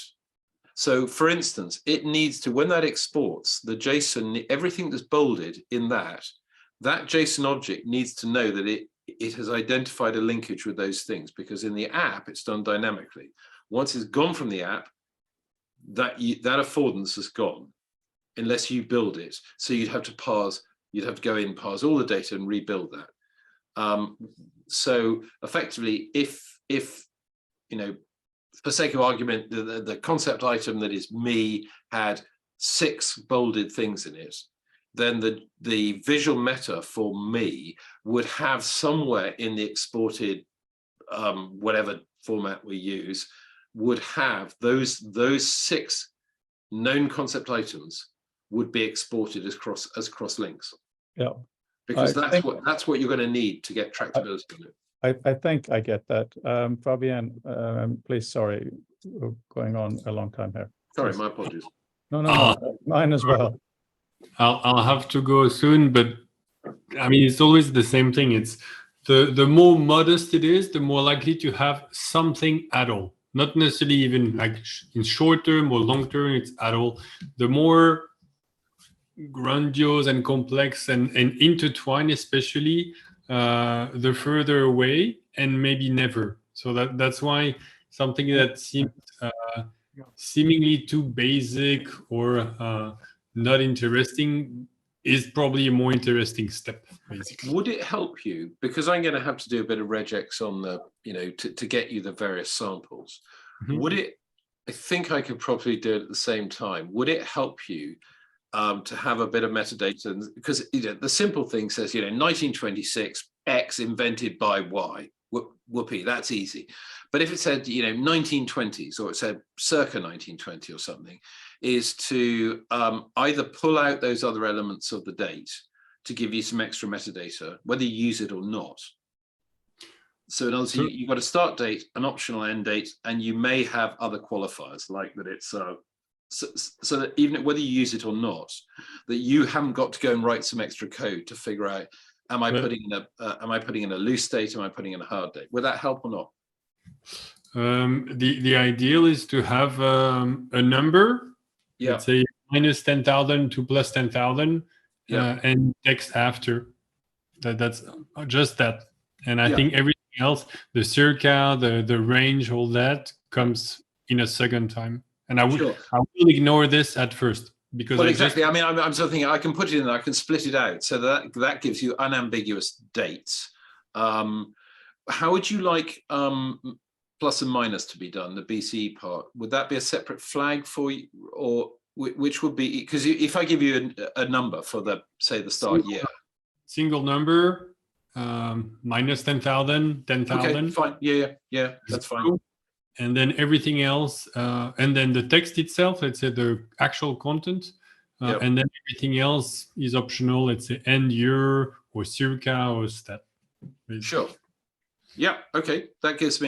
Speaker 6: So for instance, it needs to, when that exports the JSON, everything that's bolded in that JSON object needs to know that it has identified a linkage with those things, because in the app, it's done dynamically. Once it's gone from the app, that affordance is gone, unless you build it. So you'd have to go in, parse all the data and rebuild that. So effectively, if for sake of argument, the concept item that is me had 6 bolded things in it, then the visual meta for me would have somewhere in the exported whatever format we use, would have those 6 known concept items would be exported as cross links.
Speaker 3: Yeah.
Speaker 6: Because
Speaker 3: I think-
Speaker 6: that's what you're going to need to get tractability on it.
Speaker 3: I think I get that. Fabian, please, sorry, we're going on a long time here.
Speaker 6: Sorry, my apologies.
Speaker 3: No, mine as well.
Speaker 1: I'll have to go soon, but I mean, it's always the same thing. It's the more modest it is, the more likely to have something at all. Not necessarily even like in short term or long term, it's at all. The more grandiose and complex and intertwined, especially, the further away and maybe never. So that's why something that seems seemingly too basic or not interesting is probably a more interesting step, basically.
Speaker 6: Would it help you, because I'm going to have to do a bit of regex on the, to get you the various samples.
Speaker 1: Mhm.
Speaker 6: Would it, I think I could probably do it at the same time. Would it help you to have a bit of metadata? Because the simple thing says, 1926, X invented by Y. Whoopee, that's easy. But if it said, 1920s, or it said circa 1920 or something, is to either pull out those other elements of the date to give you some extra metadata, whether you use it or not. So in other words, you've got a start date, an optional end date, and you may have other qualifiers, like that it's so that even whether you use it or not, that you haven't got to go and write some extra code to figure out, am I putting in a loose state, am I putting in a hard date? Would that help or not?
Speaker 1: The ideal is to have a number,
Speaker 6: Yeah.
Speaker 1: let's say minus 10,000 to plus 10,000, and text after. That's just that. And I think everything else, the circa, the range, all that comes in a second time. And I will ignore this at first because
Speaker 6: I mean, I'm sort of thinking I can put it in, I can split it out, so that gives you unambiguous dates. How would you like plus and minus to be done, the BCE part? Would that be a separate flag for you, or which would be, because if I give you a number for the start year,
Speaker 1: single number, minus 10,000, 10,000.
Speaker 6: Okay, fine. Yeah, that's fine.
Speaker 1: And then everything else, and then the text itself, let's say the actual content, and then everything else is optional. Let's say end year or circa or stat.
Speaker 6: Sure. Yeah. Okay. That gives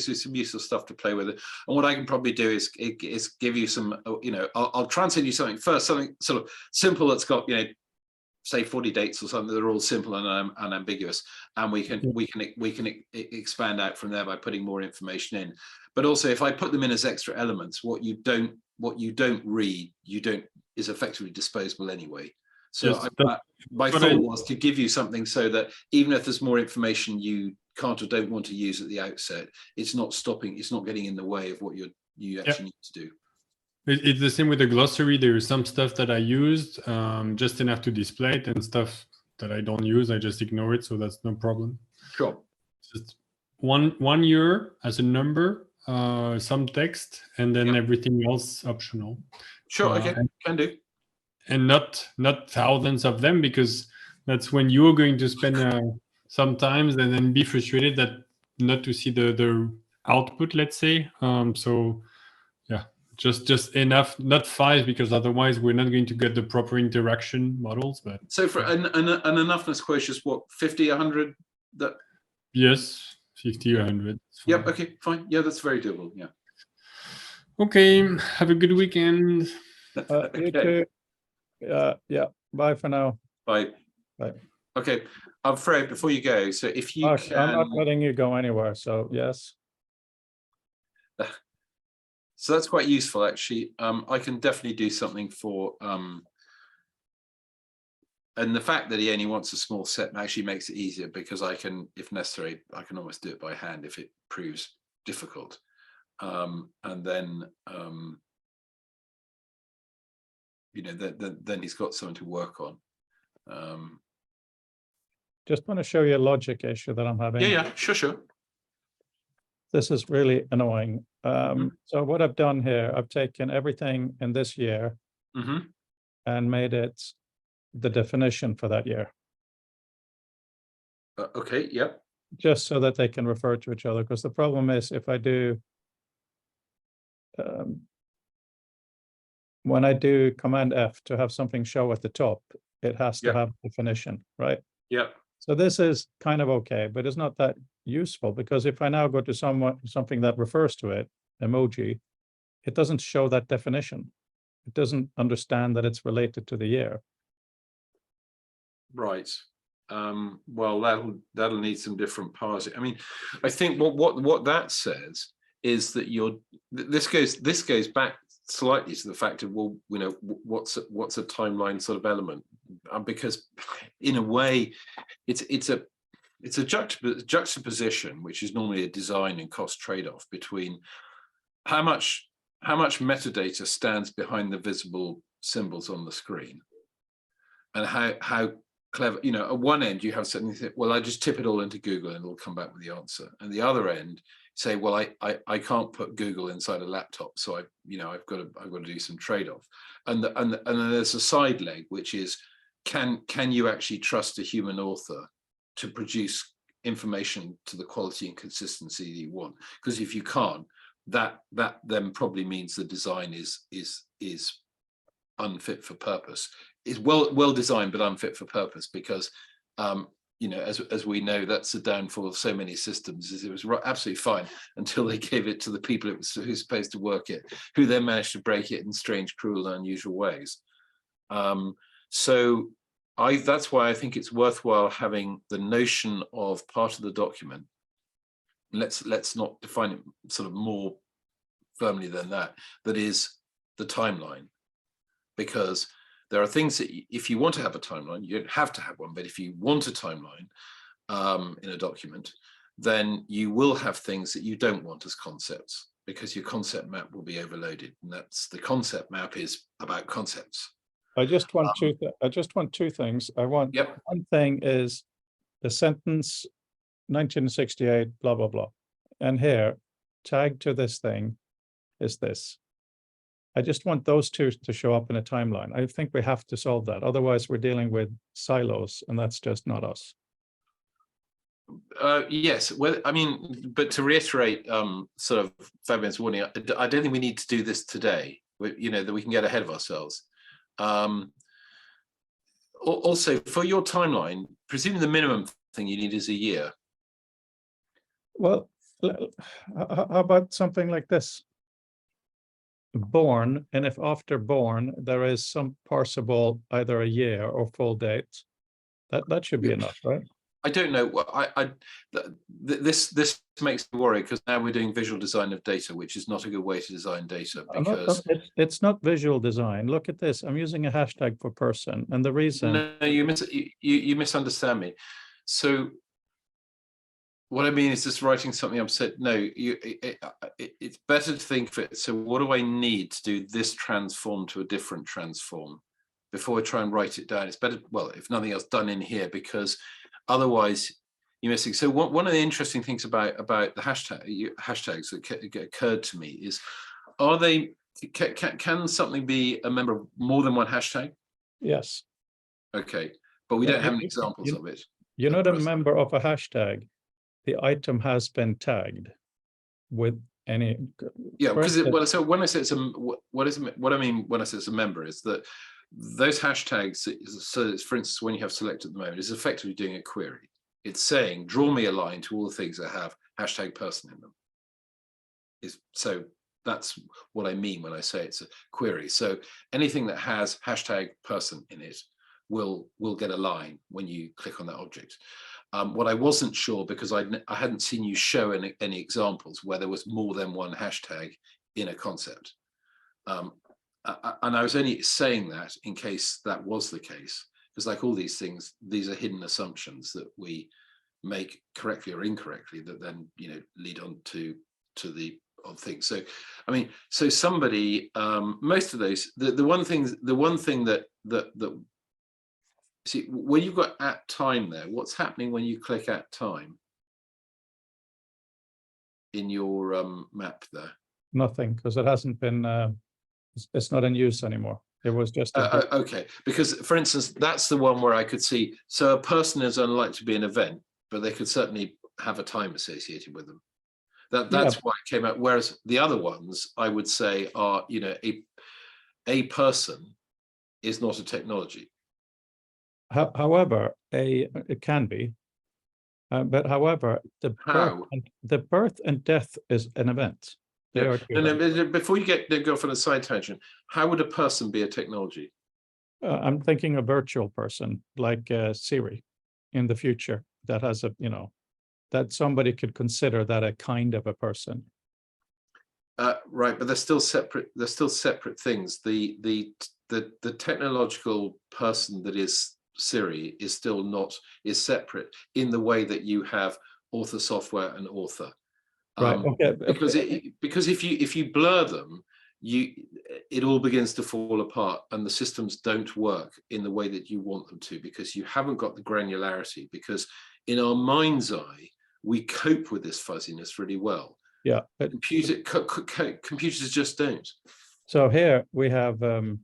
Speaker 6: you some useful stuff to play with. And what I can probably do is give you some. I'll try and send you something first, something sort of simple that's got say 40 dates or something that are all simple and unambiguous, and we can expand out from there by putting more information in. But also, if I put them in as extra elements, what you don't read, is effectively disposable anyway. So my thought was to give you something so that even if there's more information you can't or don't want to use at the outset, it's not getting in the way of what you actually need to do.
Speaker 1: It's the same with the glossary. There's some stuff that I used just enough to display it, and stuff that I don't use, I just ignore it. So that's no problem.
Speaker 6: Sure.
Speaker 1: Just one year as a number, some text, and then everything else optional.
Speaker 6: Sure. Okay. Can do.
Speaker 1: And not thousands of them, because that's when you're going to spend sometimes and then be frustrated that not to see the output, let's say. So yeah. Just enough, not 5, because otherwise we're not going to get the proper interaction models. But
Speaker 6: so for an enoughness quotient, what, 50, 100? That
Speaker 1: yes, 50 or 100.
Speaker 6: Yep. Okay. Fine. Yeah, that's very doable. Yeah.
Speaker 1: Okay. Have a good weekend.
Speaker 3: You too. Yeah. Bye for now.
Speaker 6: Bye.
Speaker 3: Bye.
Speaker 6: Okay. Fred, before you go, so if you
Speaker 3: Mark,
Speaker 6: can,
Speaker 3: I'm not letting you go anywhere. So yes.
Speaker 6: So that's quite useful, actually. I can definitely do something for, and the fact that he only wants a small set actually makes it easier, because I can, if necessary, I can almost do it by hand if it proves difficult. And then, then he's got something to work on.
Speaker 3: Just want to show you a logic issue that I'm having.
Speaker 6: Yeah, sure.
Speaker 3: This is really annoying. So what I've done here, I've taken everything in this year
Speaker 6: Mm-hmm.
Speaker 3: and made it the definition for that year,
Speaker 6: Okay, yep.
Speaker 3: just so that they can refer to each other. Because the problem is if I do, when I do Command F to have something show at the top, it has to
Speaker 6: Yep.
Speaker 3: have definition, right?
Speaker 6: Yep.
Speaker 3: So this is kind of okay, but it's not that useful because if I now go to something that refers to it, emoji, it doesn't show that definition. It doesn't understand that it's related to the year.
Speaker 6: Right. Well, that'll need some different parsing. I mean, I think what that says is that this goes back slightly to the fact of, well, you know, what's a timeline sort of element, because in a way it's a juxtaposition, which is normally a design and cost trade-off between how much metadata stands behind the visible symbols on the screen, and how clever, you know, at one end you have something, well, I just tip it all into Google and it'll come back with the answer. And the other end say, well, I can't put Google inside a laptop, so I've got to do some trade-off. And then there's a side leg, which is, can you actually trust a human author to produce information to the quality and consistency that you want? Because if you can't, that then probably means the design is unfit for purpose. Is well designed but unfit for purpose, because you know, as we know, that's the downfall of so many systems. Is it was absolutely fine until they gave it to the people who's supposed to work it, who then managed to break it in strange, cruel, and unusual ways. So that's why I think it's worthwhile having the notion of part of the document. Let's not define it sort of more firmly than that. That is the timeline, because there are things that if you want to have a timeline, you don't have to have one, but if you want a timeline in a document, then you will have things that you don't want as concepts, because your concept map will be overloaded, and that's the concept map is about concepts.
Speaker 3: I just want two things. I want,
Speaker 6: Yep.
Speaker 3: one thing is the sentence 1968, blah, blah, blah. And here, tagged to this thing is this. I just want those two to show up in a timeline. I think we have to solve that. Otherwise, we're dealing with silos, and that's just not us.
Speaker 6: Yes, well, I mean, but to reiterate sort of Fabian's warning, I don't think we need to do this today. You know, that we can get ahead of ourselves. Also, for your timeline, presuming the minimum thing you need is a year.
Speaker 3: Well, how about something like this? Born, and if after born there is some parsable, either a year or full date, that should be enough, right?
Speaker 6: I don't know. This makes me worry, because now we're doing visual design of data, which is not a good way to design data, because
Speaker 3: it's not visual design. Look at this. I'm using a hashtag for person, and the reason.
Speaker 6: No, you misunderstand me. So what I mean is just writing something up. Said no. It's better to think of it. So what do I need to do this transform to a different transform before I try and write it down? It's better, well, if nothing else, done in here, because otherwise you're missing. So one of the interesting things about the hashtags that occurred to me is, are they, can something be a member of more than one hashtag?
Speaker 3: Yes.
Speaker 6: Okay, but we don't have any examples of it.
Speaker 3: You're not a member of a hashtag. The item has been tagged with any.
Speaker 6: Yeah, because so when I say it's a, what I mean when I say it's a member is that those hashtags, so for instance, when you have select at the moment, is effectively doing a query. It's saying, draw me a line to all the things that have hashtag person in them. So that's what I mean when I say it's a query. So anything that has hashtag person in it will get a line when you click on that object. What I wasn't sure, because I hadn't seen you show any examples where there was more than one hashtag in a concept. And I was only saying that in case that was the case, because like all these things, these are hidden assumptions that we make correctly or incorrectly that then, you know, lead on to the odd things. So, I mean, so somebody, most of those, the one thing that see, when you've got at time there, what's happening when you click at time? in your map there?
Speaker 3: Nothing, because it hasn't been, it's not in use anymore. It was just,
Speaker 6: Okay, because for instance, that's the one where I could see, so a person is unlikely to be an event, but they could certainly have a time associated with them. That's why it came out. Whereas the other ones, I would say, are, you know, a person is not a technology.
Speaker 3: however, it can be. But however, the birth and death is an event. They are two events.
Speaker 6: No, before you go for the side tangent, how would a person be a technology?
Speaker 3: I'm thinking a virtual person like Siri in the future that has a, you know, that somebody could consider that a kind of a person.
Speaker 6: Right, but they're still separate. They're still separate things. The technological person that is Siri is still not, is separate in the way that you have author software and author.
Speaker 3: Right. Okay.
Speaker 6: Because if you blur them, it all begins to fall apart, and the systems don't work in the way that you want them to, because you haven't got the granularity. Because in our mind's eye, we cope with this fuzziness really well.
Speaker 3: Yeah.
Speaker 6: Computers just don't.
Speaker 3: So here we have the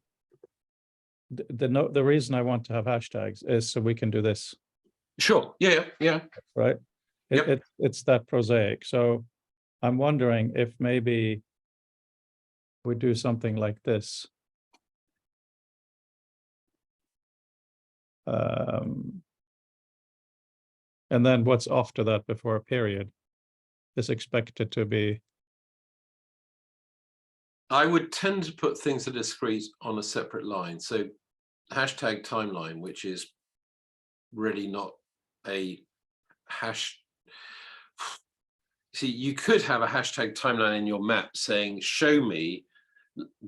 Speaker 3: reason I want to have hashtags is so we can do this.
Speaker 6: Sure. Yeah.
Speaker 3: Right.
Speaker 6: Yep.
Speaker 3: It's that prosaic. So I'm wondering if maybe we do something like this. And then what's after that before a period is expected to be.
Speaker 6: I would tend to put things that are discrete on a separate line. So hashtag timeline, which is really not a hash. See, you could have a hashtag timeline in your map saying, show me,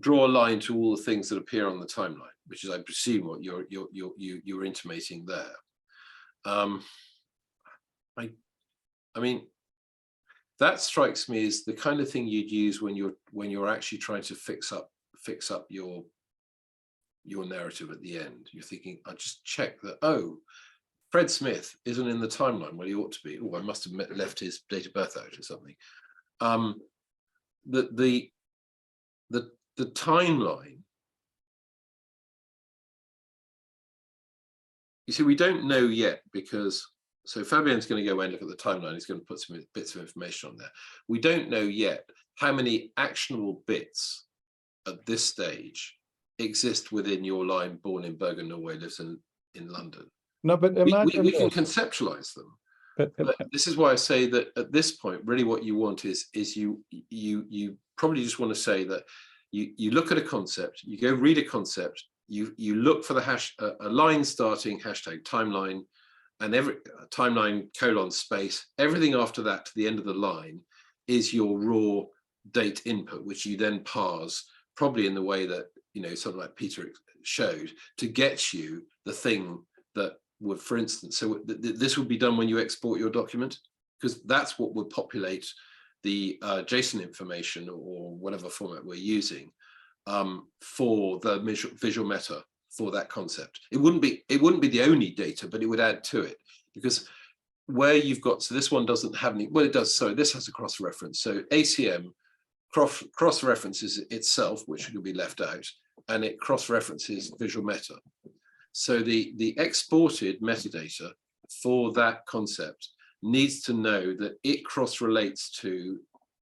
Speaker 6: draw a line to all the things that appear on the timeline, which is, I presume, what you're intimating there. I mean, that strikes me as the kind of thing you'd use when you're actually trying to fix up your narrative at the end. You're thinking, I just check that, oh, Fred Smith isn't in the timeline. Well, he ought to be. Oh, I must have left his date of birth out or something. The timeline. You see, we don't know yet, because so Fabian's going to go and look at the timeline. He's going to put some bits of information on there. We don't know yet how many actionable bits at this stage exist within your line. Born in Bergen, Norway, lives in London.
Speaker 3: No, but
Speaker 6: we can conceptualize them. But this is why I say that at this point, really what you want is you probably just want to say that you look at a concept, you go read a concept, you look for the a line starting hashtag timeline, and every timeline : space, everything after that to the end of the line is your raw date input, which you then parse probably in the way that, you know, something like Peter showed, to get you the thing that would, for instance, so this would be done when you export your document, because that's what would populate the JSON information or whatever format we're using for the visual meta for that concept. It wouldn't be the only data, but it would add to it, because where you've got, so this one doesn't have any, well, it does, so this has a cross-reference. So ACM cross-references itself, which will be left out, and it cross-references visual meta. So the exported metadata for that concept needs to know that it cross-relates to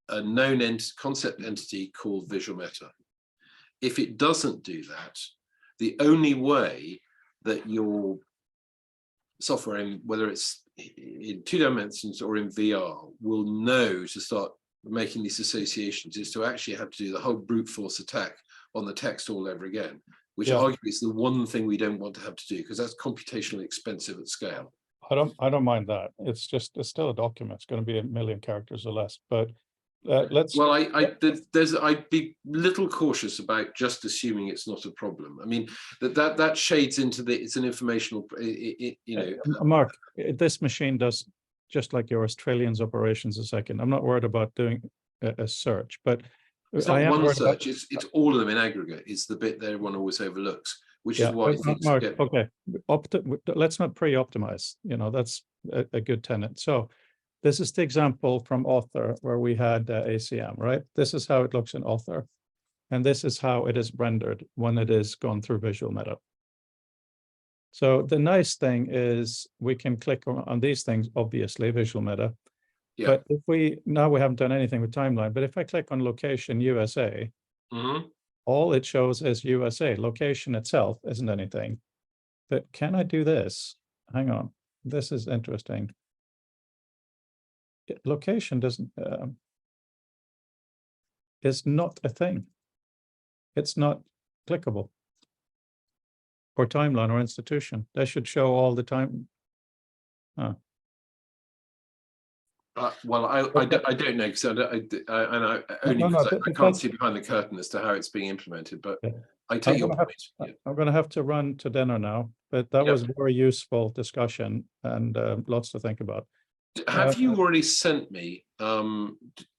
Speaker 6: a known concept entity called visual meta. If it doesn't do that, the only way that your software, whether it's in 2 dimensions or in VR, will know to start making these associations is to actually have to do the whole brute force attack on the text all over again, which arguably is the one thing we don't want to have to do, because that's computationally expensive at scale.
Speaker 3: I don't mind that. It's still a document. It's going to be 1 million characters or less, but let's. Well,
Speaker 6: I'd be little cautious about just assuming it's not a problem. I mean, that shades into it's an informational, you know.
Speaker 3: Mark, this machine does just like your Australian's operations a second. I'm not worried about doing a search, but
Speaker 6: it's not one search. It's all of them in aggregate. It's the bit that everyone always overlooks, which is why
Speaker 3: Mark, okay. Let's not pre-optimize. You know, that's a good tenet. So This is the example from author where we had ACM, right? This is how it looks in author. And this is how it is rendered when it is gone through Visual Meta. So the nice thing is we can click on these things, obviously, Visual Meta.
Speaker 6: Yeah.
Speaker 3: But if now we haven't done anything with timeline, but if I click on location USA, all it shows is USA. Location itself isn't anything. But can I do this? Hang on. This is interesting. Location doesn't is not a thing. It's not clickable. Or timeline or institution. That should show all the time.
Speaker 6: Well, I don't know because I can't see behind the curtain as to how it's being implemented. But
Speaker 3: Yeah.
Speaker 6: I take your point.
Speaker 3: I'm going to have to run to dinner now, but that was very useful discussion and lots to think about.
Speaker 6: Have you already sent me?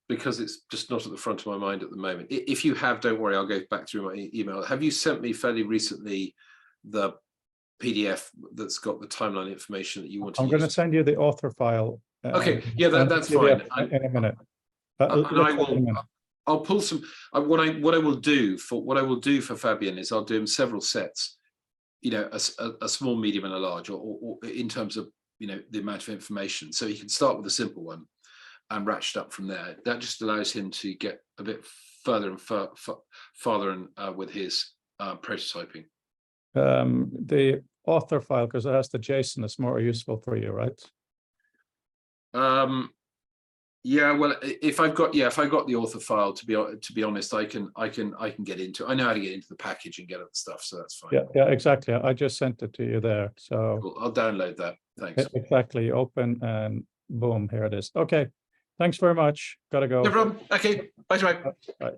Speaker 6: Because it's just not at the front of my mind at the moment. If you have, don't worry, I'll go back through my email. Have you sent me fairly recently the PDF that's got the timeline information that you want to use?
Speaker 3: I'm going to send you the author file.
Speaker 6: Okay, yeah, that's fine.
Speaker 3: In a minute.
Speaker 6: I'll pull some. What I will do for Fabian is I'll do him several sets. You know, a small, medium, and a large, or in terms of the amount of information. So he can start with a simple one and ratchet up from there. That just allows him to get a bit further and farther with his prototyping.
Speaker 3: The author file, because it has the JSON, is more useful for you, right?
Speaker 6: Yeah, well, if I've got the author file, to be honest, I can get into. I know how to get into the package and get at the stuff, so that's fine.
Speaker 3: Yeah, exactly. I just sent it to you there. So
Speaker 6: cool. I'll download that. Thanks.
Speaker 3: Exactly. Open and boom, here it is. Okay. Thanks very much. Gotta go.
Speaker 6: No problem. Okay. Bye.
Speaker 3: Bye.